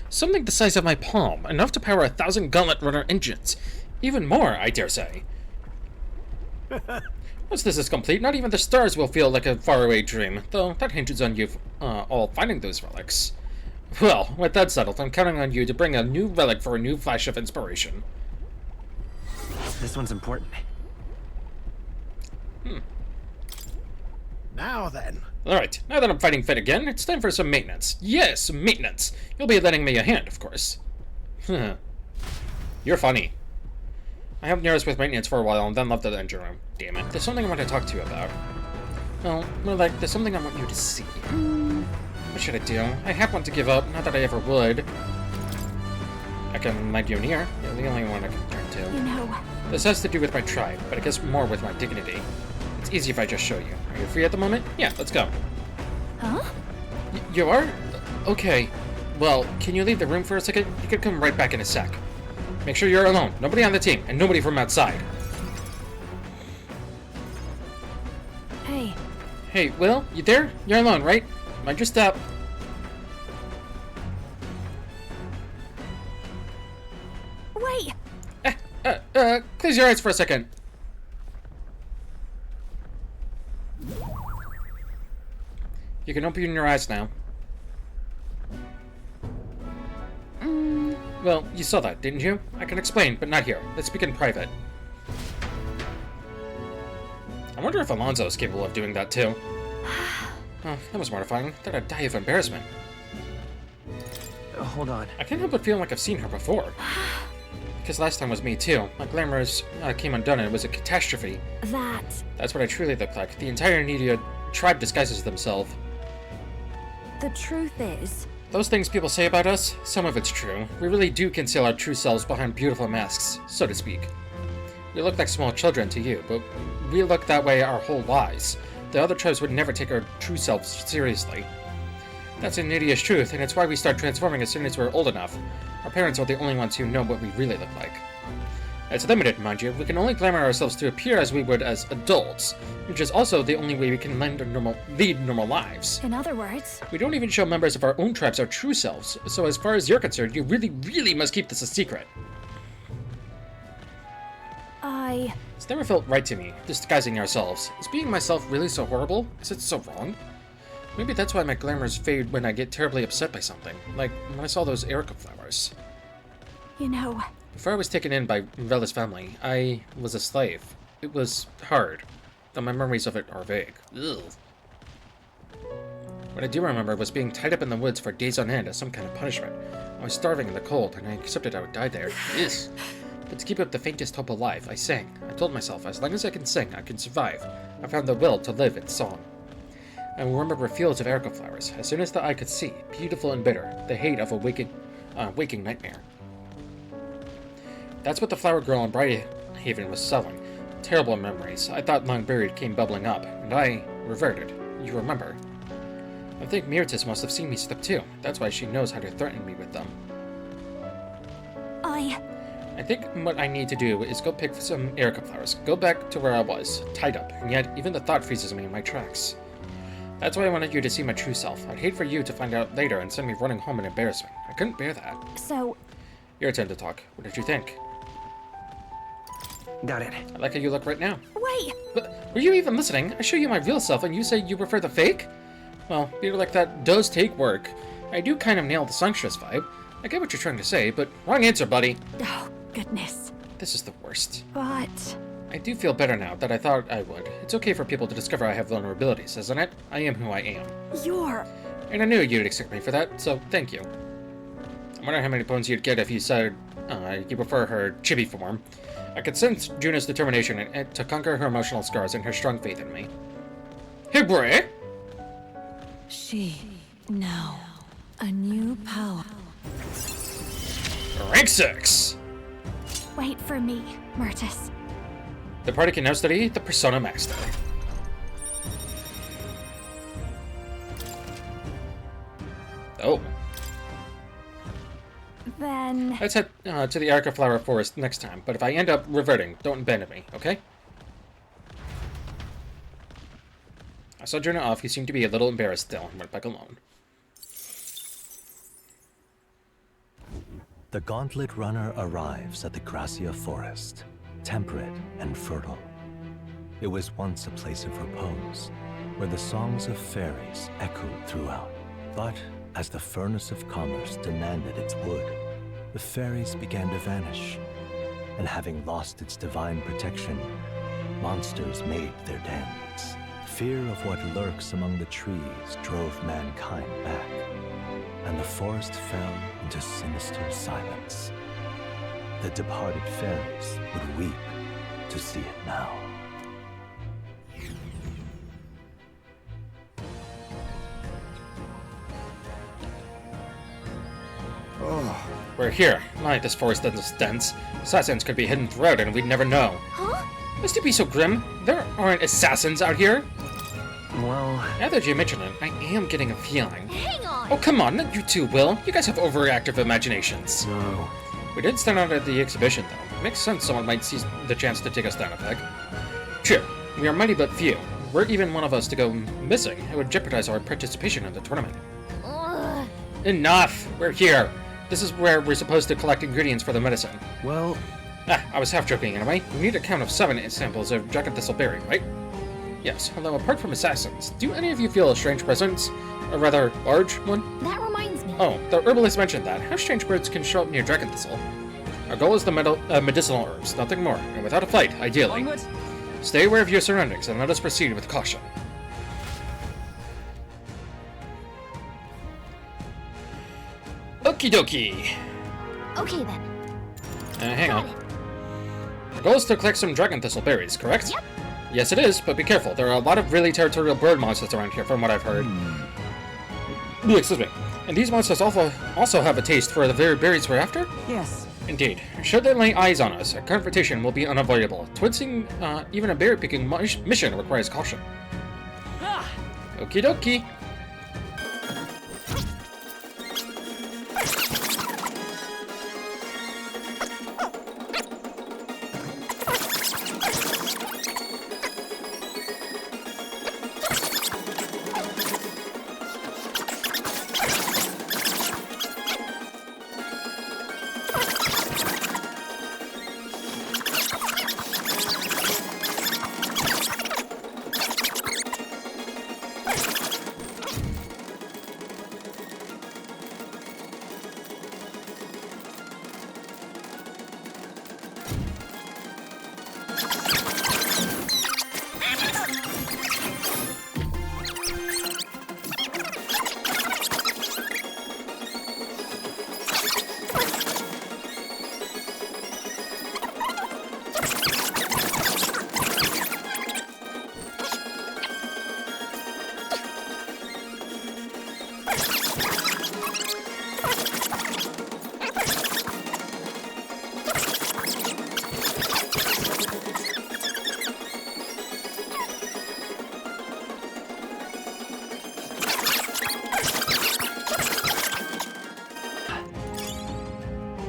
Something the size of my palm, enough to power 1,000 gauntlet runner engines. Even more, I dare say. Once this is complete, not even the stars will feel like a faraway dream, though that hinges on you all finding those relics. Well, with that settled, I'm counting on you to bring a new relic for a new flash of inspiration.
This one's important.
Now then.
Alright, now that I'm fighting fit again, it's time for some maintenance. Yes, maintenance! You'll be lending me a hand, of course. You're funny. I helped Nearest with maintenance for a while and then left the engine room. Damn it. There's something I want to talk to you about. Well, more like, there's something I want you to see. What should I do? I half want to give up, not that I ever would. I can lend you an ear. You're the only one I can turn to.
You know...
This has to do with my tribe, but I guess more with my dignity. It's easy if I just show you. Are you free at the moment? Yeah, let's go.
Huh?
You are? Okay. Well, can you leave the room for a second? You could come right back in a sec. Make sure you're alone. Nobody on the team, and nobody from outside.
Hey.
Hey, Will? You there? You're alone, right? Mind your step.
Wait!
Close your eyes for a second. You can open your eyes now. Well, you saw that, didn't you? I can explain, but not here. Let's speak in private. I wonder if Alonzo is capable of doing that too. Oh, that was mortifying. Thought I'd die of embarrassment.
Hold on.
I can't help but feel like I've seen her before. because last time was me too. My glamours came undone and it was a catastrophe. That's what I truly look like. The entire Nidia tribe disguises themselves.
The truth is...
Those things people say about us, some of it's true. We really do conceal our true selves behind beautiful masks, so to speak. We look like small children to you, but we look that way our whole lives. The other tribes would never take our true selves seriously. That's an Nidia's truth, and it's why we start transforming as soon as we're old enough. Our parents are the only ones who know what we really look like. It's limited, mind you. We can only glamour ourselves to appear as we would as adults, which is also the only way we can lead normal lives.
In other words...
We don't even show members of our own tribes our true selves, so as far as you're concerned, you really, really must keep this a secret. It's never felt right to me, disguising ourselves. Is being myself really so horrible? Is it so wrong? Maybe that's why my glamours fade when I get terribly upset by something, like when I saw those Erica flowers.
You know...
Before I was taken in by Vella's family, I was a slave. It was hard, though my memories of it are vague. Ugh. What I do remember was being tied up in the woods for days on end as some kind of punishment. I was starving in the cold, and I accepted I would die there. Yes. But to keep up the faintest hope alive, I sang. I told myself, as long as I can sing, I can survive. I found the will to live in song. I will remember fields of Erica flowers, as soon as the eye could see, beautiful and bitter, the hate of a waking nightmare. That's what the flower girl in Brighthaven was selling. Terrible memories. I thought long buried came bubbling up, and I reverted. You remember. I think Myrtis must have seen me slip too. That's why she knows how to threaten me with them. I think what I need to do is go pick some Erica flowers, go back to where I was, tied up, and yet even the thought freezes me in my tracks. That's why I wanted you to see my true self. I'd hate for you to find out later and send me running home in embarrassment. I couldn't bear that.
So...
Your turn to talk. What did you think?
Got it.
I like how you look right now.
Wait!
But were you even listening? I show you my real self and you say you prefer the fake? Well, being like that does take work. I do kind of nail the songstress vibe. I get what you're trying to say, but wrong answer, buddy.
Oh, goodness.
This is the worst.
But...
I do feel better now that I thought I would. It's okay for people to discover I have vulnerabilities, isn't it? I am who I am.
You're...
And I knew you'd accept me for that, so thank you. I wonder how many points you'd get if you said you prefer her chibi form. I could sense Juna's determination to conquer her emotional scars and her strong faith in me. Hey, boy!
She... now... a new power.
Rank 6!
Wait for me, Myrtis.
The party can now study the Persona Master. Oh.
Then...
Let's head to the Erica Flower Forest next time, but if I end up reverting, don't abandon me, okay? I saw Juna off. He seemed to be a little embarrassed still and went back alone.
The Gauntlet Runner arrives at the Gracia Forest, temperate and fertile. It was once a place of repose, where the songs of fairies echoed throughout. But as the furnace of commerce demanded its wood, the fairies began to vanish, and having lost its divine protection, monsters made their dens. Fear of what lurks among the trees drove mankind back, and the forest fell into sinister silence. The departed fairies would weep to see it now.
Oh.
We're here. My, this forest is dense. Assassins could be hidden throughout and we'd never know.
Huh?
Must you be so grim? There aren't assassins out here.
Well...
Now that you mention it, I am getting a feeling.
Hang on!
Oh, come on, not you too, Will. You guys have overactive imaginations.
No.
We did stand out at the exhibition, though. Makes sense someone might seize the chance to take us down a peg. True, we are mighty but few. Were even one of us to go missing, it would jeopardize our participation in the tournament.
Ugh.
Enough! We're here. This is where we're supposed to collect ingredients for the medicine.
Well...
I was half joking anyway. We need a count of 7 samples of Dragon Thistleberry, right? Yes, although apart from assassins, do any of you feel a strange presence? A rather large one?
That reminds me.
Oh, the herbalist mentioned that. How strange birds can show up near Dragon Thistle. Our goal is the medicinal herbs, nothing more, and without a fight, ideally.
Onward.
Stay aware of your surroundings and let us proceed with caution. Okie dokie.
Okay then.
Hang on. The goal is to collect some dragon thistle berries, correct?
Yep.
Yes, it is, but be careful. There are a lot of really territorial bird monsters around here, from what I've heard. Excuse me. And these monsters also have a taste for the very berries we're after?
Yes.
Indeed. Should they lay eyes on us, a confrontation will be unavoidable. Twinsing even a berry-picking mission requires caution. Okie dokie.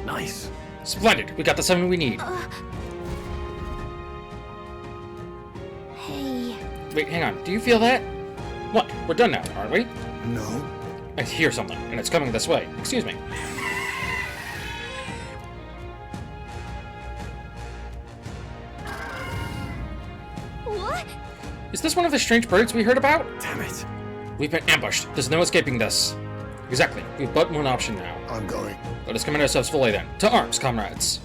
Nice.
Splendid. We got the 7 we need.
Hey.
Wait, hang on. Do you feel that? What? We're done now, aren't we?
No.
I hear something, and it's coming this way. Excuse me.
What?
Is this one of the strange birds we heard about?
Damn it.
We've been ambushed. There's no escaping this. Exactly. We've but one option now.
I'm going.
Let us commit ourselves fully then. To arms, comrades.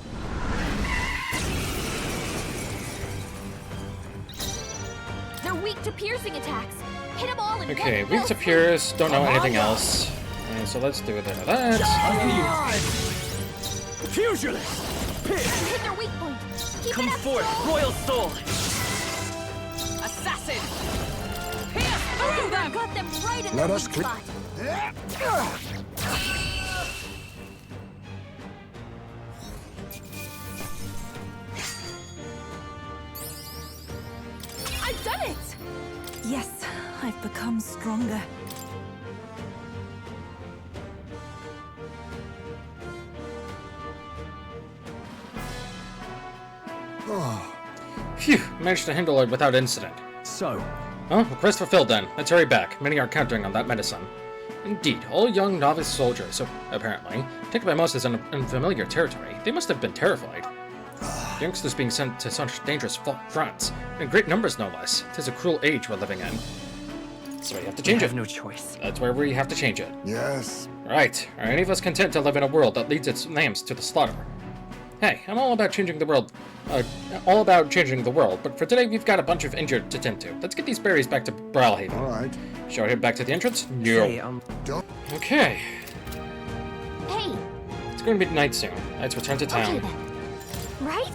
They're weak to piercing attacks. Hit them all in
Okay,
one
weak
fell
to
swoop.
Pierce, don't know anything else. And so let's do that.
Pugilist!
Hit their weak point. Keep
Come
it up,
forth,
Soul.
Royal Soul!
Assassin! Pierce through them!
Got them right in
Let
the
us
weak
click.
spot. I've done it!
Yes, I've become stronger.
Phew, managed to handle it without incident.
So,
Oh, request fulfilled then. Let's hurry back. Many are counting on that medicine. Indeed, all young novice soldiers, so apparently, taken by most as unfamiliar territory. They must have been terrified. Youngsters being sent to such dangerous fronts, in great numbers no less. 'Tis a cruel age we're living in. So we have to change
We
it.
have no choice.
That's where we have to change it.
Yes.
Right. Are any of us content to live in a world that leads its lambs to the slaughter? Hey, I'm all about changing the world. But for today, we've got a bunch of injured to tend to. Let's get these berries back to Brawlhaven.
All right.
Shall we head back to the entrance? No.
Say,
Don't.
Okay.
Hey.
It's going to be night soon. Let's return to town.
Okay then. Right?